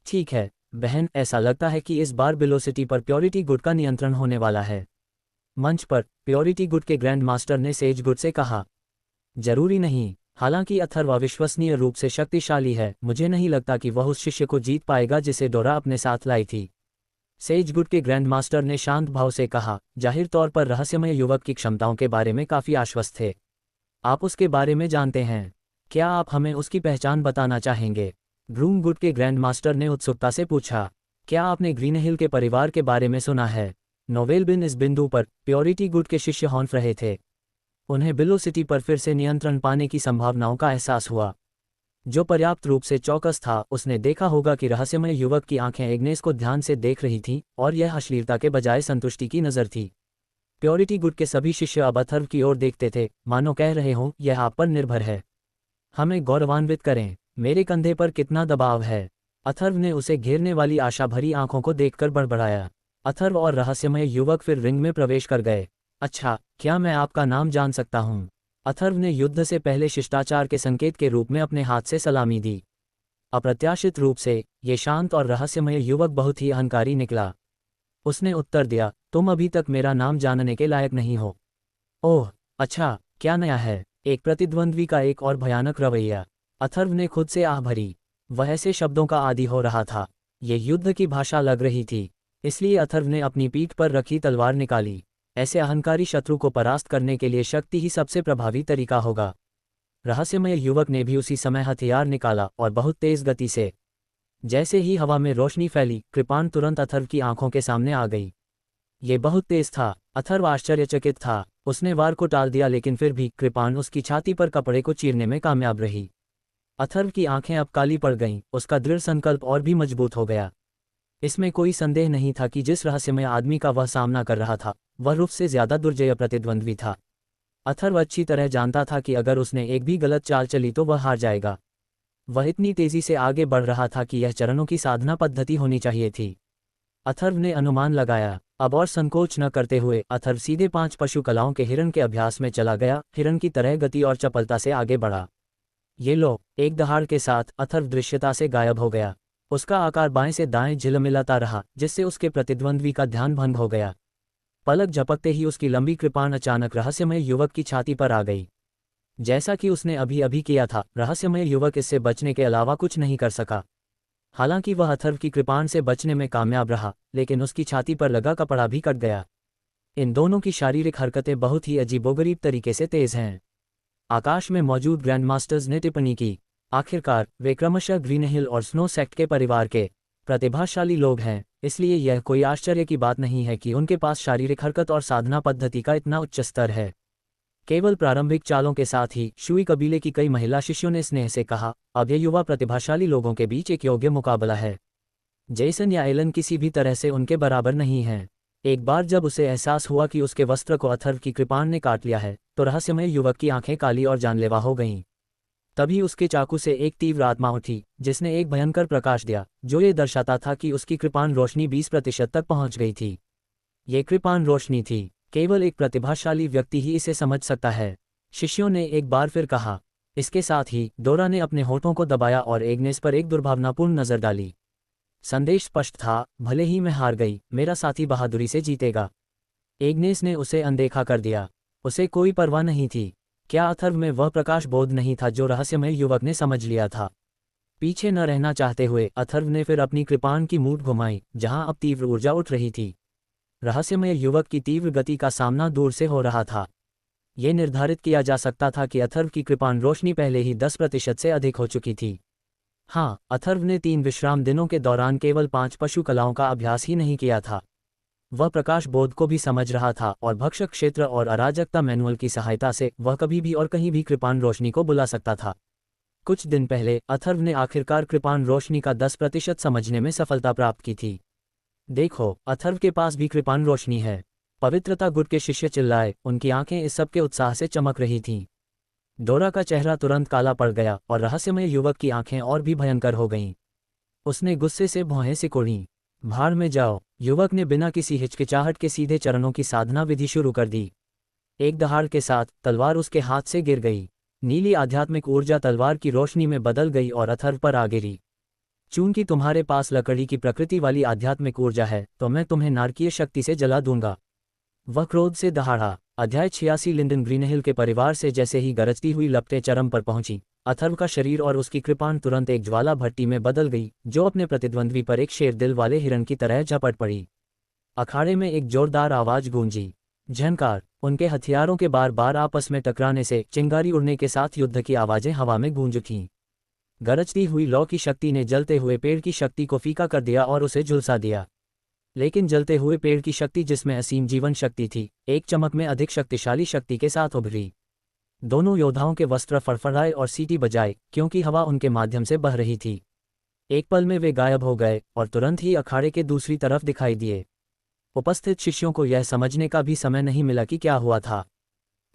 ठीक है बहन, ऐसा लगता है कि इस बार वेलोसिटी पर प्योरिटी गुड का नियंत्रण होने वाला है। मंच पर प्योरिटी गुड के ग्रैंड मास्टर ने सेज गुड से कहा। जरूरी नहीं। हालांकि अथर्व अविश्वसनीय रूप से शक्तिशाली है, मुझे नहीं लगता कि वह उस शिष्य को जीत पाएगा जिसे डोरा अपने साथ लाई थी। सेज गुड के ग्रैंड मास्टर ने शांत भाव से कहा। जाहिर तौर पर रहस्यमय युवक की क्षमताओं के बारे में काफी आश्वस्त थे। आप उसके बारे में जानते हैं। क्या आप हमें उसकी पहचान बताना चाहेंगे? ग्रूम गुड के ग्रैंड मास्टर ने उत्सुकता से पूछा। क्या आपने ग्रीन हिल के परिवार के बारे में सुना है? नोवेल बिन इस बिंदु पर प्योरिटी गुड के शिष्य हॉन्फ रहे थे। उन्हें वेलोसिटी पर फिर से नियंत्रण पाने की संभावनाओं का एहसास हुआ। जो पर्याप्त रूप से चौकस था, उसने देखा होगा कि रहस्यमय युवक की आंखें एग्नेस को ध्यान से देख रही थीं और यह अश्लीलता के बजाय संतुष्टि की नज़र थी। प्योरिटी गुड के सभी शिष्य अब अथर्व की ओर देखते थे, मानो कह रहे हों, यह आप पर निर्भर है। हमें गौरवान्वित करें। मेरे कंधे पर कितना दबाव है। अथर्व ने उसे घेरने वाली आशा भरी आंखों को देखकर बड़बड़ाया। अथर्व और रहस्यमय युवक फिर रिंग में प्रवेश कर गए। अच्छा, क्या मैं आपका नाम जान सकता हूँ? अथर्व ने युद्ध से पहले शिष्टाचार के संकेत के रूप में अपने हाथ से सलामी दी। अप्रत्याशित रूप से ये शांत और रहस्यमय युवक बहुत ही अहंकारी निकला। उसने उत्तर दिया, तुम अभी तक मेरा नाम जानने के लायक नहीं हो। ओह अच्छा, क्या नया है? एक प्रतिद्वंद्वी का एक और भयानक रवैया। अथर्व ने खुद से आह भरी। वह ऐसे शब्दों का आदी हो रहा था। ये युद्ध की भाषा लग रही थी, इसलिए अथर्व ने अपनी पीठ पर रखी तलवार निकाली। ऐसे अहंकारी शत्रु को परास्त करने के लिए शक्ति ही सबसे प्रभावी तरीका होगा। रहस्यमय युवक ने भी उसी समय हथियार निकाला और बहुत तेज गति से। जैसे ही हवा में रोशनी फैली, कृपाण तुरंत अथर्व की आंखों के सामने आ गई। ये बहुत तेज था। अथर्व आश्चर्यचकित था। उसने वार को टाल दिया, लेकिन फिर भी कृपाण उसकी छाती पर कपड़े को चीरने में कामयाब रही। अथर्व की आंखें अब काली पड़ गईं, उसका दृढ़ संकल्प और भी मजबूत हो गया। इसमें कोई संदेह नहीं था कि जिस रहस्यमय आदमी का वह सामना कर रहा था, वह रूप से ज्यादा दुर्जय प्रतिद्वंद्वी था। अथर्व अच्छी तरह जानता था कि अगर उसने एक भी गलत चाल चली तो वह हार जाएगा। वह इतनी तेजी से आगे बढ़ रहा था कि यह चरणों की साधना पद्धति होनी चाहिए थी। अथर्व ने अनुमान लगाया। अब और संकोच न करते हुए अथर्व सीधे 5 पशु कलाओं के हिरण के अभ्यास में चला गया। हिरण की तरह गति और चपलता से आगे बढ़ा। ये लो, एक दहाड़ के साथ अथर्व दृश्यता से गायब हो गया। उसका आकार बाएं से दाएं झिलमिलाता रहा, जिससे उसके प्रतिद्वंद्वी का ध्यान भंग हो गया। पलक झपकते ही उसकी लंबी कृपाण अचानक रहस्यमय युवक की छाती पर आ गई। जैसा कि उसने अभी अभी किया था, रहस्यमय युवक इससे बचने के अलावा कुछ नहीं कर सका। हालांकि वह अथर्व की कृपाण से बचने में कामयाब रहा, लेकिन उसकी छाती पर लगा कपड़ा भी कट गया। इन दोनों की शारीरिक हरकतें बहुत ही अजीबोगरीब तरीके से तेज हैं। आकाश में मौजूद ग्रैंडमास्टर्स ने टिप्पणी की, आखिरकार वे क्रमशः ग्रीन हिल और स्नो सेक्ट के परिवार के प्रतिभाशाली लोग हैं, इसलिए यह कोई आश्चर्य की बात नहीं है कि उनके पास शारीरिक हरकत और साधना पद्धति का इतना उच्च स्तर है। केवल प्रारंभिक चालों के साथ ही शुई कबीले की कई महिला शिष्यों ने स्नेह से कहा, अब यह युवा प्रतिभाशाली लोगों के बीच एक योग्य मुकाबला है। जेसन या एलन किसी भी तरह से उनके बराबर नहीं हैं। एक बार जब उसे एहसास हुआ कि उसके वस्त्र को अथर्व की कृपाण ने काट लिया है, तो रहस्यमय युवक की आंखें काली और जानलेवा हो गईं। तभी उसके चाकू से एक तीव्र आत्मा उठी, जिसने एक भयंकर प्रकाश दिया, जो ये दर्शाता था कि उसकी कृपाण रोशनी 20% तक पहुंच गई थी। ये कृपाण रोशनी थी। केवल एक प्रतिभाशाली व्यक्ति ही इसे समझ सकता है, शिष्यों ने एक बार फिर कहा। इसके साथ ही डोरा ने अपने होठों को दबाया और एग्नेस पर एक दुर्भावनापूर्ण नजर डाली। संदेश स्पष्ट था, भले ही मैं हार गई, मेरा साथी बहादुरी से जीतेगा। एग्नेस ने उसे अनदेखा कर दिया। उसे कोई परवाह नहीं थी। क्या अथर्व में वह प्रकाश बोध नहीं था जो रहस्यमय युवक ने समझ लिया था? पीछे न रहना चाहते हुए अथर्व ने फिर अपनी कृपाण की मूठ घुमाई, जहां अब तीव्र ऊर्जा उठ रही थी। रहस्यमय युवक की तीव्र गति का सामना दूर से हो रहा था। यह निर्धारित किया जा सकता था कि अथर्व की कृपाण रोशनी पहले ही 10% से अधिक हो चुकी थी। हाँ, अथर्व ने 3 विश्राम दिनों के दौरान केवल 5 पशु कलाओं का अभ्यास ही नहीं किया था। वह प्रकाश बोध को भी समझ रहा था और भक्षक क्षेत्र और अराजकता मैनुअल की सहायता से वह कभी भी और कहीं भी कृपाण रोशनी को बुला सकता था। कुछ दिन पहले अथर्व ने आखिरकार कृपाण रोशनी का 10% समझने में सफलता प्राप्त की थी। देखो, अथर्व के पास भी कृपाण रोशनी है। पवित्रता गुट के शिष्य चिल्लाए, उनकी आंखें इस सब के उत्साह से चमक रही थीं। डोरा का चेहरा तुरंत काला पड़ गया और रहस्यमय युवक की आंखें और भी भयंकर हो गईं। उसने गुस्से से भौहें सिकोड़ीं। भाड़ में जाओ, युवक ने बिना किसी हिचकिचाहट के सीधे चरणों की साधना विधि शुरू कर दी। एक दहाड़ के साथ तलवार उसके हाथ से गिर गई। नीली आध्यात्मिक ऊर्जा तलवार की रोशनी में बदल गई और अथर्व पर आ गिरी। चूंकि तुम्हारे पास लकड़ी की प्रकृति वाली आध्यात्मिक ऊर्जा है, तो मैं तुम्हें नारकीय शक्ति से जला दूंगा। वह क्रोध से दहाड़ा। अध्याय 86 लिंडन ग्रीनहिल के परिवार से जैसे ही गरजती हुई लपटें चरम पर पहुंची, अथर्व का शरीर और उसकी कृपाण तुरंत एक ज्वाला भट्टी में बदल गई, जो अपने प्रतिद्वंद्वी पर एक शेर दिल वाले हिरण की तरह झपट पड़ी। अखाड़े में एक जोरदार आवाज गूंजी, झंकार। उनके हथियारों के बार बार आपस में टकराने से चिंगारी उड़ने के साथ युद्ध की आवाजें हवा में गूंज उठीं। गरजती हुई लौ की शक्ति ने जलते हुए पेड़ की शक्ति को फीका कर दिया और उसे झुलसा दिया। लेकिन जलते हुए पेड़ की शक्ति, जिसमें असीम जीवन शक्ति थी, एक चमक में अधिक शक्तिशाली शक्ति के साथ उभरी। दोनों योद्धाओं के वस्त्र फड़फड़ाए और सीटी बजाए, क्योंकि हवा उनके माध्यम से बह रही थी। एक पल में वे गायब हो गए और तुरंत ही अखाड़े के दूसरी तरफ दिखाई दिए। उपस्थित शिष्यों को यह समझने का भी समय नहीं मिला कि क्या हुआ था।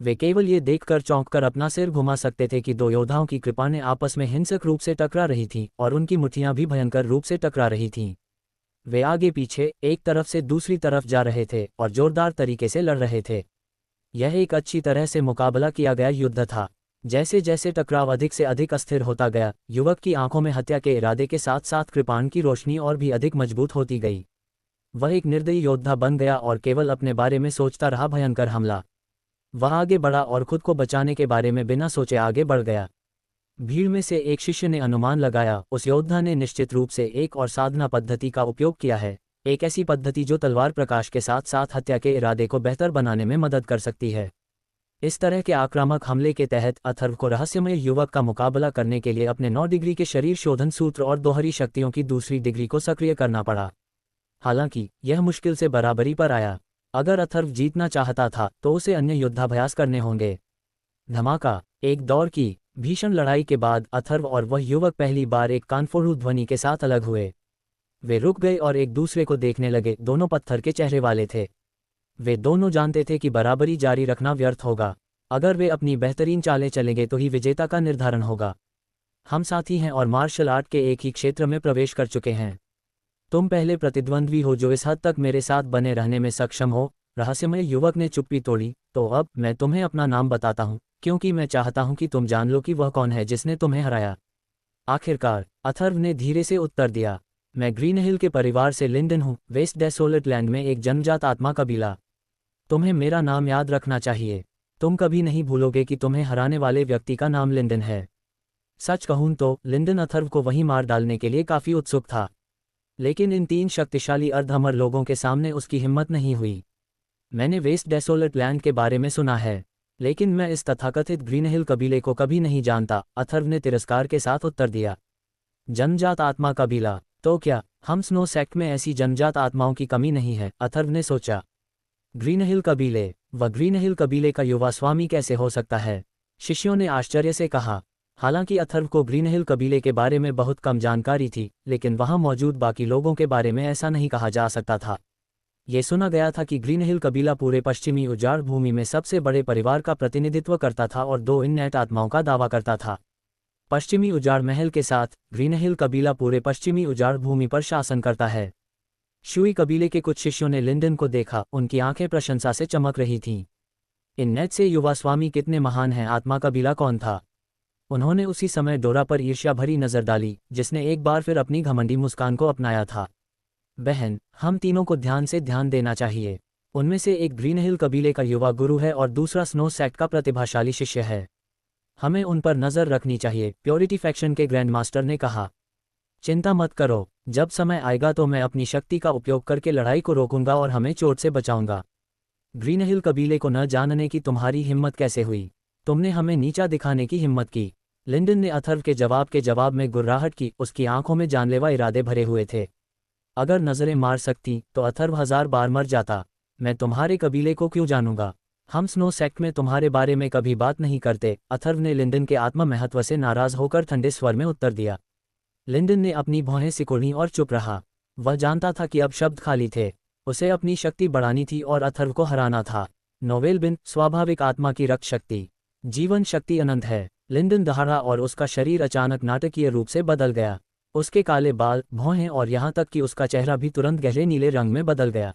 वे केवल ये देखकर चौंककर अपना सिर घुमा सकते थे कि 2 योद्धाओं की कृपाणें आपस में हिंसक रूप से टकरा रही थीं और उनकी मुट्ठियां भी भयंकर रूप से टकरा रही थीं। वे आगे पीछे, एक तरफ से दूसरी तरफ जा रहे थे और जोरदार तरीके से लड़ रहे थे। यह एक अच्छी तरह से मुकाबला किया गया युद्ध था। जैसे जैसे टकराव अधिक से अधिक अस्थिर होता गया, युवक की आंखों में हत्या के इरादे के साथ साथ कृपाण की रोशनी और भी अधिक मजबूत होती गई। वह एक निर्दयी योद्धा बन गया और केवल अपने बारे में सोचता रहा। भयंकर हमला। वह आगे बढ़ा और खुद को बचाने के बारे में बिना सोचे आगे बढ़ गया। भीड़ में से एक शिष्य ने अनुमान लगाया, उस योद्धा ने निश्चित रूप से एक और साधना पद्धति का उपयोग किया है, एक ऐसी पद्धति जो तलवार प्रकाश के साथ साथ हत्या के इरादे को बेहतर बनाने में मदद कर सकती है। इस तरह के आक्रामक हमले के तहत अथर्व को रहस्यमय युवक का मुकाबला करने के लिए अपने 9 डिग्री के शरीर शोधन सूत्र और दोहरी शक्तियों की दूसरी डिग्री को सक्रिय करना पड़ा। हालांकि यह मुश्किल से बराबरी पर आया। अगर अथर्व जीतना चाहता था तो उसे अन्य युद्धाभ्यास करने होंगे। धमाका। एक दौर की भीषण लड़ाई के बाद अथर्व और वह युवक पहली बार एक कानफोड़ू ध्वनि के साथ अलग हुए। वे रुक गए और एक दूसरे को देखने लगे। दोनों पत्थर के चेहरे वाले थे। वे दोनों जानते थे कि बराबरी जारी रखना व्यर्थ होगा। अगर वे अपनी बेहतरीन चालें चलेंगे तो ही विजेता का निर्धारण होगा। हम साथी हैं और मार्शल आर्ट के एक ही क्षेत्र में प्रवेश कर चुके हैं। तुम पहले प्रतिद्वंद्वी हो जो इस हद तक मेरे साथ बने रहने में सक्षम हो। रहस्यमय युवक ने चुप्पी तोड़ी। तो अब मैं तुम्हें अपना नाम बताता हूँ, क्योंकि मैं चाहता हूँ कि तुम जान लो कि वह कौन है जिसने तुम्हें हराया। आखिरकार अथर्व ने धीरे से उत्तर दिया, मैं ग्रीन हिल के परिवार से लिंडन हूँ, वेस्ट डेसोलेट लैंड में एक जन्मजात आत्मा कबीला। तुम्हें मेरा नाम याद रखना चाहिए। तुम कभी नहीं भूलोगे कि तुम्हें हराने वाले व्यक्ति का नाम लिंडन है। सच कहूं तो लिंडन अथर्व को वहीं मार डालने के लिए काफी उत्सुक था, लेकिन इन 3 शक्तिशाली अर्धअमर लोगों के सामने उसकी हिम्मत नहीं हुई। मैंने वेस्ट डेसोलेट लैंड के बारे में सुना है, लेकिन मैं इस तथाकथित ग्रीन हिल कबीले को कभी नहीं जानता, अथर्व ने तिरस्कार के साथ उत्तर दिया। जन्मजात आत्मा कबीला? तो क्या हम स्नो सेक्ट में ऐसी जन्मजात आत्माओं की कमी नहीं है? अथर्व ने सोचा। ग्रीन हिल कबीले? वह ग्रीन हिल कबीले का युवा स्वामी कैसे हो सकता है? शिष्यों ने आश्चर्य से कहा। हालांकि अथर्व को ग्रीन हिल कबीले के बारे में बहुत कम जानकारी थी, लेकिन वहां मौजूद बाकी लोगों के बारे में ऐसा नहीं कहा जा सकता था। ये सुना गया था कि ग्रीन हिल कबीला पूरे पश्चिमी उजाड़ भूमि में सबसे बड़े परिवार का प्रतिनिधित्व करता था और 2 इननेट आत्माओं का दावा करता था। पश्चिमी उजाड़ महल के साथ ग्रीन हिल कबीला पूरे पश्चिमी उजाड़ भूमि पर शासन करता है। शुई कबीले के कुछ शिष्यों ने लिंडन को देखा। उनकी आंखें प्रशंसा से चमक रही थीं। इन नेट से युवा स्वामी कितने महान हैं। आत्मा कबीला कौन था? उन्होंने उसी समय डोरा पर ईर्ष्या भरी नजर डाली, जिसने एक बार फिर अपनी घमंडी मुस्कान को अपनाया था। बहन, हम तीनों को ध्यान से ध्यान देना चाहिए। उनमें से एक ग्रीन हिल कबीले का युवा गुरु है और दूसरा स्नो सेक्ट का प्रतिभाशाली शिष्य है। हमें उन पर नजर रखनी चाहिए, प्योरिटी फैक्शन के ग्रैंड मास्टर ने कहा। चिंता मत करो, जब समय आएगा तो मैं अपनी शक्ति का उपयोग करके लड़ाई को रोकूंगा और हमें चोट से बचाऊंगा। ग्रीन हिल कबीले को न जानने की तुम्हारी हिम्मत कैसे हुई? तुमने हमें नीचा दिखाने की हिम्मत की। लिंडन ने अथर्व के जवाब में गुर्राहट की। उसकी आंखों में जानलेवा इरादे भरे हुए थे। अगर नजरें मार सकती तो अथर्व 1000 बार मर जाता। मैं तुम्हारे कबीले को क्यों जानूंगा? हम स्नो सेक्ट में तुम्हारे बारे में कभी बात नहीं करते। अथर्व ने लिंडन के आत्म महत्व से नाराज होकर ठंडे स्वर में उत्तर दिया। लिंडन ने अपनी भौहें सिकुड़ी और चुप रहा। वह जानता था कि अब शब्द खाली थे। उसे अपनी शक्ति बढ़ानी थी और अथर्व को हराना था। नोवेल बिन, स्वाभाविक आत्मा की रक्त शक्ति। जीवन शक्ति अनंत है। लिंडन दहाड़ा और उसका शरीर अचानक नाटकीय रूप से बदल गया। उसके काले बाल, भौहें और यहाँ तक कि उसका चेहरा भी तुरंत गहरे नीले रंग में बदल गया।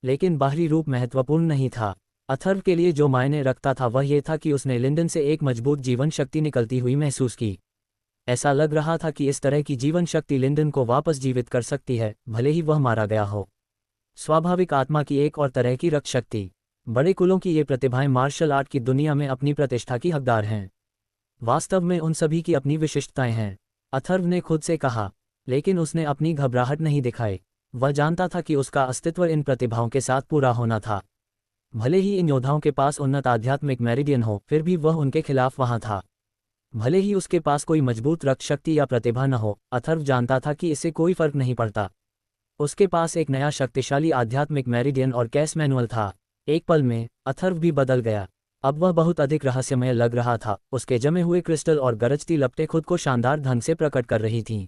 लेकिन बाहरी रूप महत्वपूर्ण नहीं था। अथर्व के लिए जो मायने रखता था वह यह था कि उसने लिंडन से एक मजबूत जीवन शक्ति निकलती हुई महसूस की। ऐसा लग रहा था कि इस तरह की जीवन शक्ति लिंडन को वापस जीवित कर सकती है, भले ही वह मारा गया हो। स्वाभाविक आत्मा की एक और तरह की रक्त शक्ति। बड़े कुलों की ये प्रतिभाएं मार्शल आर्ट की दुनिया में अपनी प्रतिष्ठा की हकदार हैं। वास्तव में उन सभी की अपनी विशिष्टताएं हैं, अथर्व ने खुद से कहा। लेकिन उसने अपनी घबराहट नहीं दिखाई। वह जानता था कि उसका अस्तित्व इन प्रतिभाओं के साथ पूरा होना था। भले ही इन योद्धाओं के पास उन्नत आध्यात्मिक मेरिडियन हो, फिर भी वह उनके खिलाफ वहां था। भले ही उसके पास कोई मजबूत रक्त शक्ति या प्रतिभा न हो, अथर्व जानता था कि इससे कोई फर्क नहीं पड़ता। उसके पास एक नया शक्तिशाली आध्यात्मिक मेरिडियन और कैश मैनुअल था। एक पल में अथर्व भी बदल गया। अब वह बहुत अधिक रहस्यमय लग रहा था। उसके जमे हुए क्रिस्टल और गरजती लपटें खुद को शानदार ढंग से प्रकट कर रही थीं।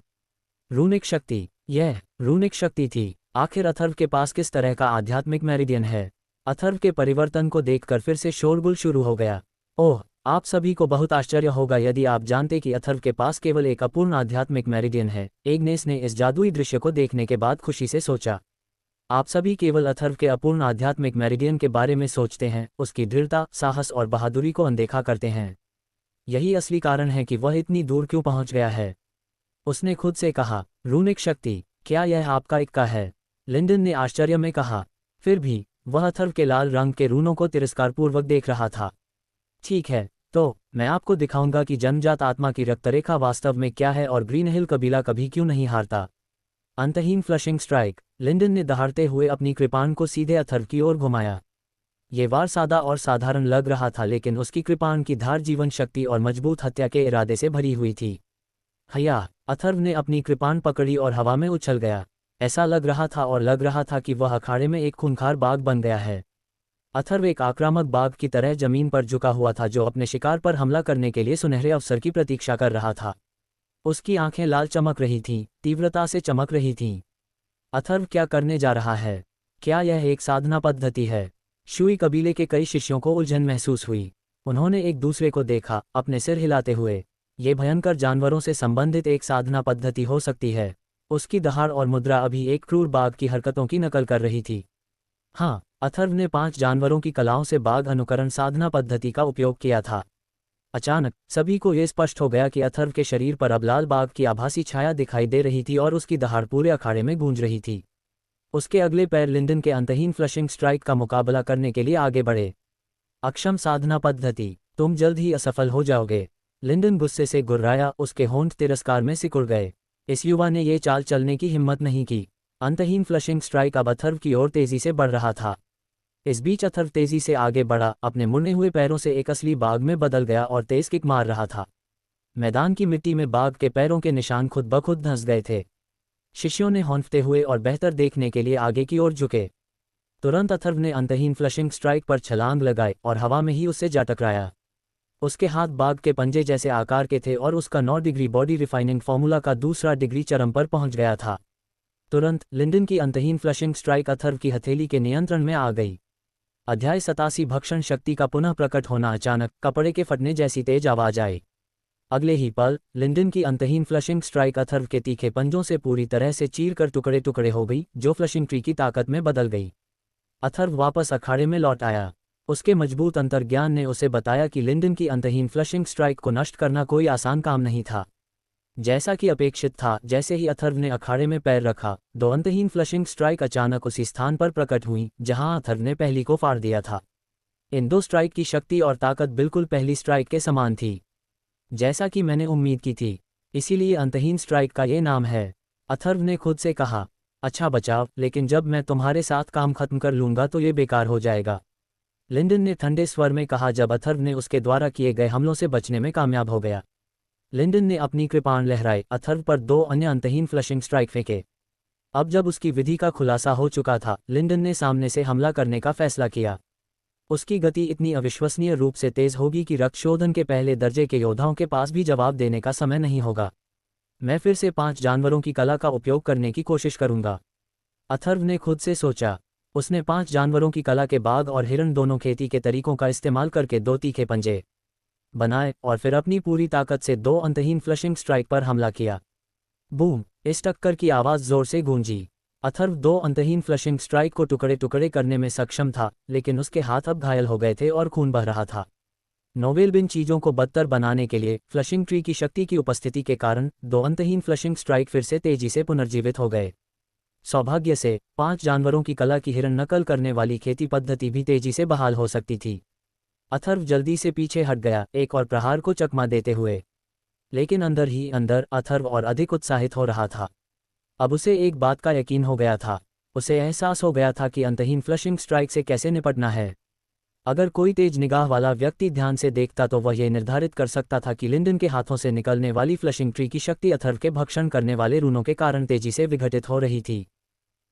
रूनिक शक्ति। यह रूनिक शक्ति थी। आखिर अथर्व के पास किस तरह का आध्यात्मिक मेरिडियन है? अथर्व के परिवर्तन को देखकर फिर से शोरगुल शुरू हो गया। ओह, आप सभी को बहुत आश्चर्य होगा यदि आप जानते कि अथर्व के पास केवल एक अपूर्ण आध्यात्मिक मेरिडियन है, एग्नेस ने इस जादुई दृश्य को देखने के बाद खुशी से सोचा। आप सभी केवल अथर्व के अपूर्ण आध्यात्मिक मेरिडियन के बारे में सोचते हैं, उसकी दृढ़ता, साहस और बहादुरी को अनदेखा करते हैं। यही असली कारण है कि वह इतनी दूर क्यों पहुंच गया है। उसने खुद से कहा, रूनिक शक्ति, क्या यह आपका इक्का है? लिंडन ने आश्चर्य में कहा। फिर भी वह अथर्व के लाल रंग के रूनों को तिरस्कारपूर्वक देख रहा था। ठीक है, तो मैं आपको दिखाऊंगा कि जन्मजात आत्मा की रक्तरेखा वास्तव में क्या है और ग्रीन हिल कबीला कभी क्यों नहीं हारता। अंतहीन फ्लशिंग स्ट्राइक। लिंडन ने दहाड़ते हुए अपनी कृपाण को सीधे अथर्व की ओर घुमाया। ये वार सादा और साधारण लग रहा था, लेकिन उसकी कृपाण की धार जीवन शक्ति और मजबूत हत्या के इरादे से भरी हुई थी। हया। अथर्व ने अपनी कृपाण पकड़ी और हवा में उछल गया। ऐसा लग रहा था कि वह अखाड़े में एक खूंखार बाघ बन गया है। अथर्व एक आक्रामक बाघ की तरह जमीन पर झुका हुआ था, जो अपने शिकार पर हमला करने के लिए सुनहरे अवसर की प्रतीक्षा कर रहा था। उसकी आंखें लाल चमक रही थीं, तीव्रता से चमक रही थीं। अथर्व क्या करने जा रहा है? क्या यह एक साधना पद्धति है? शुई कबीले के कई शिष्यों को उलझन महसूस हुई। उन्होंने एक दूसरे को देखा, अपने सिर हिलाते हुए। ये भयंकर जानवरों से संबंधित एक साधना पद्धति हो सकती है। उसकी दहाड़ और मुद्रा अभी एक क्रूर बाघ की हरकतों की नकल कर रही थी। हाँ, अथर्व ने 5 जानवरों की कलाओं से बाघ अनुकरण साधना पद्धति का उपयोग किया था। अचानक सभी को यह स्पष्ट हो गया कि अथर्व के शरीर पर अब लाल बाघ की आभासी छाया दिखाई दे रही थी और उसकी दहाड़ पूरे अखाड़े में गूंज रही थी। उसके अगले पैर लिंडन के अंतहीन फ्लशिंग स्ट्राइक का मुकाबला करने के लिए आगे बढ़े। अक्षम साधना पद्धति, तुम जल्द ही असफल हो जाओगे। लिंडन गुस्से से गुर्राया, उसके होंठ तिरस्कार में सिकुड़ गए। इस युवा ने ये चाल चलने की हिम्मत नहीं की। अंतहीन फ्लशिंग स्ट्राइक अब अथर्व की ओर तेजी से बढ़ रहा था। इस बीच अथर्व तेजी से आगे बढ़ा, अपने मुड़ने हुए पैरों से एक असली बाघ में बदल गया और तेज किक मार रहा था। मैदान की मिट्टी में बाघ के पैरों के निशान खुद ब खुद धंस गए थे। शिष्यों ने हौंफते हुए और बेहतर देखने के लिए आगे की ओर झुके। तुरंत अथर्व ने अंतहीन फ्लशिंग स्ट्राइक पर छलांग लगाई और हवा में ही उससे जा टकराया। उसके हाथ बाघ के पंजे जैसे आकार के थे और उसका 9 डिग्री बॉडी रिफाइनिंग फॉर्मूला का दूसरा डिग्री चरम पर पहुंच गया था। तुरंत लिंडन की अंतहीन फ्लशिंग स्ट्राइक अथर्व की हथेली के नियंत्रण में आ गई। अध्याय 87 भक्षण शक्ति का पुनः प्रकट होना। अचानक कपड़े के फटने जैसी तेज आवाज आई। अगले ही पल लिंडन की अंतहीन फ्लशिंग स्ट्राइक अथर्व के तीखे पंजों से पूरी तरह से चीर कर टुकड़े टुकड़े हो गई, जो फ्लशिंग ट्री की ताकत में बदल गई। अथर्व वापस अखाड़े में लौट आया। उसके मजबूत अंतर्ज्ञान ने उसे बताया कि लिंडन की अंतहीन फ्लशिंग स्ट्राइक को नष्ट करना कोई आसान काम नहीं था। जैसा कि अपेक्षित था, जैसे ही अथर्व ने अखाड़े में पैर रखा, 2 अंतहीन फ्लशिंग स्ट्राइक अचानक उसी स्थान पर प्रकट हुई जहां अथर्व ने पहली को फाड़ दिया था। इन 2 स्ट्राइक की शक्ति और ताकत बिल्कुल पहली स्ट्राइक के समान थी, जैसा कि मैंने उम्मीद की थी। इसीलिए अंतहीन स्ट्राइक का ये नाम है। अथर्व ने खुद से कहा, अच्छा बचाव, लेकिन जब मैं तुम्हारे साथ काम खत्म कर लूंगा तो ये बेकार हो जाएगा। लिंडन ने ठंडे स्वर में कहा जब अथर्व ने उसके द्वारा किए गए हमलों से बचने में कामयाब हो गया। लिंडन ने अपनी कृपाण लहराई, अथर्व पर 2 अन्य अंतहीन फ्लशिंग स्ट्राइक फेंके। अब जब उसकी विधि का खुलासा हो चुका था, लिंडन ने सामने से हमला करने का फैसला किया। उसकी गति इतनी अविश्वसनीय रूप से तेज होगी कि रक्तशोधन के पहले दर्जे के योद्धाओं के पास भी जवाब देने का समय नहीं होगा। मैं फिर से 5 जानवरों की कला का उपयोग करने की कोशिश करूंगा, अथर्व ने खुद से सोचा। उसने 5 जानवरों की कला के बाघ और हिरण दोनों खेती के तरीकों का इस्तेमाल करके 2 तीखे पंजे बनाए और फिर अपनी पूरी ताकत से 2 अंतहीन फ्लशिंग स्ट्राइक पर हमला किया। बूम! इस टक्कर की आवाज़ जोर से गूंजी। अथर्व 2 अंतहीन फ्लशिंग स्ट्राइक को टुकड़े टुकड़े करने में सक्षम था, लेकिन उसके हाथ अब घायल हो गए थे और खून बह रहा था। नोवेलबिन चीज़ों को बदतर बनाने के लिए फ्लशिंग ट्री की शक्ति की उपस्थिति के कारण 2 अंतहीन फ्लशिंग स्ट्राइक फिर से तेजी से पुनर्जीवित हो गए। सौभाग्य से 5 जानवरों की कला की हिरण नकल करने वाली खेती पद्धति भी तेजी से बहाल हो सकती थी। अथर्व जल्दी से पीछे हट गया, एक और प्रहार को चकमा देते हुए। लेकिन अंदर ही अंदर अथर्व और अधिक उत्साहित हो रहा था। अब उसे एक बात का यकीन हो गया था। उसे एहसास हो गया था कि अंतहीन फ्लशिंग स्ट्राइक से कैसे निपटना है। अगर कोई तेज निगाह वाला व्यक्ति ध्यान से देखता तो वह यह निर्धारित कर सकता था कि लिंडन के हाथों से निकलने वाली फ्लशिंग ट्री की शक्ति अथर्व के भक्षण करने वाले रूनों के कारण तेजी से विघटित हो रही थी।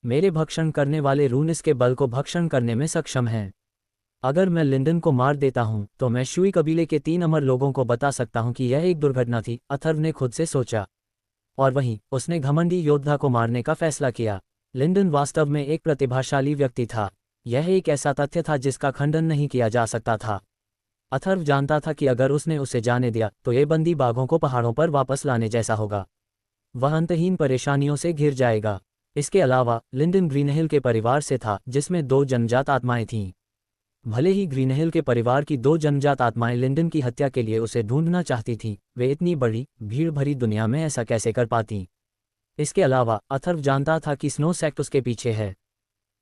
मेरे भक्षण करने वाले रून इसके बल को भक्षण करने में सक्षम हैं। अगर मैं लिंडन को मार देता हूं तो मैं शुई कबीले के 3 अमर लोगों को बता सकता हूं कि यह एक दुर्घटना थी, अथर्व ने खुद से सोचा। और वहीं उसने घमंडी योद्धा को मारने का फैसला किया। लिंडन वास्तव में एक प्रतिभाशाली व्यक्ति था। यह एक ऐसा तथ्य था जिसका खंडन नहीं किया जा सकता था। अथर्व जानता था कि अगर उसने उसे जाने दिया तो ये बंदी बाघों को पहाड़ों पर वापस लाने जैसा होगा। वह अंतहीन परेशानियों से घिर जाएगा। इसके अलावा लिंडन ग्रीनहिल के परिवार से था, जिसमें 2 जन्मजात आत्माएं थीं। भले ही ग्रीनहिल के परिवार की 2 जन्मजात आत्माएं लिंडन की हत्या के लिए उसे ढूंढना चाहती थीं, वे इतनी बड़ी भीड़ भरी दुनिया में ऐसा कैसे कर पातीं। इसके अलावा अथर्व जानता था कि स्नो सेक्ट उसके पीछे है।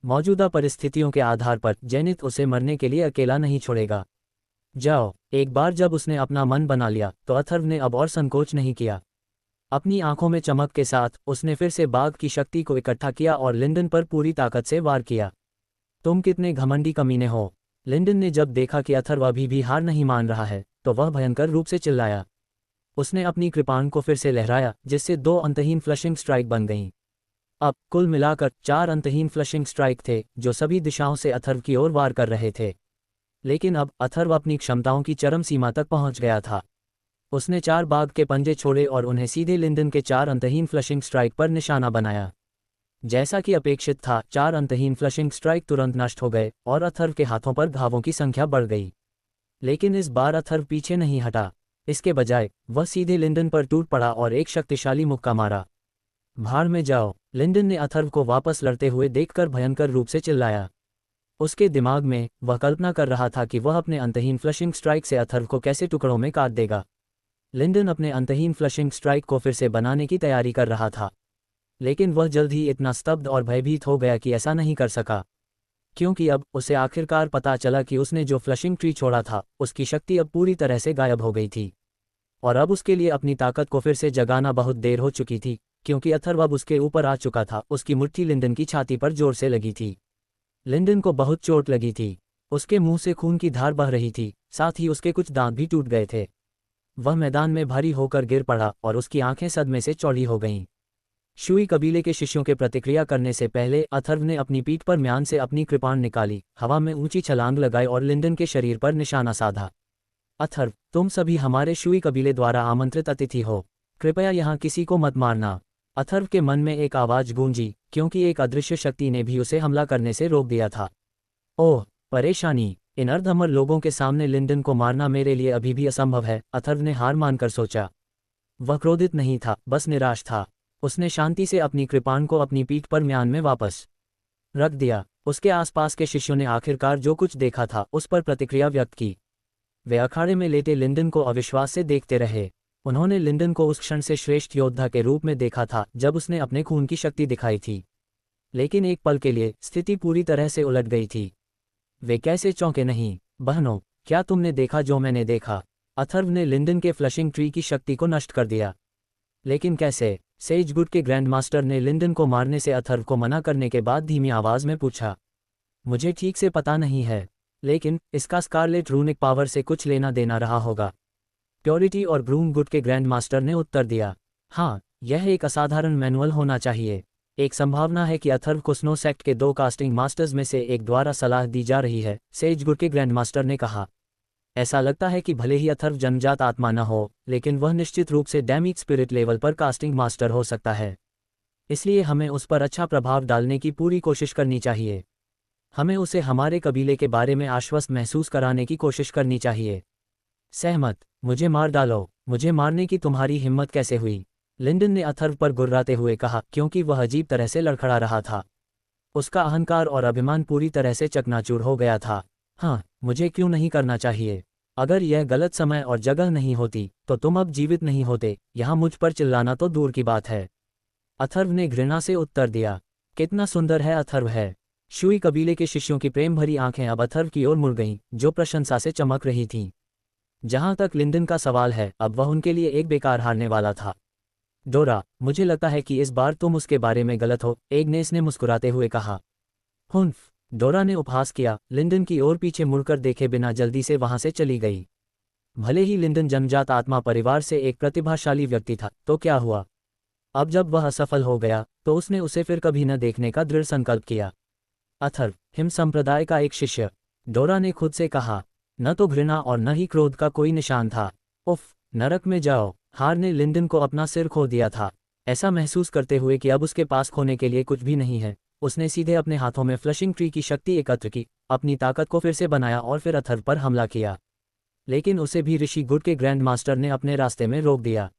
मौजूदा परिस्थितियों के आधार पर जेनिथ उसे मरने के लिए अकेला नहीं छोड़ेगा। जाओ। एक बार जब उसने अपना मन बना लिया तो अथर्व ने अब और संकोच नहीं किया। अपनी आंखों में चमक के साथ उसने फिर से बाघ की शक्ति को इकट्ठा किया और लिंडन पर पूरी ताकत से वार किया। तुम कितने घमंडी कमीने हो। लिंडन ने जब देखा कि अथर्व अभी भी हार नहीं मान रहा है तो वह भयंकर रूप से चिल्लाया। उसने अपनी कृपाण को फिर से लहराया जिससे 2 अंतहीन फ्लशिंग स्ट्राइक बन गईं। अब कुल मिलाकर 4 अंतहीन फ्लशिंग स्ट्राइक थे जो सभी दिशाओं से अथर्व की ओर वार कर रहे थे। लेकिन अब अथर्व अपनी क्षमताओं की चरम सीमा तक पहुंच गया था। उसने 4 बाघ के पंजे छोड़े और उन्हें सीधे लिंडन के 4 अंतहीन फ्लशिंग स्ट्राइक पर निशाना बनाया। जैसा कि अपेक्षित था, 4 अंतहीन फ्लशिंग स्ट्राइक तुरंत नष्ट हो गए और अथर्व के हाथों पर घावों की संख्या बढ़ गई। लेकिन इस बार अथर्व पीछे नहीं हटा। इसके बजाय वह सीधे लिंडन पर टूट पड़ा और एक शक्तिशाली मुक्का मारा। भाड़ में जाओ। लिंडन ने अथर्व को वापस लड़ते हुए देखकर भयंकर रूप से चिल्लाया। उसके दिमाग में वह कल्पना कर रहा था कि वह अपने अंतहीन फ्लशिंग स्ट्राइक से अथर्व को कैसे टुकड़ों में काट देगा। लिंडन अपने अंतहीन फ्लशिंग स्ट्राइक को फिर से बनाने की तैयारी कर रहा था, लेकिन वह जल्द ही इतना स्तब्ध और भयभीत हो गया कि ऐसा नहीं कर सका, क्योंकि अब उसे आखिरकार पता चला कि उसने जो फ्लशिंग ट्री छोड़ा था उसकी शक्ति अब पूरी तरह से गायब हो गई थी। और अब उसके लिए अपनी ताकत को फिर से जगाना बहुत देर हो चुकी थी, क्योंकि अथर्व अब उसके ऊपर आ चुका था। उसकी मुट्ठी लिंडन की छाती पर जोर से लगी थी। लिंडन को बहुत चोट लगी थी। उसके मुंह से खून की धार बह रही थी, साथ ही उसके कुछ दांत भी टूट गए थे। वह मैदान में भारी होकर गिर पड़ा और उसकी आंखें सदमे से चौड़ी हो गईं। शुई कबीले के शिष्यों के प्रतिक्रिया करने से पहले अथर्व ने अपनी पीठ पर म्यान से अपनी कृपाण निकाली, हवा में ऊंची छलांग लगाई और लिंडन के शरीर पर निशाना साधा। अथर्व, तुम सभी हमारे शुई कबीले द्वारा आमंत्रित अतिथि हो। कृपया यहाँ किसी को मत मारना। अथर्व के मन में एक आवाज गूंजी, क्योंकि एक अदृश्य शक्ति ने भी उसे हमला करने से रोक दिया था। ओह, परेशानी। इन अर्धअमर लोगों के सामने लिंडन को मारना मेरे लिए अभी भी असंभव है, अथर्व ने हार मानकर सोचा। वह क्रोधित नहीं था, बस निराश था। उसने शांति से अपनी कृपाण को अपनी पीठ पर म्यान में वापस रख दिया। उसके आसपास के शिष्यों ने आखिरकार जो कुछ देखा था उस पर प्रतिक्रिया व्यक्त की। वे अखाड़े में लेटे लिंडन को अविश्वास से देखते रहे। उन्होंने लिंडन को उस क्षण से श्रेष्ठ योद्धा के रूप में देखा था जब उसने अपने खून की शक्ति दिखाई थी, लेकिन एक पल के लिए स्थिति पूरी तरह से उलट गई थी। वे कैसे चौंके नहीं। बहनों, क्या तुमने देखा जो मैंने देखा? अथर्व ने लिंडन के फ्लशिंग ट्री की शक्ति को नष्ट कर दिया। लेकिन कैसे? सेजगुड के ग्रैंड मास्टर ने लिंडन को मारने से अथर्व को मना करने के बाद धीमी आवाज में पूछा। मुझे ठीक से पता नहीं है, लेकिन इसका स्कारलेट रूनिक पावर से कुछ लेना देना रहा होगा। प्योरिटी और ब्रूमगुड के ग्रैंड मास्टर ने उत्तर दिया। हाँ, यह एक असाधारण मैनुअल होना चाहिए। एक संभावना है कि अथर्व को स्नो सेक्ट के 2 कास्टिंग मास्टर्स में से एक द्वारा सलाह दी जा रही है, सेजगुड के ग्रैंड मास्टर ने कहा। ऐसा लगता है कि भले ही अथर्व जन्मजात आत्मा न हो, लेकिन वह निश्चित रूप से डैमिक स्पिरिट लेवल पर कास्टिंग मास्टर हो सकता है। इसलिए हमें उस पर अच्छा प्रभाव डालने की पूरी कोशिश करनी चाहिए। हमें उसे हमारे कबीले के बारे में आश्वस्त महसूस कराने की कोशिश करनी चाहिए। सहमत। मुझे मार डालो। मुझे मारने की तुम्हारी हिम्मत कैसे हुई? लिंडन ने अथर्व पर गुर्राते हुए कहा, क्योंकि वह अजीब तरह से लड़खड़ा रहा था। उसका अहंकार और अभिमान पूरी तरह से चकनाचूर हो गया था। हाँ, मुझे क्यों नहीं करना चाहिए? अगर यह गलत समय और जगह नहीं होती तो तुम अब जीवित नहीं होते। यहाँ मुझ पर चिल्लाना तो दूर की बात है। अथर्व ने घृणा से उत्तर दिया। कितना सुंदर है अथर्व है। शुई कबीले के शिष्यों की प्रेम भरी आंखें अब अथर्व की ओर मुड़ गईं, जो प्रशंसा से चमक रही थीं। जहां तक लिंडन का सवाल है, अब वह उनके लिए एक बेकार हारने वाला था। डोरा, मुझे लगता है कि इस बार तुम उसके बारे में गलत हो, एग्नेस ने मुस्कुराते हुए कहा। हुन्फ, डोरा ने उपहास किया। लिंडन की ओर पीछे मुड़कर देखे बिना जल्दी से वहां से चली गई। भले ही लिंडन जन्मजात आत्मा परिवार से एक प्रतिभाशाली व्यक्ति था, तो क्या हुआ? अब जब वह असफल हो गया तो उसने उसे फिर कभी न देखने का दृढ़ संकल्प किया। अथर्व, हिम संप्रदाय का एक शिष्य, डोरा ने खुद से कहा। न तो घृणा और न ही क्रोध का कोई निशान था। उफ, नरक में जाओ। हार ने लिंडन को अपना सिर खो दिया था। ऐसा महसूस करते हुए कि अब उसके पास खोने के लिए कुछ भी नहीं है, उसने सीधे अपने हाथों में फ्लशिंग ट्री की शक्ति एकत्र की, अपनी ताकत को फिर से बनाया और फिर अथर्व पर हमला किया। लेकिन उसे भी ऋषि गुड के ग्रैंड मास्टर ने अपने रास्ते में रोक दिया।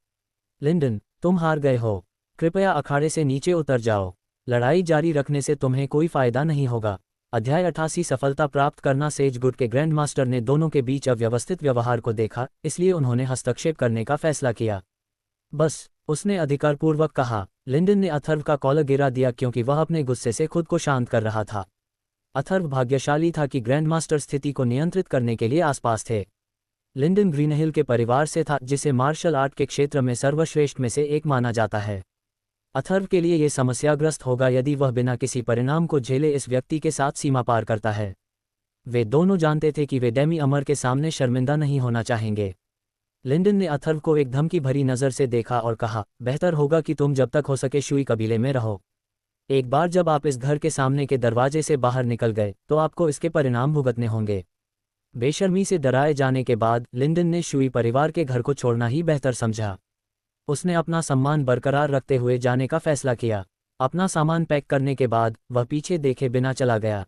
लिंडन, तुम हार गए हो। कृपया अखाड़े से नीचे उतर जाओ। लड़ाई जारी रखने से तुम्हें कोई फायदा नहीं होगा। अध्याय 88 सफलता प्राप्त करना। सेजगुड के ग्रैंड मास्टर ने दोनों के बीच अव्यवस्थित व्यवहार को देखा, इसलिए उन्होंने हस्तक्षेप करने का फैसला किया। बस, उसने अधिकारपूर्वक कहा। लिंडन ने अथर्व का कॉलर गिरा दिया, क्योंकि वह अपने गुस्से से खुद को शांत कर रहा था। अथर्व भाग्यशाली था कि ग्रैंड मास्टर स्थिति को नियंत्रित करने के लिए आसपास थे। लिंडन ग्रीनहिल के परिवार से था, जिसे मार्शल आर्ट के क्षेत्र में सर्वश्रेष्ठ में से एक माना जाता है। अथर्व के लिए ये समस्याग्रस्त होगा यदि वह बिना किसी परिणाम को झेले इस व्यक्ति के साथ सीमा पार करता है। वे दोनों जानते थे कि वे डेमी अमर के सामने शर्मिंदा नहीं होना चाहेंगे। लिंडन ने अथर्व को एक धमकी भरी नज़र से देखा और कहा, बेहतर होगा कि तुम जब तक हो सके शुई कबीले में रहो। एक बार जब आप इस घर के सामने के दरवाजे से बाहर निकल गए तो आपको इसके परिणाम भुगतने होंगे। बेशर्मी से डराए जाने के बाद लिंडन ने शुई परिवार के घर को छोड़ना ही बेहतर समझा। उसने अपना सम्मान बरकरार रखते हुए जाने का फैसला किया। अपना सामान पैक करने के बाद वह पीछे देखे बिना चला गया।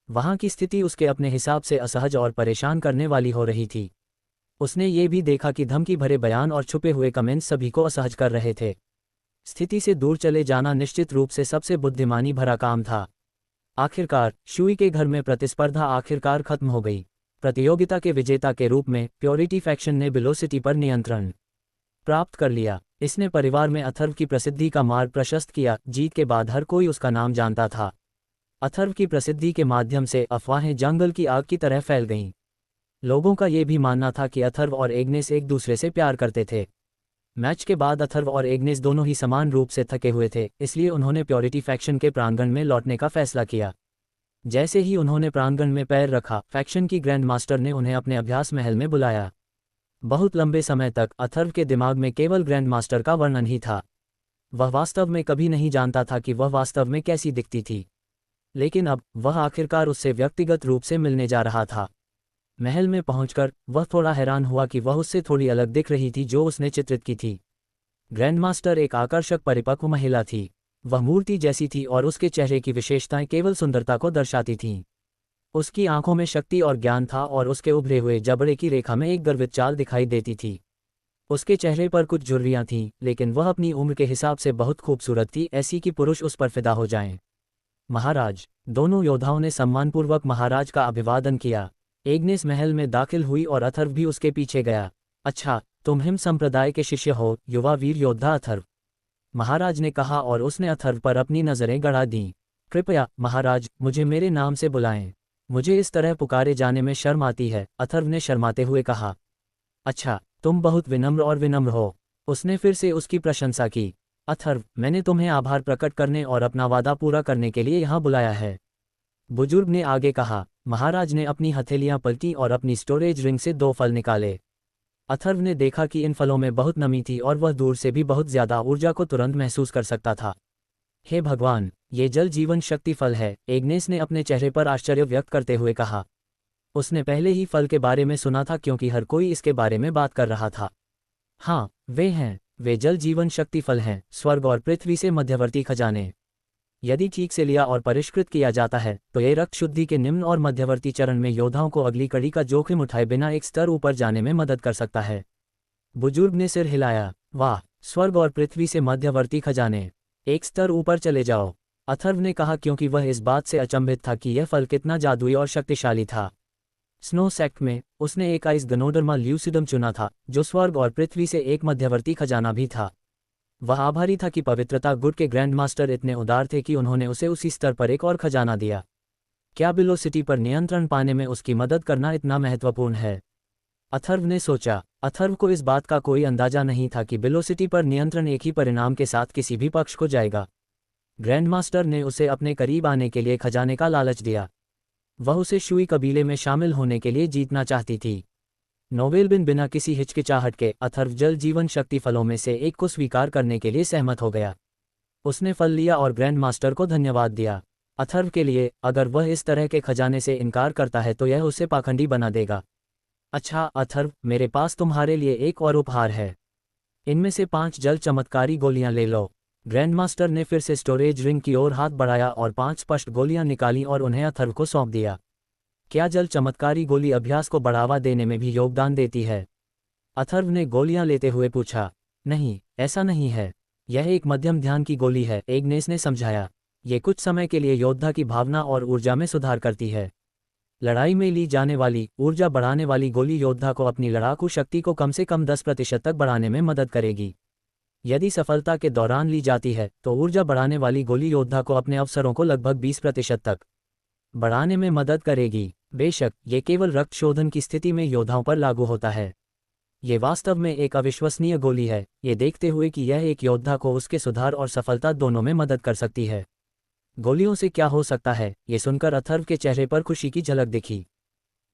वहाँ की स्थिति उसके अपने हिसाब से असहज और परेशान करने वाली हो रही थी। उसने ये भी देखा कि धमकी भरे बयान और छुपे हुए कमेंट्स सभी को असहज कर रहे थे। स्थिति से दूर चले जाना निश्चित रूप से सबसे बुद्धिमानी भरा काम था। आखिरकार शुई के घर में प्रतिस्पर्धा आखिरकार खत्म हो गई। प्रतियोगिता के विजेता के रूप में प्योरिटी फैक्शन ने वेलोसिटी पर नियंत्रण प्राप्त कर लिया। इसने परिवार में अथर्व की प्रसिद्धि का मार्ग प्रशस्त किया। जीत के बाद हर कोई उसका नाम जानता था। अथर्व की प्रसिद्धि के माध्यम से अफवाहें जंगल की आग की तरह फैल गईं। लोगों का ये भी मानना था कि अथर्व और एग्नेस एक दूसरे से प्यार करते थे। मैच के बाद अथर्व और एग्नेस दोनों ही समान रूप से थके हुए थे, इसलिए उन्होंने प्योरिटी फैक्शन के प्रांगण में लौटने का फैसला किया। जैसे ही उन्होंने प्रांगण में पैर रखा, फैक्शन की ग्रैंड मास्टर ने उन्हें अपने अभ्यास महल में बुलाया। बहुत लंबे समय तक अथर्व के दिमाग में केवल ग्रैंड मास्टर का वर्णन ही था। वह वास्तव में कभी नहीं जानता था कि वह वास्तव में कैसी दिखती थी, लेकिन अब वह आखिरकार उससे व्यक्तिगत रूप से मिलने जा रहा था। महल में पहुंचकर वह थोड़ा हैरान हुआ कि वह उससे थोड़ी अलग दिख रही थी जो उसने चित्रित की थी। ग्रैंड मास्टर एक आकर्षक परिपक्व महिला थी। वह मूर्ति जैसी थी और उसके चेहरे की विशेषताएं केवल सुंदरता को दर्शाती थीं। उसकी आंखों में शक्ति और ज्ञान था और उसके उभरे हुए जबड़े की रेखा में एक गर्वित चाल दिखाई देती थी। उसके चेहरे पर कुछ झुर्रियां थीं, लेकिन वह अपनी उम्र के हिसाब से बहुत खूबसूरत थी, ऐसी कि पुरुष उस पर फिदा हो जाएं। महाराज! दोनों योद्धाओं ने सम्मानपूर्वक महाराज का अभिवादन किया। एग्नेस महल में दाखिल हुई और अथर्व भी उसके पीछे गया। अच्छा, तुम हिम संप्रदाय के शिष्य हो, युवा वीर योद्धा अथर्व, महाराज ने कहा और उसने अथर्व पर अपनी नज़रें गड़ा दीं। कृपया महाराज, मुझे मेरे नाम से बुलाएं। मुझे इस तरह पुकारे जाने में शर्म आती है, अथर्व ने शर्माते हुए कहा। अच्छा, तुम बहुत विनम्र और विनम्र हो। उसने फिर से उसकी प्रशंसा की। अथर्व, मैंने तुम्हें आभार प्रकट करने और अपना वादा पूरा करने के लिए यहाँ बुलाया है, बुजुर्ग ने आगे कहा। महाराज ने अपनी हथेलियां पलटी और अपनी स्टोरेज रिंग से 2 फल निकाले। अथर्व ने देखा कि इन फलों में बहुत नमी थी और वह दूर से भी बहुत ज्यादा ऊर्जा को तुरंत महसूस कर सकता था। हे भगवान, ये जल जीवन शक्ति फल है, एग्नेस ने अपने चेहरे पर आश्चर्य व्यक्त करते हुए कहा। उसने पहले ही फल के बारे में सुना था क्योंकि हर कोई इसके बारे में बात कर रहा था। हाँ, वे हैं, वे जल जीवन शक्ति फल हैं, स्वर्ग और पृथ्वी से मध्यवर्ती खजाने। यदि ठीक से लिया और परिष्कृत किया जाता है तो ये रक्त शुद्धि के निम्न और मध्यवर्ती चरण में योद्धाओं को अगली कड़ी का जोखिम उठाए बिना एक स्तर ऊपर जाने में मदद कर सकता है। बुजुर्ग ने सिर हिलाया। वाह, स्वर्ग और पृथ्वी से मध्यवर्ती खजाने, एक स्तर ऊपर चले जाओ, अथर्व ने कहा क्योंकि वह इस बात से अचंभित था कि यह फल कितना जादुई और शक्तिशाली था। स्नो सेक्ट में उसने एक आइस गनोडर्मा ल्यूसिडम चुना था, जो स्वर्ग और पृथ्वी से एक मध्यवर्ती खजाना भी था। वह आभारी था कि पवित्रता गुड के ग्रैंड मास्टर इतने उदार थे कि उन्होंने उसे उसी स्तर पर एक और खजाना दिया। क्या वेलोसिटी पर नियंत्रण पाने में उसकी मदद करना इतना महत्वपूर्ण है? अथर्व ने सोचा। अथर्व को इस बात का कोई अंदाजा नहीं था कि वेलोसिटी पर नियंत्रण एक ही परिणाम के साथ किसी भी पक्ष को जाएगा। ग्रैंड मास्टर ने उसे अपने करीब आने के लिए खजाने का लालच दिया। वह उसे शुई कबीले में शामिल होने के लिए जीतना चाहती थी। नोवेलबिन बिना किसी हिचकिचाहट के अथर्व जल जीवन शक्ति फलों में से एक को स्वीकार करने के लिए सहमत हो गया। उसने फल लिया और ग्रैंड मास्टर को धन्यवाद दिया। अथर्व के लिए अगर वह इस तरह के खजाने से इनकार करता है तो यह उसे पाखंडी बना देगा। अच्छा अथर्व, मेरे पास तुम्हारे लिए एक और उपहार है। इनमें से 5 जल चमत्कारी गोलियां ले लो। ग्रैंड मास्टर ने फिर से स्टोरेज रिंग की ओर हाथ बढ़ाया और 5 स्पष्ट गोलियां निकाली और उन्हें अथर्व को सौंप दिया। क्या जल चमत्कारी गोली अभ्यास को बढ़ावा देने में भी योगदान देती है? अथर्व ने गोलियां लेते हुए पूछा। नहीं, ऐसा नहीं है। यह एक मध्यम ध्यान की गोली है, एग्नेस ने समझाया। ये कुछ समय के लिए योद्धा की भावना और ऊर्जा में सुधार करती है। लड़ाई में ली जाने वाली ऊर्जा बढ़ाने वाली गोली योद्धा को अपनी लड़ाकू शक्ति को कम से कम 10% तक बढ़ाने में मदद करेगी। यदि सफलता के दौरान ली जाती है तो ऊर्जा बढ़ाने वाली गोली योद्धा को अपने अवसरों को लगभग 20% तक बढ़ाने में मदद करेगी। बेशक ये केवल रक्त शोधन की स्थिति में योद्धाओं पर लागू होता है। ये वास्तव में एक अविश्वसनीय गोली है, ये देखते हुए कि यह एक योद्धा को उसके सुधार और सफलता दोनों में मदद कर सकती है। गोलियों से क्या हो सकता है, ये सुनकर अथर्व के चेहरे पर खुशी की झलक दिखी।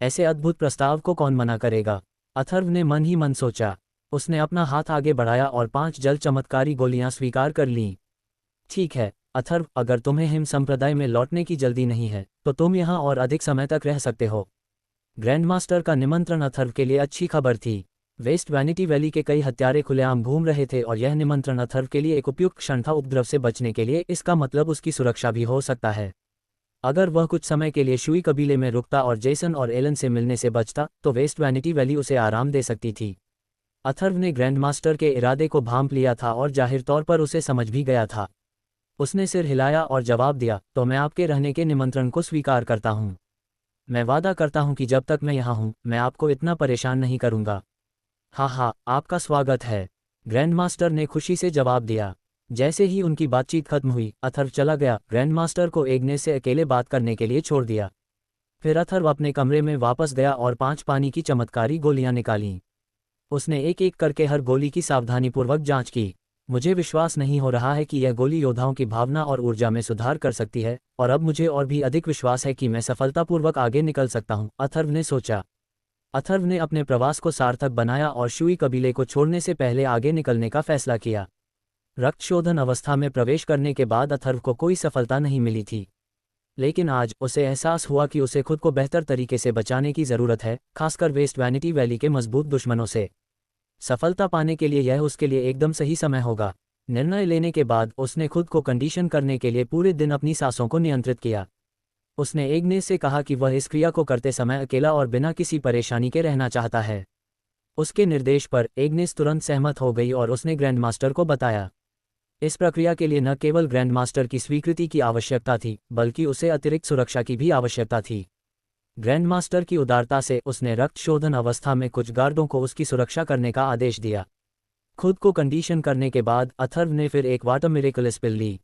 ऐसे अद्भुत प्रस्ताव को कौन मना करेगा? अथर्व ने मन ही मन सोचा। उसने अपना हाथ आगे बढ़ाया और 5 जल चमत्कारी गोलियां स्वीकार कर लीं। ठीक है अथर्व, अगर तुम्हें हिम संप्रदाय में लौटने की जल्दी नहीं है तो तुम यहाँ और अधिक समय तक रह सकते हो। ग्रैंडमास्टर का निमंत्रण अथर्व के लिए अच्छी खबर थी। वेस्ट वैनिटी वैली के कई हत्यारे खुलेआम घूम रहे थे और यह निमंत्रण अथर्व के लिए एक उपयुक्त क्षण था उपद्रव से बचने के लिए। इसका मतलब उसकी सुरक्षा भी हो सकता है। अगर वह कुछ समय के लिए शुई कबीले में रुकता और जेसन और एलन से मिलने से बचता तो वेस्ट वैनिटी वैली उसे आराम दे सकती थी। अथर्व ने ग्रैंडमास्टर के इरादे को भांप लिया था और जाहिर तौर पर उसे समझ भी गया था। उसने सिर हिलाया और जवाब दिया, तो मैं आपके रहने के निमंत्रण को स्वीकार करता हूँ। मैं वादा करता हूँ कि जब तक मैं यहाँ हूँ मैं आपको इतना परेशान नहीं करूँगा। हाँ, आपका स्वागत है, ग्रैंडमास्टर ने खुशी से जवाब दिया। जैसे ही उनकी बातचीत खत्म हुई अथर्व चला गया। ग्रैंडमास्टर को एग्नेस से अकेले बात करने के लिए छोड़ दिया। फिर अथर्व अपने कमरे में वापस गया और 5 पानी की चमत्कारी गोलियां निकालीं। उसने एक एक करके हर गोली की सावधानीपूर्वक जांच की। मुझे विश्वास नहीं हो रहा है कि यह गोली योद्धाओं की भावना और ऊर्जा में सुधार कर सकती है, और अब मुझे और भी अधिक विश्वास है कि मैं सफलतापूर्वक आगे निकल सकता हूं, अथर्व ने सोचा। अथर्व ने अपने प्रवास को सार्थक बनाया और शुई कबीले को छोड़ने से पहले आगे निकलने का फैसला किया। रक्तशोधन अवस्था में प्रवेश करने के बाद अथर्व को कोई सफलता नहीं मिली थी, लेकिन आज उसे एहसास हुआ कि उसे खुद को बेहतर तरीके से बचाने की ज़रूरत है, खासकर वेस्ट वैनिटी वैली के मजबूत दुश्मनों से। सफलता पाने के लिए यह उसके लिए एकदम सही समय होगा। निर्णय लेने के बाद उसने खुद को कंडीशन करने के लिए पूरे दिन अपनी सांसों को नियंत्रित किया। उसने एग्नेस से कहा कि वह इस क्रिया को करते समय अकेला और बिना किसी परेशानी के रहना चाहता है। उसके निर्देश पर एग्नेस तुरंत सहमत हो गई और उसने ग्रैंडमास्टर को बताया। इस प्रक्रिया के लिए न केवल ग्रैंडमास्टर की स्वीकृति की आवश्यकता थी, बल्कि उसे अतिरिक्त सुरक्षा की भी आवश्यकता थी। ग्रैंडमास्टर की उदारता से उसने रक्त शोधन अवस्था में कुछ गार्डों को उसकी सुरक्षा करने का आदेश दिया। खुद को कंडीशन करने के बाद अथर्व ने फिर एक वाटर मिरेकल स्पिल ली।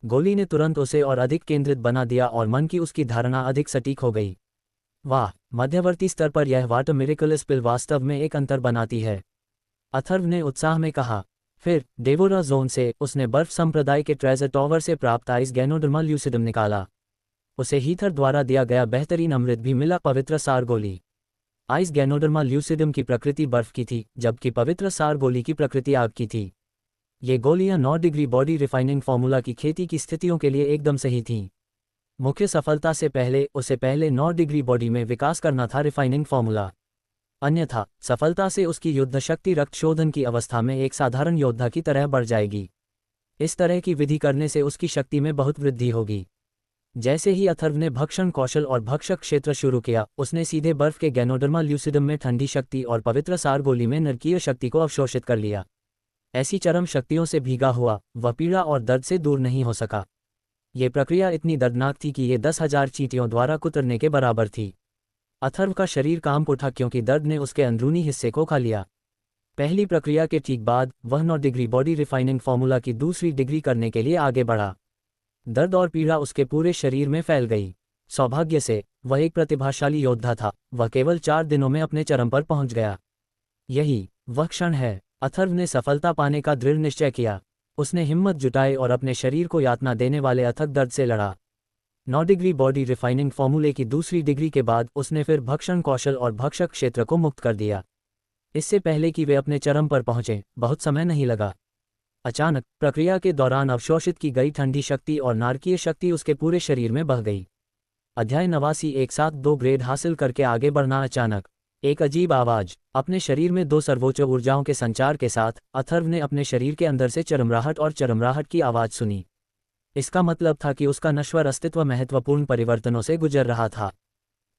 गोली ने तुरंत उसे और अधिक केंद्रित बना दिया और मन की उसकी धारणा अधिक सटीक हो गई। वाह, मध्यवर्ती स्तर पर यह वाटर मिरेकल स्पिल वास्तव में एक अंतर बनाती है, अथर्व ने उत्साह में कहा। फिर डेवोरा जोन से उसने बर्फ संप्रदाय के ट्रेजर टॉवर से प्राप्त आइस गैनोडर्मा ल्यूसिडम निकाला। उसे हीथर द्वारा दिया गया बेहतरीन अमृत भी मिला, पवित्र सार गोली। आइस गैनोडर्मा ल्यूसिडम की प्रकृति बर्फ की थी, जबकि पवित्र सार गोली की प्रकृति आग की थी। ये गोलियां 9 डिग्री बॉडी रिफाइनिंग फार्मूला की खेती की स्थितियों के लिए एकदम सही थीं। मुख्य सफलता से पहले उसे पहले 9 डिग्री बॉडी में विकास करना था रिफाइनिंग फार्मूला, अन्यथा सफलता से उसकी युद्ध शक्ति रक्त शोधन की अवस्था में एक साधारण योद्धा की तरह बढ़ जाएगी। इस तरह की विधि करने से उसकी शक्ति में बहुत वृद्धि होगी। जैसे ही अथर्व ने भक्षण कौशल और भक्षक क्षेत्र शुरू किया, उसने सीधे बर्फ के गैनोडर्मा ल्यूसिडम में ठंडी शक्ति और पवित्र सार गोली में नरकीय शक्ति को अवशोषित कर लिया। ऐसी चरम शक्तियों से भीगा हुआ वह पीड़ा और दर्द से दूर नहीं हो सका। ये प्रक्रिया इतनी दर्दनाक थी कि ये 10,000 चींटियों द्वारा कुतरने के बराबर थी। अथर्व का शरीर कांप उठा क्योंकि दर्द ने उसके अंदरूनी हिस्से को खा लिया। पहली प्रक्रिया के ठीक बाद वह 9 डिग्री बॉडी रिफाइनिंग फार्मूला की दूसरी डिग्री करने के लिए आगे बढ़ा। दर्द और पीड़ा उसके पूरे शरीर में फैल गई। सौभाग्य से वह एक प्रतिभाशाली योद्धा था, वह केवल 4 दिनों में अपने चरम पर पहुंच गया। यही वह क्षण है। अथर्व ने सफलता पाने का दृढ़ निश्चय किया। उसने हिम्मत जुटाई और अपने शरीर को यातना देने वाले अथक दर्द से लड़ा। 9 डिग्री बॉडी रिफाइनिंग फार्मूले की दूसरी डिग्री के बाद उसने फिर भक्षण कौशल और भक्षक क्षेत्र को मुक्त कर दिया। इससे पहले कि वे अपने चरम पर पहुंचे बहुत समय नहीं लगा। अचानक प्रक्रिया के दौरान अवशोषित की गई ठंडी शक्ति और नारकीय शक्ति उसके पूरे शरीर में बह गई। अध्याय 89 एक साथ 2 ग्रेड हासिल करके आगे बढ़ना। अचानक एक अजीब आवाज अपने शरीर में 2 सर्वोच्च ऊर्जाओं के संचार के साथ अथर्व ने अपने शरीर के अंदर से चरमराहट और चरमराहट की आवाज सुनी। इसका मतलब था कि उसका नश्वर अस्तित्व महत्वपूर्ण परिवर्तनों से गुजर रहा था।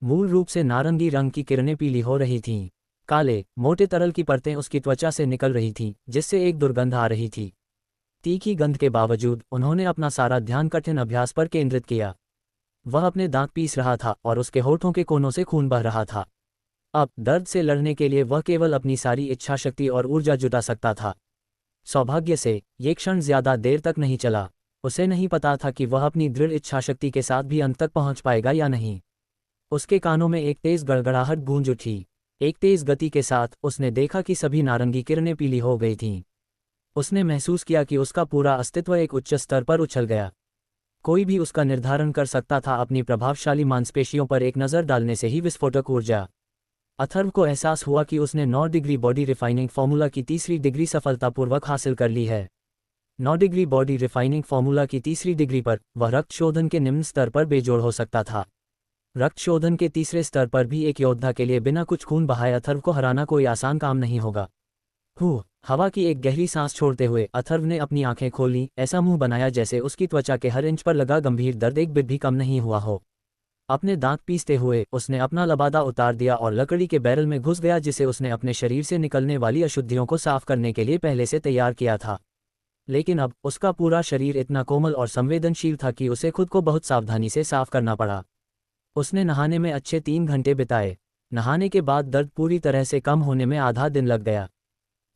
मूल रूप से नारंगी रंग की किरणें पीली हो रही थीं। काले मोटे तरल की परतें उसकी त्वचा से निकल रही थीं, जिससे एक दुर्गंध आ रही थी। तीखी गंध के बावजूद उन्होंने अपना सारा ध्यान कठिन अभ्यास पर केंद्रित किया। वह अपने दांत पीस रहा था और उसके होठों के कोनों से खून बह रहा था। अब दर्द से लड़ने के लिए वह केवल अपनी सारी इच्छा शक्ति और ऊर्जा जुटा सकता था। सौभाग्य से ये क्षण ज्यादा देर तक नहीं चला। उसे नहीं पता था कि वह अपनी दृढ़ इच्छाशक्ति के साथ भी अंत तक पहुंच पाएगा या नहीं। उसके कानों में एक तेज गड़गड़ाहट गूंज उठी। एक तेज गति के साथ उसने देखा कि सभी नारंगी किरणें पीली हो गई थीं। उसने महसूस किया कि उसका पूरा अस्तित्व एक उच्च स्तर पर उछल गया। कोई भी उसका निर्धारण कर सकता था अपनी प्रभावशाली मांसपेशियों पर एक नज़र डालने से ही विस्फोटक ऊर्जा। अथर्व को एहसास हुआ कि उसने 9 डिग्री बॉडी रिफाइनिंग फॉर्मूला की तीसरी डिग्री सफलतापूर्वक हासिल कर ली है। 9 डिग्री बॉडी रिफाइनिंग फॉर्मूला की तीसरी डिग्री पर वह रक्त शोधन के निम्न स्तर पर बेजोड़ हो सकता था। रक्त शोधन के तीसरे स्तर पर भी एक योद्धा के लिए बिना कुछ खून बहाए अथर्व को हराना कोई आसान काम नहीं होगा। हवा की एक गहरी सांस छोड़ते हुए अथर्व ने अपनी आंखें खोली, ऐसा मुंह बनाया जैसे उसकी त्वचा के हर इंच पर लगा गंभीर दर्द एक बिट भी कम नहीं हुआ हो। अपने दांत पीसते हुए उसने अपना लबादा उतार दिया और लकड़ी के बैरल में घुस गया जिसे उसने अपने शरीर से निकलने वाली अशुद्धियों को साफ करने के लिए पहले से तैयार किया था। लेकिन अब उसका पूरा शरीर इतना कोमल और संवेदनशील था कि उसे खुद को बहुत सावधानी से साफ करना पड़ा। उसने नहाने में अच्छे 3 घंटे बिताए। नहाने के बाद दर्द पूरी तरह से कम होने में आधा दिन लग गया।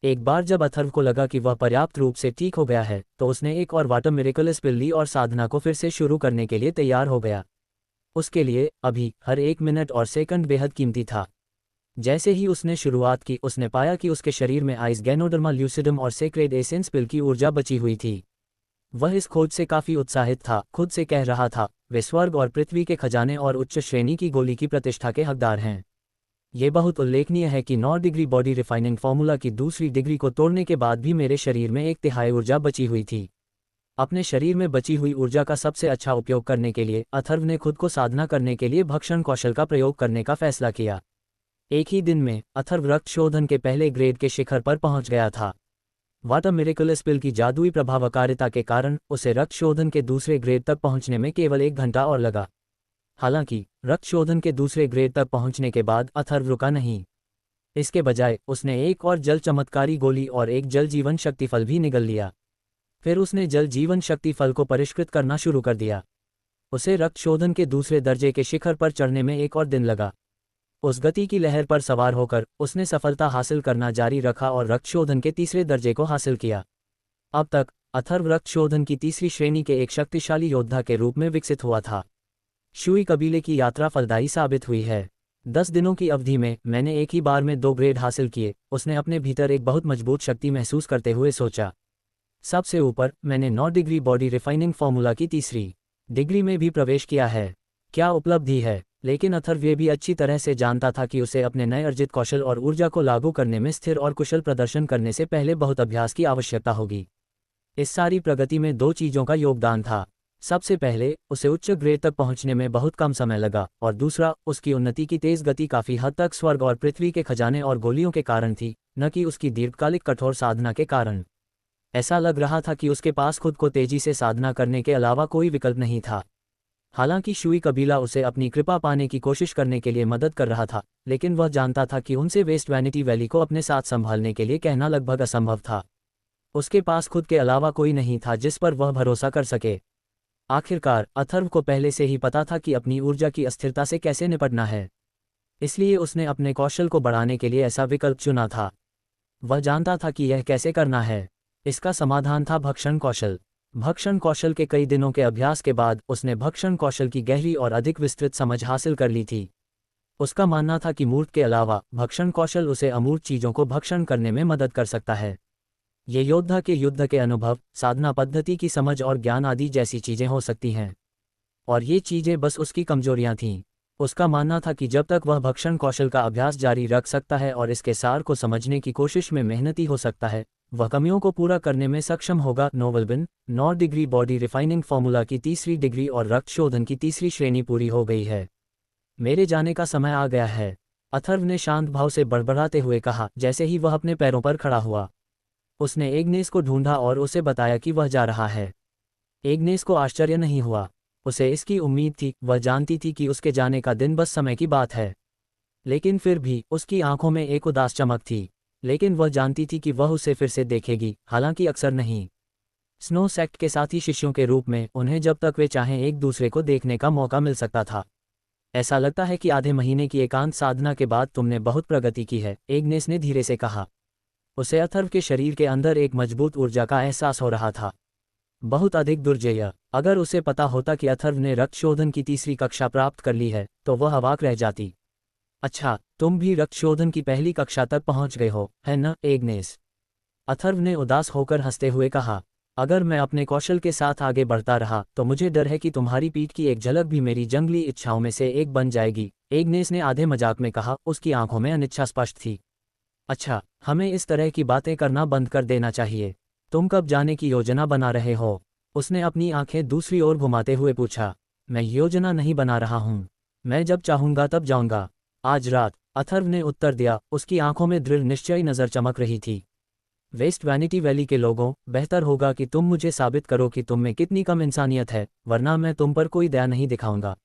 एक बार जब अथर्व को लगा कि वह पर्याप्त रूप से ठीक हो गया है तो उसने एक और वाटर मिरेकल्स पिल ली और साधना को फिर से शुरू करने के लिए तैयार हो गया। उसके लिए अभी हर एक मिनट और सेकंड बेहद कीमती था। जैसे ही उसने शुरुआत की उसने पाया कि उसके शरीर में आइस गैनोडर्मा ल्यूसिडम और सेक्रेड एसेंस पिल की ऊर्जा बची हुई थी। वह इस खोज से काफ़ी उत्साहित था, खुद से कह रहा था, वे स्वर्ग और पृथ्वी के खजाने और उच्च श्रेणी की गोली की प्रतिष्ठा के हकदार हैं। ये बहुत उल्लेखनीय है कि 9 डिग्री बॉडी रिफाइनिंग फॉर्मूला की दूसरी डिग्री को तोड़ने के बाद भी मेरे शरीर में 1/3 ऊर्जा बची हुई थी। अपने शरीर में बची हुई ऊर्जा का सबसे अच्छा उपयोग करने के लिए अथर्व ने खुद को साधना करने के लिए भक्षण कौशल का प्रयोग करने का फैसला किया। एक ही दिन में अथर्व रक्त शोधन के पहले ग्रेड के शिखर पर पहुंच गया था। वाटर मिरेकल्स पिल की जादुई प्रभावकारिता के कारण उसे रक्त शोधन के दूसरे ग्रेड तक पहुंचने में केवल 1 घंटा और लगा। हालांकि रक्त शोधन के दूसरे ग्रेड तक पहुंचने के बाद अथर्व रुका नहीं। इसके बजाय उसने एक और जल चमत्कारी गोली और एक जल जीवन शक्ति फल भी निगल लिया। फिर उसने जल जीवन शक्ति फल को परिष्कृत करना शुरू कर दिया। उसे रक्त शोधन के दूसरे दर्जे के शिखर पर चढ़ने में 1 और दिन लगा। उस गति की लहर पर सवार होकर उसने सफलता हासिल करना जारी रखा और रक्त शोधन के तीसरे दर्जे को हासिल किया। अब तक अथर्व रक्त शोधन की तीसरी श्रेणी के एक शक्तिशाली योद्धा के रूप में विकसित हुआ था। शुई कबीले की यात्रा फलदायी साबित हुई है। 10 दिनों की अवधि में मैंने एक ही बार में 2 ग्रेड हासिल किए, उसने अपने भीतर एक बहुत मजबूत शक्ति महसूस करते हुए सोचा। सबसे ऊपर मैंने 9 डिग्री बॉडी रिफाइनिंग फॉर्मूला की तीसरी डिग्री में भी प्रवेश किया है। क्या उपलब्धि है! लेकिन अथर्व ये भी अच्छी तरह से जानता था कि उसे अपने नए अर्जित कौशल और ऊर्जा को लागू करने में स्थिर और कुशल प्रदर्शन करने से पहले बहुत अभ्यास की आवश्यकता होगी। इस सारी प्रगति में 2 चीज़ों का योगदान था। सबसे पहले उसे उच्च ग्रेड तक पहुंचने में बहुत कम समय लगा और दूसरा उसकी उन्नति की तेज गति काफ़ी हद तक स्वर्ग और पृथ्वी के खजाने और गोलियों के कारण थी, न कि उसकी दीर्घकालिक कठोर साधना के कारण। ऐसा लग रहा था कि उसके पास खुद को तेजी से साधना करने के अलावा कोई विकल्प नहीं था। हालांकि शुई कबीला उसे अपनी कृपा पाने की कोशिश करने के लिए मदद कर रहा था, लेकिन वह जानता था कि उनसे वेस्ट वैनिटी वैली को अपने साथ संभालने के लिए कहना लगभग असंभव था। उसके पास खुद के अलावा कोई नहीं था जिस पर वह भरोसा कर सके। आखिरकार अथर्व को पहले से ही पता था कि अपनी ऊर्जा की अस्थिरता से कैसे निपटना है, इसलिए उसने अपने कौशल को बढ़ाने के लिए ऐसा विकल्प चुना था। वह जानता था कि यह कैसे करना है। इसका समाधान था भक्षण कौशल। भक्षण कौशल के कई दिनों के अभ्यास के बाद उसने भक्षण कौशल की गहरी और अधिक विस्तृत समझ हासिल कर ली थी। उसका मानना था कि मूर्त के अलावा भक्षण कौशल उसे अमूर्त चीज़ों को भक्षण करने में मदद कर सकता है। ये योद्धा के युद्ध के अनुभव, साधना पद्धति की समझ और ज्ञान आदि जैसी चीज़ें हो सकती हैं, और ये चीज़ें बस उसकी कमजोरियां थीं। उसका मानना था कि जब तक वह भक्षण कौशल का अभ्यास जारी रख सकता है और इसके सार को समझने की कोशिश में मेहनती हो सकता है, वह कमियों को पूरा करने में सक्षम होगा। नोवेलबिन 9 डिग्री बॉडी रिफाइनिंग फॉर्मूला की तीसरी डिग्री और रक्त शोधन की तीसरी श्रेणी पूरी हो गई है। मेरे जाने का समय आ गया है, अथर्व ने शांत भाव से बड़बड़ाते हुए कहा जैसे ही वह अपने पैरों पर खड़ा हुआ। उसने एग्नेस को ढूंढा और उसे बताया कि वह जा रहा है। एग्नेस को आश्चर्य नहीं हुआ, उसे इसकी उम्मीद थी। वह जानती थी कि उसके जाने का दिन बस समय की बात है, लेकिन फिर भी उसकी आंखों में एक उदास चमक थी। लेकिन वह जानती थी कि वह उसे फिर से देखेगी, हालांकि अक्सर नहीं। स्नो सेक्ट के साथी शिष्यों के रूप में उन्हें जब तक वे चाहें एक दूसरे को देखने का मौका मिल सकता था। ऐसा लगता है कि आधे महीने की एकांत साधना के बाद तुमने बहुत प्रगति की है, एग्नेस ने धीरे से कहा। उसे अथर्व के शरीर के अंदर एक मजबूत ऊर्जा का एहसास हो रहा था। बहुत अधिक दुर्जेय। अगर उसे पता होता कि अथर्व ने रक्तशोधन की तीसरी कक्षा प्राप्त कर ली है तो वह अवाक रह जाती। अच्छा, तुम भी रक्तशोधन की पहली कक्षा तक पहुंच गए हो, है न एग्नेस? अथर्व ने उदास होकर हंसते हुए कहा। अगर मैं अपने कौशल के साथ आगे बढ़ता रहा तो मुझे डर है कि तुम्हारी पीठ की एक झलक भी मेरी जंगली इच्छाओं में से एक बन जाएगी, एग्नेस ने आधे मजाक में कहा। उसकी आंखों में अनिच्छा स्पष्ट थी। अच्छा, हमें इस तरह की बातें करना बंद कर देना चाहिए। तुम कब जाने की योजना बना रहे हो? उसने अपनी आंखें दूसरी ओर घुमाते हुए पूछा। मैं योजना नहीं बना रहा हूं। मैं जब चाहूंगा तब जाऊंगा। आज रात, अथर्व ने उत्तर दिया। उसकी आंखों में दृढ़ निश्चयी नजर चमक रही थी। वेस्ट वैनिटी वैली के लोगों, बेहतर होगा कि तुम मुझे साबित करो कि तुम में कितनी कम इंसानियत है, वरना मैं तुम पर कोई दया नहीं दिखाऊंगा।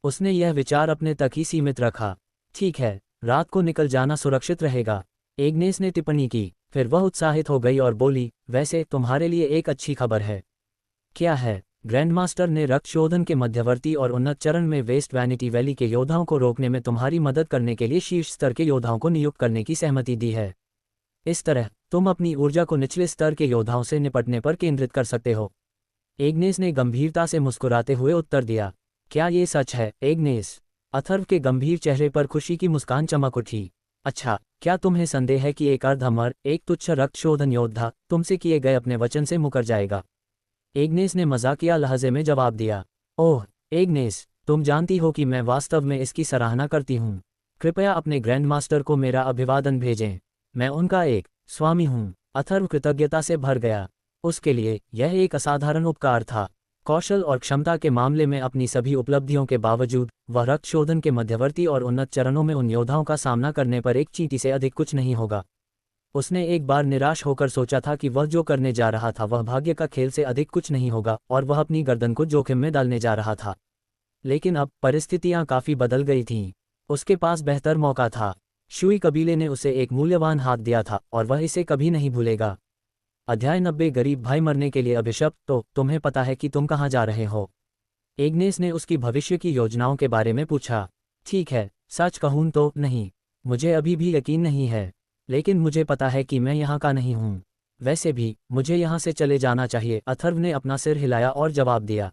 उसने यह विचार अपने तक ही सीमित रखा। ठीक है, रात को निकल जाना सुरक्षित रहेगा, एग्नेस ने टिप्पणी की। फिर वह उत्साहित हो गई और बोली, वैसे तुम्हारे लिए एक अच्छी खबर है। क्या है? ग्रैंडमास्टर ने रक्तशोधन के मध्यवर्ती और उन्नत चरण में वेस्ट वैनिटी वैली के योद्धाओं को रोकने में तुम्हारी मदद करने के लिए शीर्ष स्तर के योद्धाओं को नियुक्त करने की सहमति दी है। इस तरह तुम अपनी ऊर्जा को निचले स्तर के योद्धाओं से निपटने पर केंद्रित कर सकते हो। एग्नेस ने गंभीरता से मुस्कुराते हुए उत्तर दिया। क्या ये सच है, एग्नेस? अथर्व के गंभीर चेहरे पर खुशी की मुस्कान चमक उठी। अच्छा, क्या तुम्हें संदेह है कि एक अर्धअमर, एक तुच्छ रक्तशोधन योद्धा तुमसे किए गए अपने वचन से मुकर जाएगा? एग्नेस ने मजाकिया लहजे में जवाब दिया। ओह एग्नेस, तुम जानती हो कि मैं वास्तव में इसकी सराहना करती हूँ। कृपया अपने ग्रैंडमास्टर को मेरा अभिवादन भेजें। मैं उनका एक स्वामी हूँ। अथर्व कृतज्ञता से भर गया। उसके लिए यह एक असाधारण उपकार था। कौशल और क्षमता के मामले में अपनी सभी उपलब्धियों के बावजूद वह रक्तशोधन के मध्यवर्ती और उन्नत चरणों में उन योद्धाओं का सामना करने पर एक चींटी से अधिक कुछ नहीं होगा। उसने एक बार निराश होकर सोचा था कि वह जो करने जा रहा था वह भाग्य का खेल से अधिक कुछ नहीं होगा और वह अपनी गर्दन को जोखिम में डालने जा रहा था। लेकिन अब परिस्थितियां काफी बदल गई थीं। उसके पास बेहतर मौका था। शुई कबीले ने उसे एक मूल्यवान हाथ दिया था और वह इसे कभी नहीं भूलेगा। अध्याय 90 गरीब भाई मरने के लिए अभिशप्त। तो तुम्हें पता है कि तुम कहाँ जा रहे हो? एग्नेस ने उसकी भविष्य की योजनाओं के बारे में पूछा। ठीक है, सच कहूं तो नहीं। मुझे अभी भी यकीन नहीं है, लेकिन मुझे पता है कि मैं यहाँ का नहीं हूँ। वैसे भी मुझे यहाँ से चले जाना चाहिए, अथर्व ने अपना सिर हिलाया और जवाब दिया।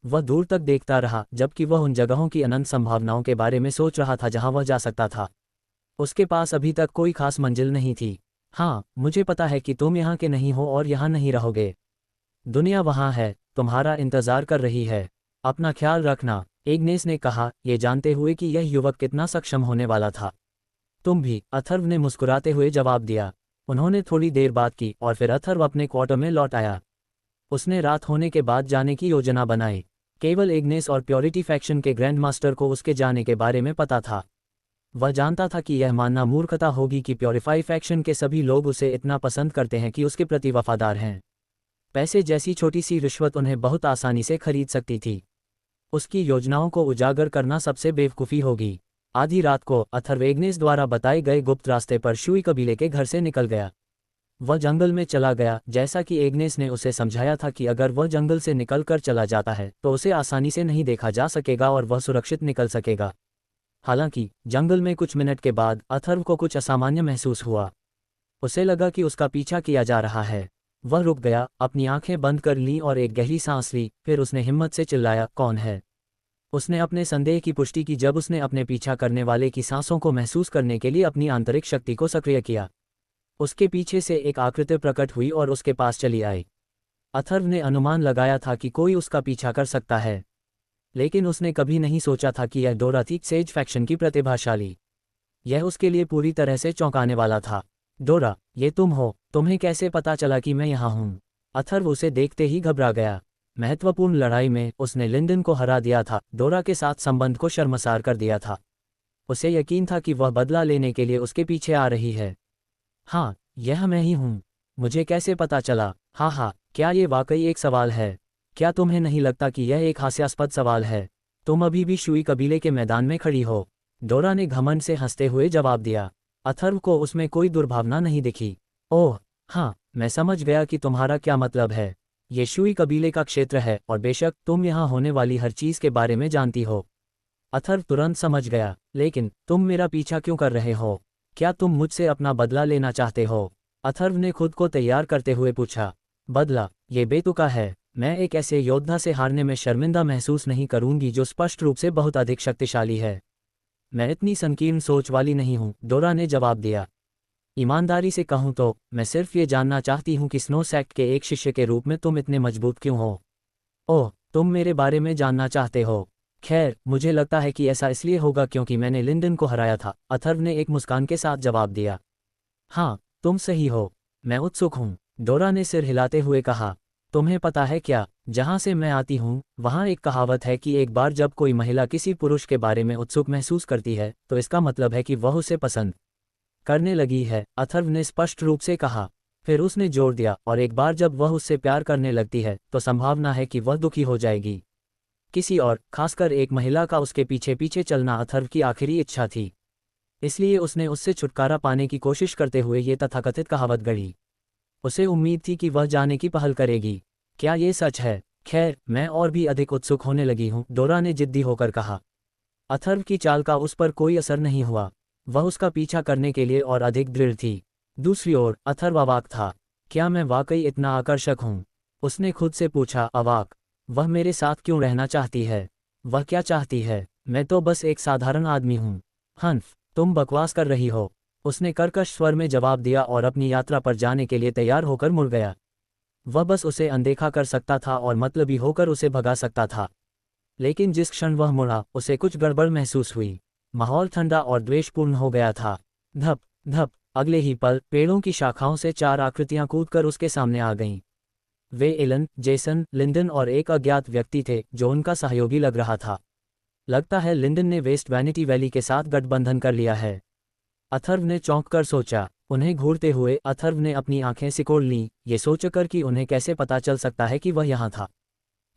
वह दूर तक देखता रहा जबकि वह उन जगहों की अनंत संभावनाओं के बारे में सोच रहा था जहाँ वह जा सकता था। उसके पास अभी तक कोई खास मंजिल नहीं थी। हाँ, मुझे पता है कि तुम यहाँ के नहीं हो और यहाँ नहीं रहोगे। दुनिया वहाँ है, तुम्हारा इंतजार कर रही है। अपना ख्याल रखना, एग्नेस ने कहा, ये जानते हुए कि यह युवक कितना सक्षम होने वाला था। तुम भी, अथर्व ने मुस्कुराते हुए जवाब दिया। उन्होंने थोड़ी देर बात की और फिर अथर्व अपने क्वार्टर में लौट आया। उसने रात होने के बाद जाने की योजना बनाई। केवल एग्नेस और प्योरिटी फैक्शन के ग्रैंडमास्टर को उसके जाने के बारे में पता था। वह जानता था कि यह मानना मूर्खता होगी कि प्योरीफाई फैक्शन के सभी लोग उसे इतना पसंद करते हैं कि उसके प्रति वफादार हैं। पैसे जैसी छोटी सी रिश्वत उन्हें बहुत आसानी से खरीद सकती थी। उसकी योजनाओं को उजागर करना सबसे बेवकूफ़ी होगी। आधी रात को अथर्व एग्नेस द्वारा बताए गए गुप्त रास्ते पर शुई कबीले के घर से निकल गया। वह जंगल में चला गया, जैसा कि एग्नेस ने उसे समझाया था कि अगर वह जंगल से निकलकर चला जाता है तो उसे आसानी से नहीं देखा जा सकेगा और वह सुरक्षित निकल सकेगा। हालांकि जंगल में कुछ मिनट के बाद अथर्व को कुछ असामान्य महसूस हुआ। उसे लगा कि उसका पीछा किया जा रहा है। वह रुक गया, अपनी आंखें बंद कर लीं और एक गहरी सांस ली। फिर उसने हिम्मत से चिल्लाया, कौन है? उसने अपने संदेह की पुष्टि की जब उसने अपने पीछा करने वाले की सांसों को महसूस करने के लिए अपनी आंतरिक शक्ति को सक्रिय किया। उसके पीछे से एक आकृति प्रकट हुई और उसके पास चली आई। अथर्व ने अनुमान लगाया था कि कोई उसका पीछा कर सकता है, लेकिन उसने कभी नहीं सोचा था कि यह डोरा थी, सेज फैक्शन की प्रतिभाशाली। यह उसके लिए पूरी तरह से चौंकाने वाला था। डोरा, ये तुम हो? तुम्हें कैसे पता चला कि मैं यहाँ हूँ? अथर्व उसे देखते ही घबरा गया। महत्वपूर्ण लड़ाई में उसने लिंडन को हरा दिया था, डोरा के साथ संबंध को शर्मसार कर दिया था। उसे यकीन था कि वह बदला लेने के लिए उसके पीछे आ रही है। हाँ, यह मैं ही हूँ। मुझे कैसे पता चला? हाँ, क्या ये वाकई एक सवाल है? क्या तुम्हें नहीं लगता कि यह एक हास्यास्पद सवाल है? तुम अभी भी शुई कबीले के मैदान में खड़ी हो। डोरा ने घमंड से हंसते हुए जवाब दिया। अथर्व को उसमें कोई दुर्भावना नहीं दिखी। ओह हाँ, मैं समझ गया कि तुम्हारा क्या मतलब है। ये शुई कबीले का क्षेत्र है और बेशक तुम यहाँ होने वाली हर चीज़ के बारे में जानती हो। अथर्व तुरंत समझ गया, लेकिन तुम मेरा पीछा क्यों कर रहे हो? क्या तुम मुझसे अपना बदला लेना चाहते हो? अथर्व ने खुद को तैयार करते हुए पूछा। बदला, ये बेतुका है। मैं एक ऐसे योद्धा से हारने में शर्मिंदा महसूस नहीं करूंगी जो स्पष्ट रूप से बहुत अधिक शक्तिशाली है। मैं इतनी संकीर्ण सोच वाली नहीं हूँ, डोरा ने जवाब दिया। ईमानदारी से कहूँ तो मैं सिर्फ ये जानना चाहती हूँ कि स्नो सेक्ट के एक शिष्य के रूप में तुम इतने मजबूत क्यों हो। ओह, तुम मेरे बारे में जानना चाहते हो। खैर, मुझे लगता है कि ऐसा इसलिए होगा क्योंकि मैंने लिंडन को हराया था, अथर्व ने एक मुस्कान के साथ जवाब दिया। हाँ, तुम सही हो। मैं उत्सुक हूँ, डोरा ने सिर हिलाते हुए कहा। तुम्हें पता है क्या, जहाँ से मैं आती हूँ वहाँ एक कहावत है कि एक बार जब कोई महिला किसी पुरुष के बारे में उत्सुक महसूस करती है तो इसका मतलब है कि वह उसे पसंद करने लगी है, अथर्व ने स्पष्ट रूप से कहा। फिर उसने जोर दिया, और एक बार जब वह उससे प्यार करने लगती है तो संभावना है कि वह दुखी हो जाएगी। किसी और, खासकर एक महिला का उसके पीछे पीछे चलना अथर्व की आखिरी इच्छा थी। इसलिए उसने उससे छुटकारा पाने की कोशिश करते हुए ये तथाकथित कहावत गढ़ी। उसे उम्मीद थी कि वह जाने की पहल करेगी। क्या ये सच है? खैर, मैं और भी अधिक उत्सुक होने लगी हूँ, डोरा ने जिद्दी होकर कहा। अथर्व की चाल का उस पर कोई असर नहीं हुआ। वह उसका पीछा करने के लिए और अधिक दृढ़ थी। दूसरी ओर अथर्व अवाक था। क्या मैं वाकई इतना आकर्षक हूँ? उसने खुद से पूछा, अवाक। वह मेरे साथ क्यों रहना चाहती है? वह क्या चाहती है? मैं तो बस एक साधारण आदमी हूँ। हन्फ, तुम बकवास कर रही हो, उसने कर्कश स्वर में जवाब दिया और अपनी यात्रा पर जाने के लिए तैयार होकर मुड़ गया। वह बस उसे अनदेखा कर सकता था और मतलबी होकर उसे भगा सकता था। लेकिन जिस क्षण वह मुड़ा, उसे कुछ गड़बड़ महसूस हुई। माहौल ठंडा और द्वेषपूर्ण हो गया था। धप धप, अगले ही पल पेड़ों की शाखाओं से 4 आकृतियां कूदकर उसके सामने आ गईं। वे एलन, जेसन, लिंडन और एक अज्ञात व्यक्ति थे जो उनका सहयोगी लग रहा था। लगता है लिंडन ने वेस्ट वैनिटी वैली के साथ गठबंधन कर लिया है, अथर्व ने चौंक कर सोचा। उन्हें घूरते हुए अथर्व ने अपनी आंखें सिकोड़ लीं, ये सोचकर कि उन्हें कैसे पता चल सकता है कि वह यहाँ था।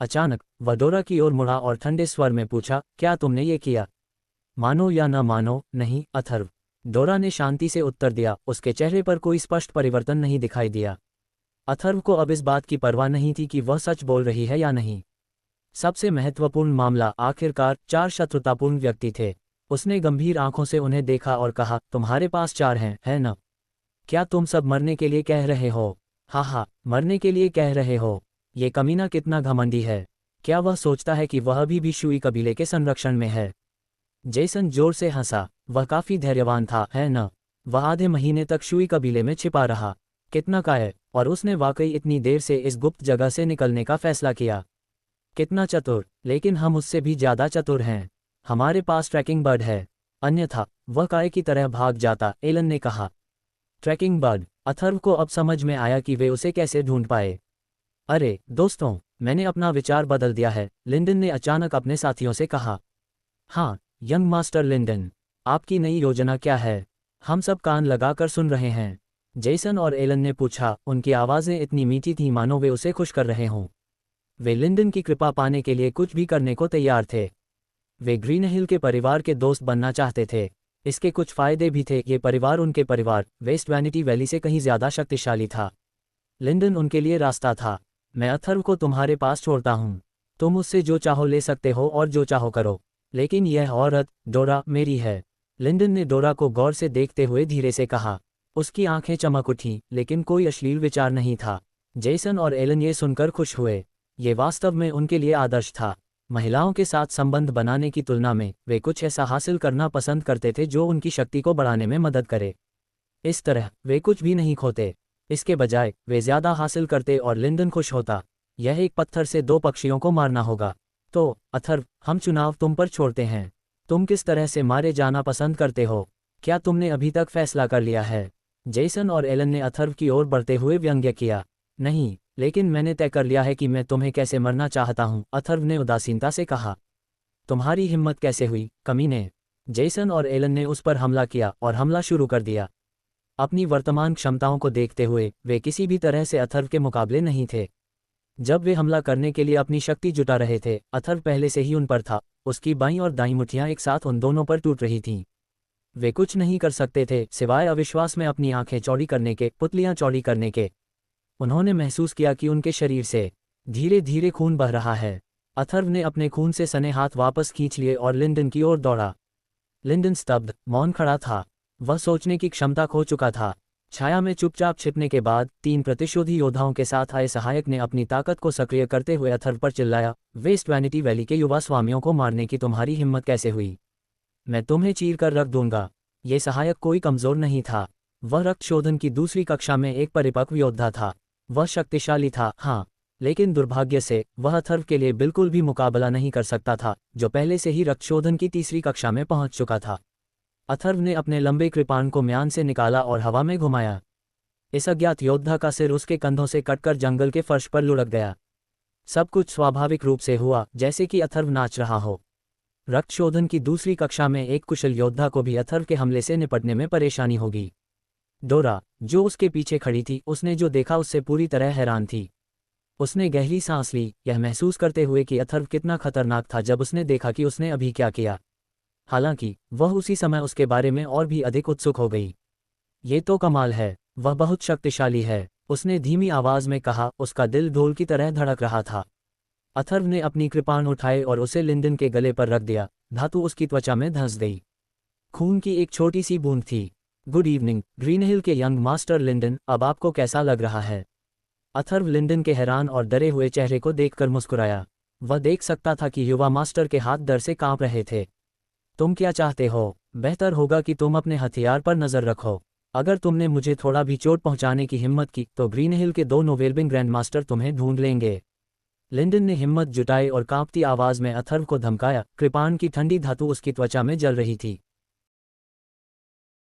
अचानक वह डोरा की ओर मुड़ा और ठंडे स्वर में पूछा, क्या तुमने ये किया? मानो या न मानो, नहीं अथर्व, डोरा ने शांति से उत्तर दिया। उसके चेहरे पर कोई स्पष्ट परिवर्तन नहीं दिखाई दिया। अथर्व को अब इस बात की परवाह नहीं थी कि वह सच बोल रही है या नहीं। सबसे महत्वपूर्ण मामला, आखिरकार 4 शत्रुतापूर्ण व्यक्ति थे। उसने गंभीर आंखों से उन्हें देखा और कहा, तुम्हारे पास 4 हैं, है न? क्या तुम सब मरने के लिए कह रहे हो? हाँ, मरने के लिए कह रहे हो। ये कमीना कितना घमंडी है। क्या वह सोचता है कि वह अभी भी शुई कबीले के संरक्षण में है? जेसन जोर से हंसा। वह काफी धैर्यवान था, है न? वह आधे महीने तक शुई कबीले में छिपा रहा। कितना कायर, और उसने वाकई इतनी देर से इस गुप्त जगह से निकलने का फैसला किया। कितना चतुर, लेकिन हम उससे भी ज्यादा चतुर हैं। हमारे पास ट्रैकिंग बर्ड है, अन्यथा वह काय की तरह भाग जाता, एलन ने कहा। Trekking bird? अथर्व को अब समझ में आया कि वे उसे कैसे ढूंढ पाए। अरे दोस्तों, मैंने अपना विचार बदल दिया है, लिंडन ने अचानक अपने साथियों से कहा। हाँ, यंग मास्टर लिंडन, आपकी नई योजना क्या है? हम सब कान लगाकर सुन रहे हैं, जेसन और एलन ने पूछा। उनकी आवाज़ें इतनी मीठी थीं मानो वे उसे खुश कर रहे हों। वे लिंडन की कृपा पाने के लिए कुछ भी करने को तैयार थे। वे ग्रीन हिल के परिवार के दोस्त बनना चाहते थे। इसके कुछ फायदे भी थे, ये परिवार उनके परिवार वेस्ट वैनिटी वैली से कहीं ज़्यादा शक्तिशाली था। लिंडन उनके लिए रास्ता था। मैं अथर्व को तुम्हारे पास छोड़ता हूँ। तुम उससे जो चाहो ले सकते हो और जो चाहो करो, लेकिन यह औरत, डोरा, मेरी है। लिंडन ने डोरा को गौर से देखते हुए धीरे से कहा। उसकी आंखें चमक उठीं, लेकिन कोई अश्लील विचार नहीं था। जेसन और एलन ये सुनकर खुश हुए। ये वास्तव में उनके लिए आदर्श था। महिलाओं के साथ संबंध बनाने की तुलना में वे कुछ ऐसा हासिल करना पसंद करते थे जो उनकी शक्ति को बढ़ाने में मदद करे। इस तरह वे कुछ भी नहीं खोते, इसके बजाय वे ज्यादा हासिल करते और लिंडन खुश होता। यह एक पत्थर से 2 पक्षियों को मारना होगा। तो अथर्व, हम चुनाव तुम पर छोड़ते हैं। तुम किस तरह से मारे जाना पसंद करते हो? क्या तुमने अभी तक फैसला कर लिया है? जेसन और एलन ने अथर्व की ओर बढ़ते हुए व्यंग्य किया। नहीं, लेकिन मैंने तय कर लिया है कि मैं तुम्हें कैसे मरना चाहता हूं, अथर्व ने उदासीनता से कहा। तुम्हारी हिम्मत कैसे हुई, कमीने? जेसन और एलन ने उस पर हमला किया और हमला शुरू कर दिया। अपनी वर्तमान क्षमताओं को देखते हुए वे किसी भी तरह से अथर्व के मुकाबले नहीं थे। जब वे हमला करने के लिए अपनी शक्ति जुटा रहे थे, अथर्व पहले से ही उन पर था। उसकी बाईं और दाईं मुठ्ठियां एक साथ उन दोनों पर टूट रही थीं। वे कुछ नहीं कर सकते थे सिवाय अविश्वास में अपनी आंखें चौड़ी करने के, पुतलियां चौड़ी करने के। उन्होंने महसूस किया कि उनके शरीर से धीरे धीरे खून बह रहा है। अथर्व ने अपने खून से सने हाथ वापस खींच लिए और लिंडन की ओर दौड़ा। लिंडन स्तब्ध, मौन खड़ा था। वह सोचने की क्षमता खो चुका था। छाया में चुपचाप छिपने के बाद 3 प्रतिशोधी योद्धाओं के साथ आए सहायक ने अपनी ताकत को सक्रिय करते हुए अथर्व पर चिल्लाया, वेस्ट वैनिटी वैली के युवा स्वामियों को मारने की तुम्हारी हिम्मत कैसे हुई? मैं तुम्हें चीर कर रख दूंगा। ये सहायक कोई कमजोर नहीं था। वह रक्तशोधन की दूसरी कक्षा में एक परिपक्व योद्धा था। वह शक्तिशाली था, हाँ, लेकिन दुर्भाग्य से वह अथर्व के लिए बिल्कुल भी मुकाबला नहीं कर सकता था, जो पहले से ही रक्तशोधन की तीसरी कक्षा में पहुंच चुका था। अथर्व ने अपने लंबे कृपाण को म्यान से निकाला और हवा में घुमाया। इस अज्ञात योद्धा का सिर उसके कंधों से कटकर जंगल के फर्श पर लुढ़क गया। सब कुछ स्वाभाविक रूप से हुआ, जैसे कि अथर्व नाच रहा हो। रक्तशोधन की दूसरी कक्षा में एक कुशल योद्धा को भी अथर्व के हमले से निपटने में परेशानी होगी। डोरा, जो उसके पीछे खड़ी थी, उसने जो देखा उससे पूरी तरह हैरान थी। उसने गहरी सांस ली, यह महसूस करते हुए कि अथर्व कितना खतरनाक था जब उसने देखा कि उसने अभी क्या किया। हालांकि वह उसी समय उसके बारे में और भी अधिक उत्सुक हो गई। ये तो कमाल है, वह बहुत शक्तिशाली है, उसने धीमी आवाज में कहा। उसका दिल ढोल की तरह धड़क रहा था। अथर्व ने अपनी कृपाण उठाए और उसे लिंडन के गले पर रख दिया। धातु उसकी त्वचा में धंस गई। खून की एक छोटी सी बूंद थी। गुड इवनिंग, ग्रीनहिल के यंग मास्टर लिंडन, अब आपको कैसा लग रहा है? अथर्व लिंडन के हैरान और डरे हुए चेहरे को देखकर मुस्कुराया। वह देख सकता था कि युवा मास्टर के हाथ डर से कांप रहे थे। तुम क्या चाहते हो? बेहतर होगा कि तुम अपने हथियार पर नजर रखो। अगर तुमने मुझे थोड़ा भी चोट पहुंचाने की हिम्मत की तो ग्रीनहिल के 2 नोवेल्बिंग ग्रैंड मास्टर तुम्हें ढूंढ लेंगे। लिंडन ने हिम्मत जुटाई और कांपती आवाज में अथर्व को धमकाया। कृपाण की ठंडी धातु उसकी त्वचा में जल रही थी।